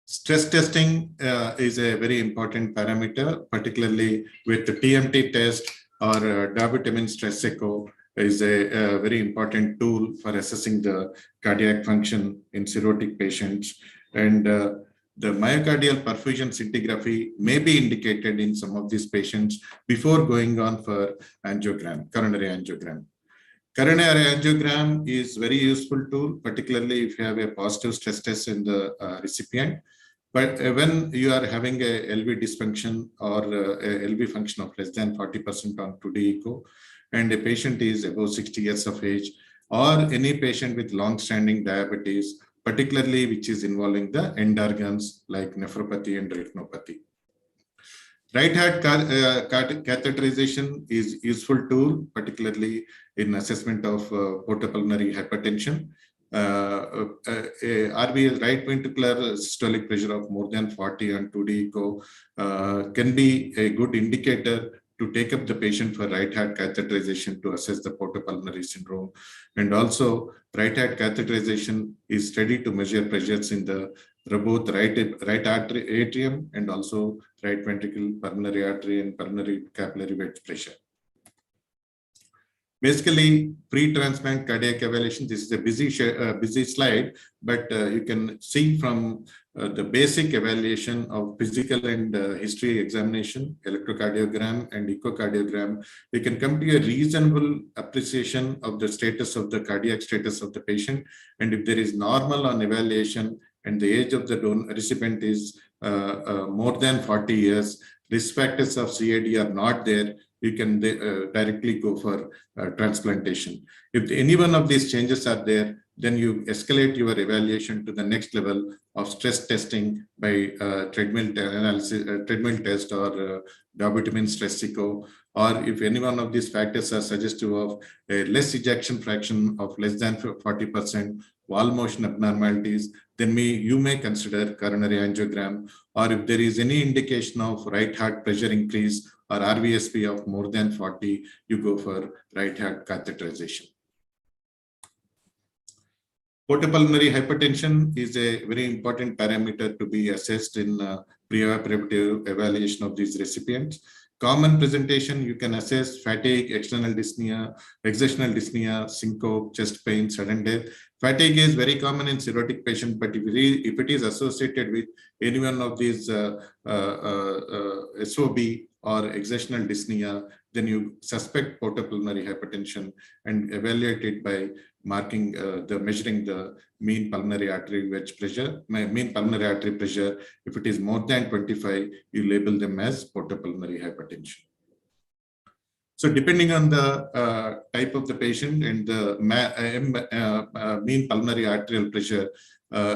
Stress testing is a very important parameter, particularly with the TMT test or dobutamine stress echo is a very important tool for assessing the cardiac function in cirrhotic patients. And the myocardial perfusion scintigraphy may be indicated in some of these patients before going on for angiogram, coronary angiogram. Coronary angiogram is very useful tool, particularly if you have a positive stress test in the recipient. But when you are having a LV dysfunction or a LV function of less than 40% on 2D echo, and a patient is above 60 years of age, or any patient with long-standing diabetes, particularly which is involving the end organs like nephropathy and retinopathy. Right heart catheterization is useful tool, particularly in assessment of portopulmonary hypertension. RVS, right ventricular systolic pressure of more than 40 on 2D echo can be a good indicator to take up the patient for right heart catheterization to assess the portopulmonary syndrome. And also right heart catheterization is studied to measure pressures in the both right artery atrium and also right ventricle, pulmonary artery, and pulmonary capillary bed pressure. Basically, pre-transplant cardiac evaluation, this is a busy slide, but you can see from the basic evaluation of physical and history examination, electrocardiogram and echocardiogram, you can come to a reasonable appreciation of the status of the cardiac status of the patient. And if there is normal on evaluation and the age of the recipient is more than 40 years, risk factors of CAD are not there, you can directly go for transplantation. If any one of these changes are there, then you escalate your evaluation to the next level of stress testing by treadmill test or dobutamine stress echo, or if any one of these factors are suggestive of a less ejection fraction of less than 40%, wall motion abnormalities, then you may consider coronary angiogram, or if there is any indication of right heart pressure increase or RVSP of more than 40, you go for right heart catheterization. Portopulmonary hypertension is a very important parameter to be assessed in preoperative evaluation of these recipients. Common presentation, you can assess fatigue, external dyspnea, exertional dyspnea, syncope, chest pain, sudden death. Fatigue is very common in cirrhotic patient, but if it is associated with any one of these SOB or exertional dyspnea, then you suspect portopulmonary hypertension and evaluate it by measuring the mean pulmonary artery wedge pressure, mean pulmonary artery pressure. If it is more than 25, you label them as portopulmonary hypertension. So depending on the type of the patient and the mean pulmonary arterial pressure,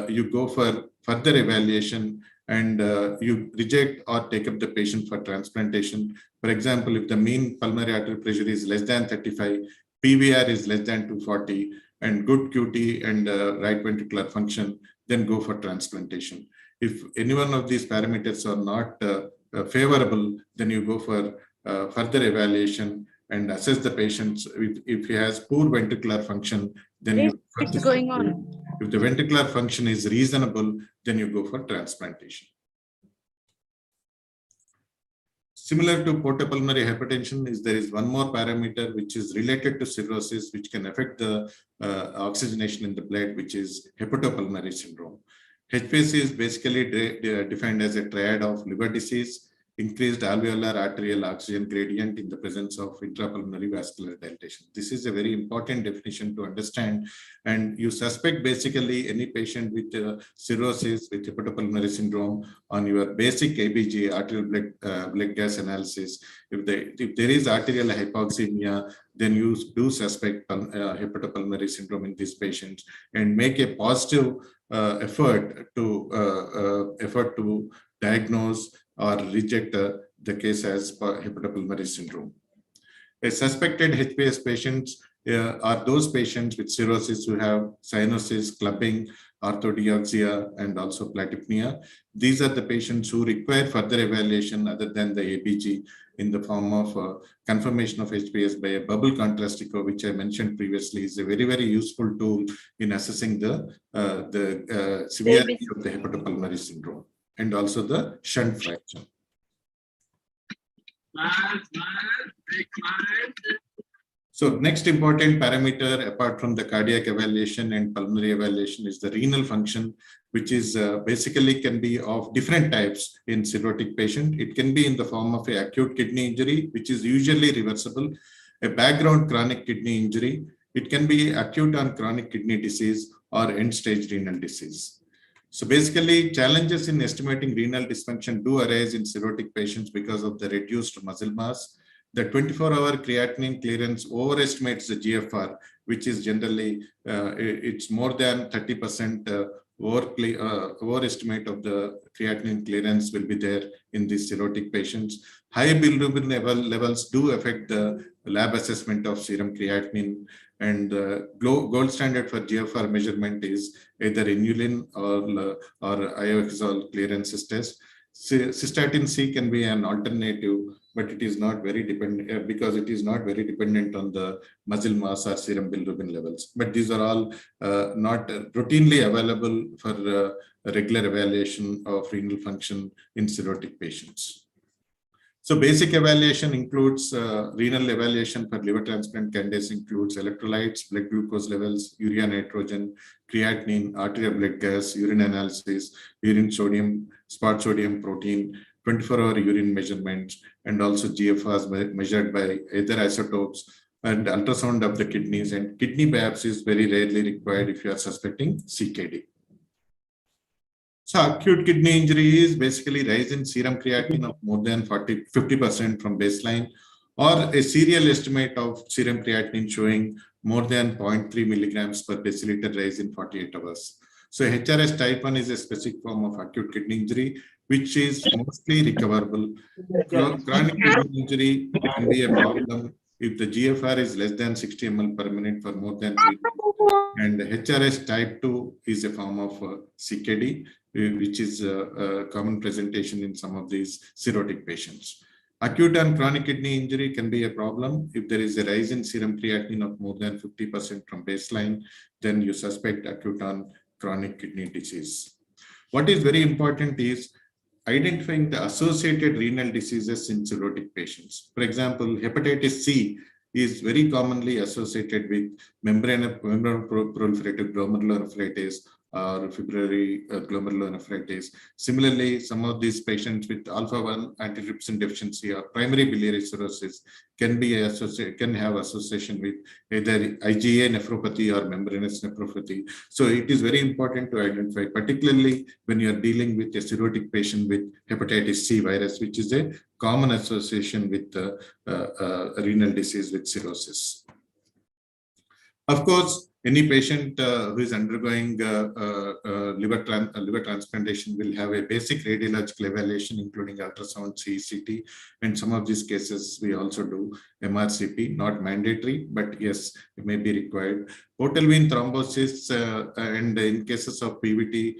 you go for further evaluation and you reject or take up the patient for transplantation. For example, if the mean pulmonary arterial pressure is less than 35, PVR is less than 240, and good QT and right ventricular function, then go for transplantation. If any one of these parameters are not favorable, then you go for further evaluation and assess the patients. If he has poor ventricular function, then What's going on? if the ventricular function is reasonable, then you go for transplantation. Similar to portopulmonary hypertension, there is one more parameter which is related to cirrhosis, which can affect the oxygenation in the blood, which is hepatopulmonary syndrome. HPS is basically defined as a triad of liver disease, increased alveolar arterial oxygen gradient in the presence of intrapulmonary vascular dilatation. This is a very important definition to understand. And you suspect basically any patient with cirrhosis with hepatopulmonary syndrome on your basic ABG, arterial blood gas analysis. If there is arterial hypoxemia, then you do suspect hepatopulmonary syndrome in these patients and make a positive effort to diagnose or reject the case as hepatopulmonary syndrome. A suspected HPS patients are those patients with cirrhosis who have cyanosis, clubbing, orthodeoxia, and also platypnea. These are the patients who require further evaluation other than the ABG in the form of confirmation of HPS by a bubble contrast echo, which I mentioned previously, is a very, very useful tool in assessing the severity of the hepatopulmonary syndrome and also the shunt fraction. So next important parameter apart from the cardiac evaluation and pulmonary evaluation is the renal function, which is basically can be of different types in cirrhotic patient. It can be in the form of an acute kidney injury, which is usually reversible, a background chronic kidney injury. It can be acute on chronic kidney disease or end-stage renal disease. So basically, challenges in estimating renal dysfunction do arise in cirrhotic patients because of the reduced muscle mass. The 24-hour creatinine clearance overestimates the GFR, which is generally, it's more than 30% overestimate of the creatinine clearance will be there in these cirrhotic patients. High bilirubin levels do affect the lab assessment of serum creatinine, and gold standard for GFR measurement is either inulin or ioxazole clearance test. Cystatin C can be an alternative, but it is not very dependent because it is not very dependent on the muscle mass or serum bilirubin levels. But these are all not routinely available for regular evaluation of renal function in cirrhotic patients. So basic evaluation includes renal evaluation for liver transplant candidates includes electrolytes, blood glucose levels, urea nitrogen, creatinine, arterial blood gas, urine analysis, urine sodium, spot sodium protein, 24-hour urine measurements, and also GFRs measured by either isotopes and ultrasound of the kidneys, and kidney biopsy is very rarely required if you are suspecting CKD. So acute kidney injury is basically rise in serum creatinine of more than 50% from baseline, or a serial estimate of serum creatinine showing more than 0.3 milligrams per deciliter rise in 48 hours. So HRS type 1 is a specific form of acute kidney injury, which is mostly recoverable. Chronic kidney injury can be a problem if the GFR is less than 60 ml per minute for more than 3 minutes. And HRS type 2 is a form of CKD, which is a common presentation in some of these cirrhotic patients. Acute and chronic kidney injury can be a problem if there is a rise in serum creatinine of more than 50% from baseline, then you suspect acute and chronic kidney disease. What is very important is identifying the associated renal diseases in cirrhotic patients. For example, hepatitis C is very commonly associated with membranous proliferative glomerulonephritis or fibrillary glomerulonephritis. Similarly, some of these patients with alpha-1 antitrypsin deficiency or primary biliary cirrhosis can have association with either IgA nephropathy or membranous nephropathy. So it is very important to identify, particularly when you are dealing with a cirrhotic patient with hepatitis C virus, which is a common association with renal disease with cirrhosis. Of course, any patient who is undergoing liver transplantation will have a basic radiological evaluation, including ultrasound, CECT, and some of these cases we also do MRCP, not mandatory, but yes, it may be required. Portal vein thrombosis and in cases of PVT,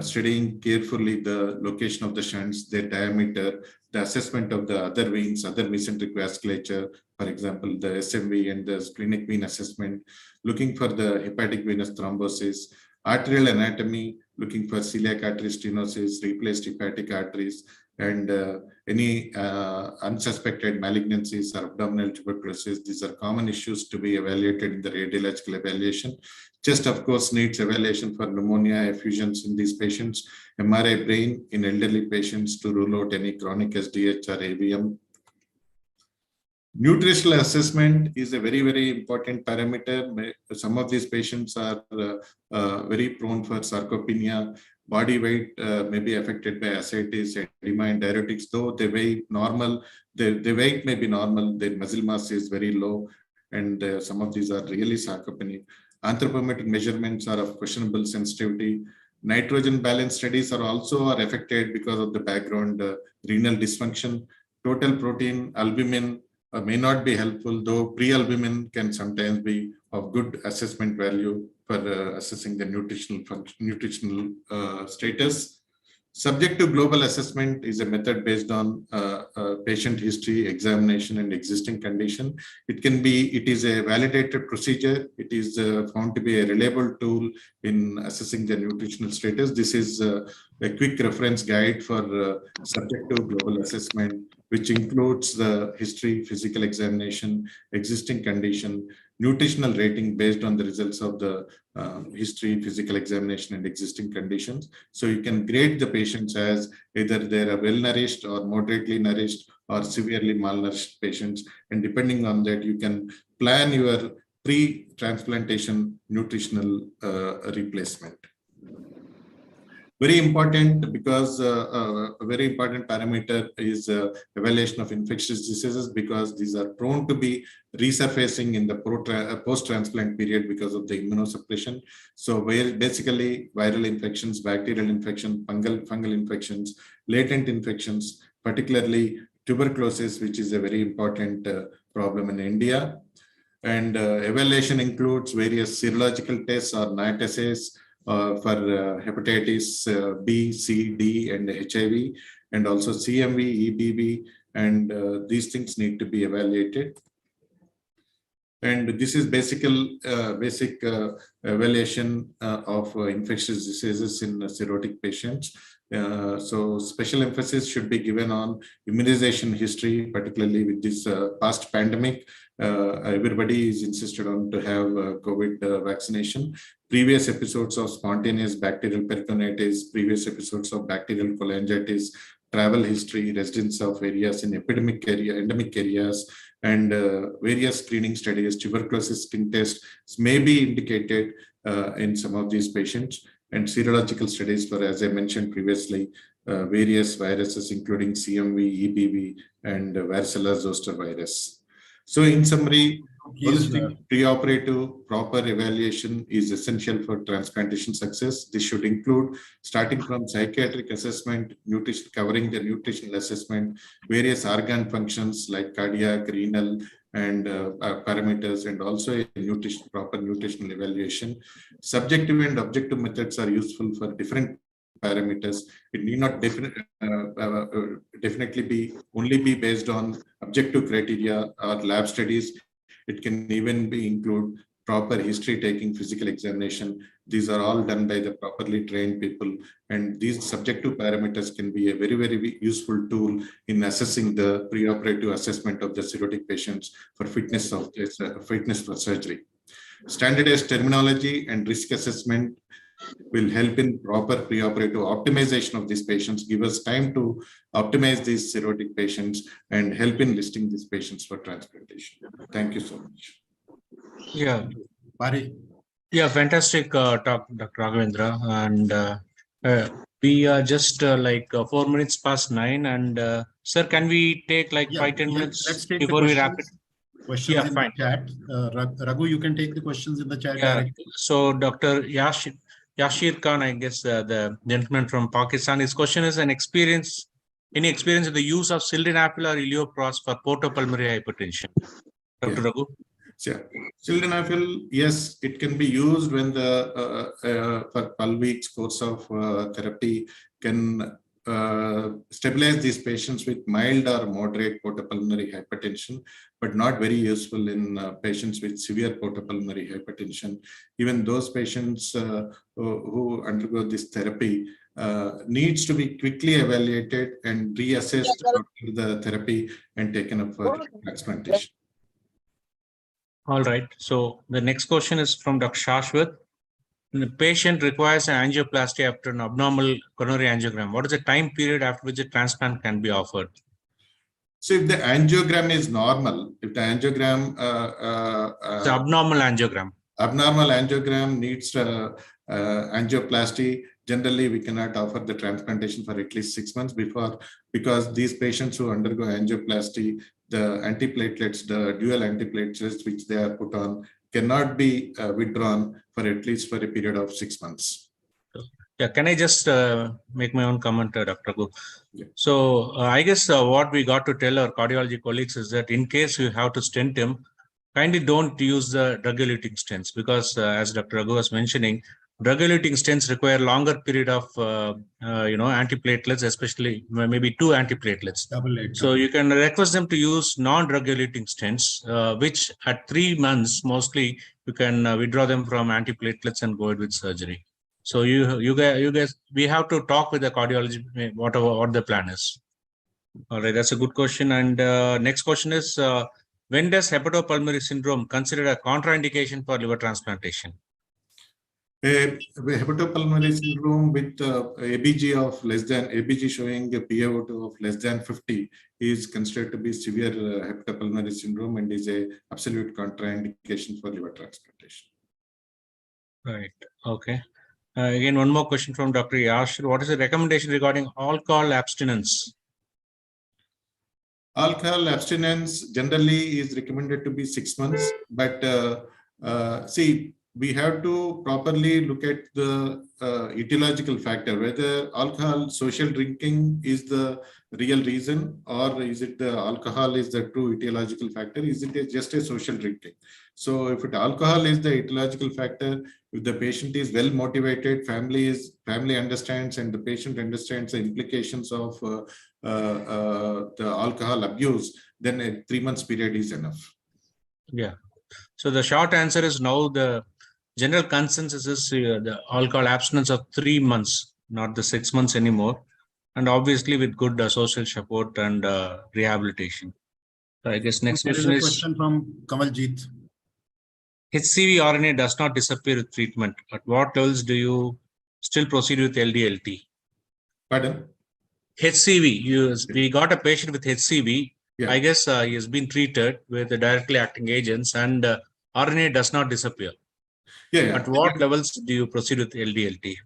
studying carefully the location of the shunts, their diameter, the assessment of the other veins, other mesenteric vasculature, for example, the SMV and the splenic vein assessment, looking for the hepatic venous thrombosis, arterial anatomy, looking for celiac artery stenosis, replaced hepatic arteries, and any unsuspected malignancies or abdominal tuberculosis. These are common issues to be evaluated in the radiological evaluation. Chest, of course, needs evaluation for pneumonia, effusions in these patients, MRI brain in elderly patients to rule out any chronic SDH or AVM. Nutritional assessment is a very, very important parameter. Some of these patients are very prone for sarcopenia. Body weight may be affected by ascites, edema, and diuretics. Though they weigh normal, their weight may be normal, their muscle mass is very low, and some of these are really sarcopenic. Anthropometric measurements are of questionable sensitivity. Nitrogen balance studies are also affected because of the background renal dysfunction. Total protein, albumin, may not be helpful, though pre-albumin can sometimes be of good assessment value for assessing the nutritional status. Subjective global assessment is a method based on patient history, examination, and existing condition. It is a validated procedure. It is found to be a reliable tool in assessing the nutritional status. This is a quick reference guide for subjective global assessment, which includes the history, physical examination, existing condition, nutritional rating based on the results of the history, physical examination, and existing conditions. So you can grade the patients as either they are well-nourished or moderately nourished or severely malnourished patients. And depending on that, you can plan your pre-transplantation nutritional replacement. Very important, because a very important parameter is evaluation of infectious diseases, because these are prone to be resurfacing in the post-transplant period because of the immunosuppression. So basically viral infections, bacterial infections, fungal infections, latent infections, particularly tuberculosis, which is a very important problem in India. And evaluation includes various serological tests or NAT assays, for hepatitis B, C, D, and HIV, and also CMV, EBV, and these things need to be evaluated. And this is basic evaluation of infectious diseases in cirrhotic patients. So special emphasis should be given on immunization history, particularly with this past pandemic. Everybody is insisted on to have COVID vaccination. Previous episodes of spontaneous bacterial peritonitis, previous episodes of bacterial cholangitis, travel history, residence of areas in endemic areas, and various screening studies, tuberculosis skin tests may be indicated in some of these patients, and serological studies for, as I mentioned previously, various viruses, including CMV, EBV, and varicella zoster virus. So in summary, holistic preoperative proper evaluation is essential for transplantation success. This should include starting from psychiatric assessment, nutrition, covering the nutritional assessment, various organ functions like cardiac, renal, and parameters, and also a proper nutritional evaluation. Subjective and objective methods are useful for different parameters. It need not definitely be only based on objective criteria or lab studies. It can even include proper history taking, physical examination. These are all done by the properly trained people, and these subjective parameters can be a very, very useful tool in assessing the preoperative assessment of the cirrhotic patients for fitness for surgery. Standardized terminology and risk assessment will help in proper preoperative optimization of these patients, give us time to optimize these cirrhotic patients and help in listing these patients for transplantation. Thank you so much. Yeah. Pari. Yeah, fantastic talk, Dr. Raghvendra. And we are just 4 minutes past 9. And sir, can we take like 5-10 minutes let's take before we wrap it? Questions in fine. the chat. Raghu, you can take the questions in the chat. Yeah. Directly. So Dr. Yashir Khan, I guess the gentleman from Pakistan, his question is any experience with the use of sildenafil or ileopros for portopulmonary hypertension? Dr. Raghu? Yeah. Sildenafil, yes, it can be used when the for 12 weeks course of therapy can stabilize these patients with mild or moderate portopulmonary hypertension, but not very useful in patients with severe portopulmonary hypertension. Even those patients who undergo this therapy needs to be quickly evaluated and reassessed after the therapy and taken up for transplantation. All right. So the next question is from Dr. Shashwat. The patient requires an angioplasty after an abnormal coronary angiogram. What is the time period after which a transplant can be offered? So if the angiogram is normal, if the angiogram... it's abnormal angiogram needs angioplasty, generally we cannot offer the transplantation for at least 6 months because these patients who undergo angioplasty, the antiplatelets, the dual antiplatelets which they are put on cannot be withdrawn for at least for a period of 6 months. Yeah, can I just make my own comment, Dr. Raghu? Yeah. So I guess what we got to tell our cardiology colleagues is that in case you have to stent him, kindly don't use the drug-eluting stents because as Dr. Raghu was mentioning, drug-eluting stents require longer period of antiplatelets, especially maybe 2 antiplatelets. So you can request them to use non-drug-eluting stents, which at 3 months mostly you can withdraw them from antiplatelets and go ahead with surgery. So you guys, we have to talk with the cardiology what the plan is. All right, that's a good question. And next question is, when does hepatopulmonary syndrome considered a contraindication for liver transplantation? Hepatopulmonary syndrome with ABG showing a PaO2 of less than 50 is considered to be severe hepatopulmonary syndrome and is a absolute contraindication for liver transplantation. Right. Okay. Again, one more question from Dr. Yashir. What is the recommendation regarding alcohol abstinence? Alcohol abstinence generally is recommended to be 6 months, but see, we have to properly look at the etiological factor, whether alcohol social drinking is the real reason or is it the alcohol is the true etiological factor, is it just a social drinking. So if alcohol is the etiological factor, if the patient is well motivated, family understands and the patient understands the implications of the alcohol abuse, then a 3 months period is enough. Yeah. So the short answer is no. The general consensus is the alcohol abstinence of 3 months, not the 6 months anymore, and obviously with good social support and rehabilitation. So I guess next question is a question from KanwalJeet. HCV RNA does not disappear with treatment. At what levels do you still proceed with LDLT? Pardon? HCV. We got a patient with HCV. Yeah. I guess he has been treated with the directly acting agents, and RNA does not disappear. Yeah. At what levels do you proceed with LDLT?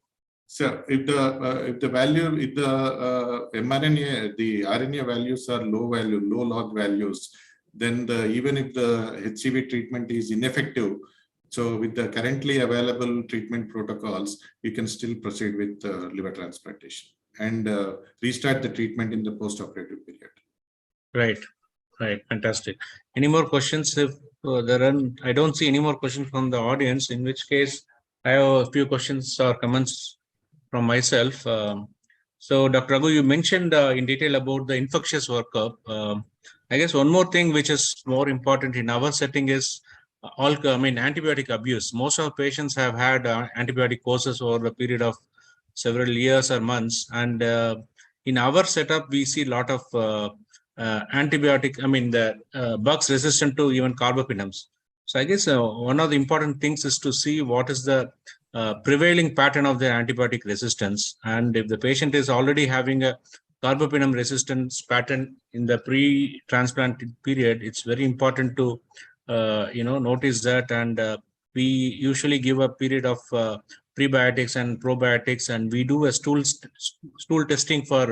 So if the value, if the mRNA, the RNA values are low log values, then even if the HCV treatment is ineffective, so with the currently available treatment protocols, you can still proceed with liver transplantation and restart the treatment in the post-operative period. Right. Fantastic. Any more questions? If there are, I don't see any more questions from the audience, in which case I have a few questions or comments from myself. So Dr. Raghu, you mentioned in detail about the infectious workup. I guess one more thing which is more important in our setting is antibiotic abuse. Most of our patients have had antibiotic courses over a period of several years or months, and in our setup we see a lot of antibiotic, the bugs resistant to even carbapenems. So I guess one of the important things is to see what is the prevailing pattern of their antibiotic resistance. And if the patient is already having a carbapenem resistance pattern in the pre-transplant period, it's very important to notice that. And we usually give a period of prebiotics and probiotics, and we do a stool testing for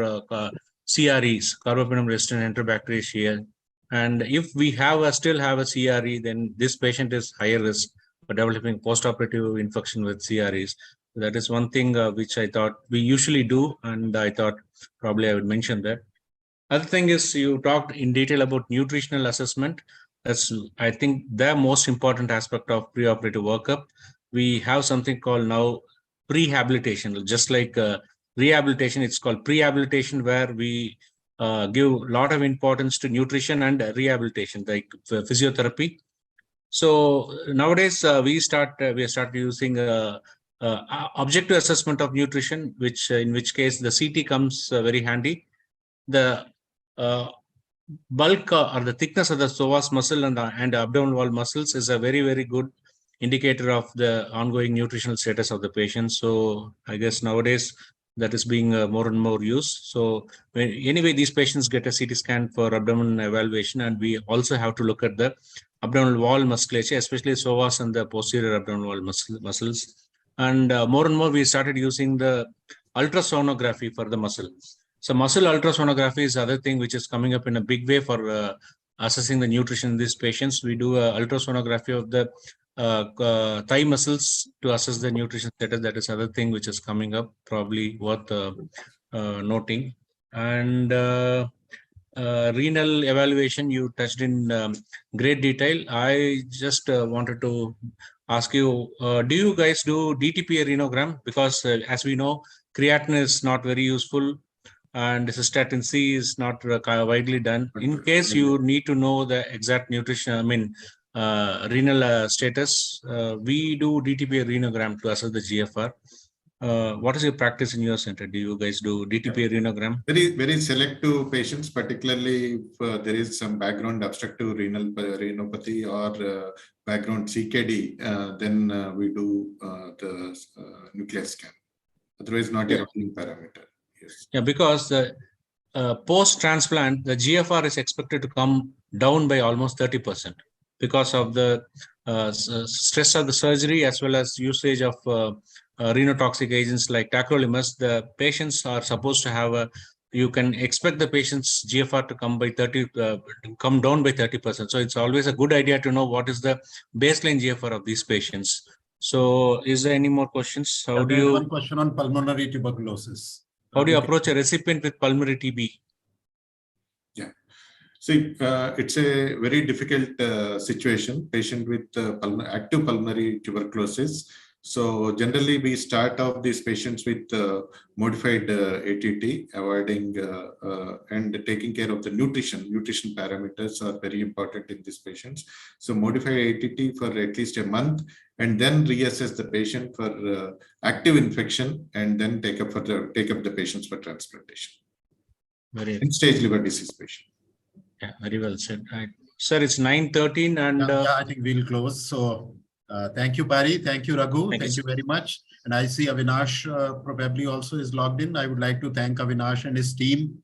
CREs, carbapenem resistant enterobacteriaceae. And if we still have a CRE, then this patient is higher risk for developing postoperative infection with CREs. That is one thing which I thought we usually do, and I thought probably I would mention that. Other thing is, you talked in detail about nutritional assessment. That's, I think, the most important aspect of preoperative workup. We have something called now prehabilitation, just like rehabilitation. It's called prehabilitation, where we give a lot of importance to nutrition and rehabilitation, like physiotherapy. So nowadays we start using objective assessment of nutrition, which in which case the CT comes very handy. The bulk or the thickness of the psoas muscle and abdominal wall muscles is a very, very good indicator of the ongoing nutritional status of the patient. So I guess nowadays that is being more and more used. So anyway, these patients get a CT scan for abdomen evaluation, and we also have to look at the abdominal wall musculature, especially psoas and the posterior abdominal wall muscles. And more we started using the ultrasonography for the muscle. So muscle ultrasonography is other thing which is coming up in a big way for assessing the nutrition in these patients. We do ultrasonography of the thigh muscles to assess the nutrition status. That is other thing which is coming up, probably worth noting. And renal evaluation, you touched in great detail. I just wanted to ask you, do you guys do DTPA renogram? Because as we know, creatinine is not very useful, and cystatin C is not widely done. In case you need to know the exact nutrition, renal status, we do DTPA renogram to assess the GFR. What is your practice in your center? Do you guys do DTPA renogram? Very, very selective patients, particularly if there is some background obstructive renal renopathy or background CKD, then we do the nuclear scan. Otherwise, not a rounding parameter. Yes. Yeah, because post-transplant, the GFR is expected to come down by almost 30% because of the stress of the surgery as well as usage of renotoxic agents like tacrolimus. The patients are supposed to have you can expect the patient's GFR to come down by 30%. So it's always a good idea to know what is the baseline GFR of these patients. So is there any more questions? How do you? One question on pulmonary tuberculosis. How do you approach a recipient with pulmonary TB? Yeah. See, it's a very difficult situation, patient with active pulmonary tuberculosis. So generally we start off these patients with modified ATT, avoiding and taking care of the nutrition. Nutrition parameters are very important in these patients. So modify ATT for at least a month, and then reassess the patient for active infection, and then take up the patients for transplantation. Very end-stage liver disease patient. Yeah, very well said. Right. Sir, it's 9:13 and yeah, I think we'll close. So thank you, Pari. Thank you, Raghu. Thank you very much. And I see Avinash probably also is logged in. I would like to thank Avinash and his team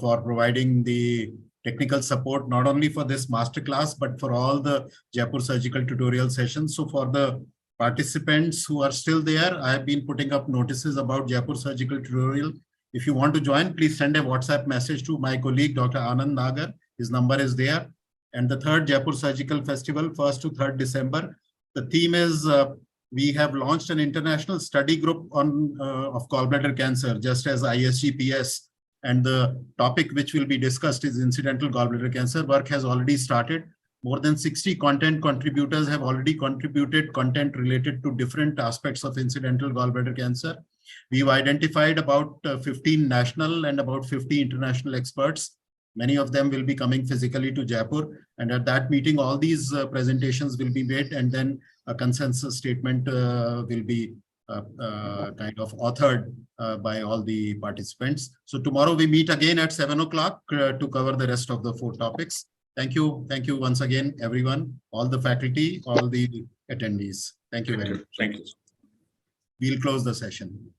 for providing the technical support, not only for this masterclass, but for all the Jaipur surgical tutorial sessions. So for the participants who are still there, I have been putting up notices about Jaipur surgical tutorial. If you want to join, please send a WhatsApp message to my colleague, Dr. Anand Nagar. His number is there. And the third Jaipur Surgical Festival, 1st to 3rd December. The theme is, we have launched an international study group on of gallbladder cancer, just as ISGPS. And the topic which will be discussed is incidental gallbladder cancer. Work has already started. More than 60 content contributors have already contributed content related to different aspects of incidental gallbladder cancer. We've identified about 15 national and about 50 international experts. Many of them will be coming physically to Jaipur. And at that meeting, all these presentations will be made, and then a consensus statement will be kind of authored by all the participants. So tomorrow we meet again at 7 o'clock to cover the rest of the 4 topics. Thank you. Thank you once again, everyone, all the faculty, all the attendees. Thank you very much. Thank you. we'll close the session.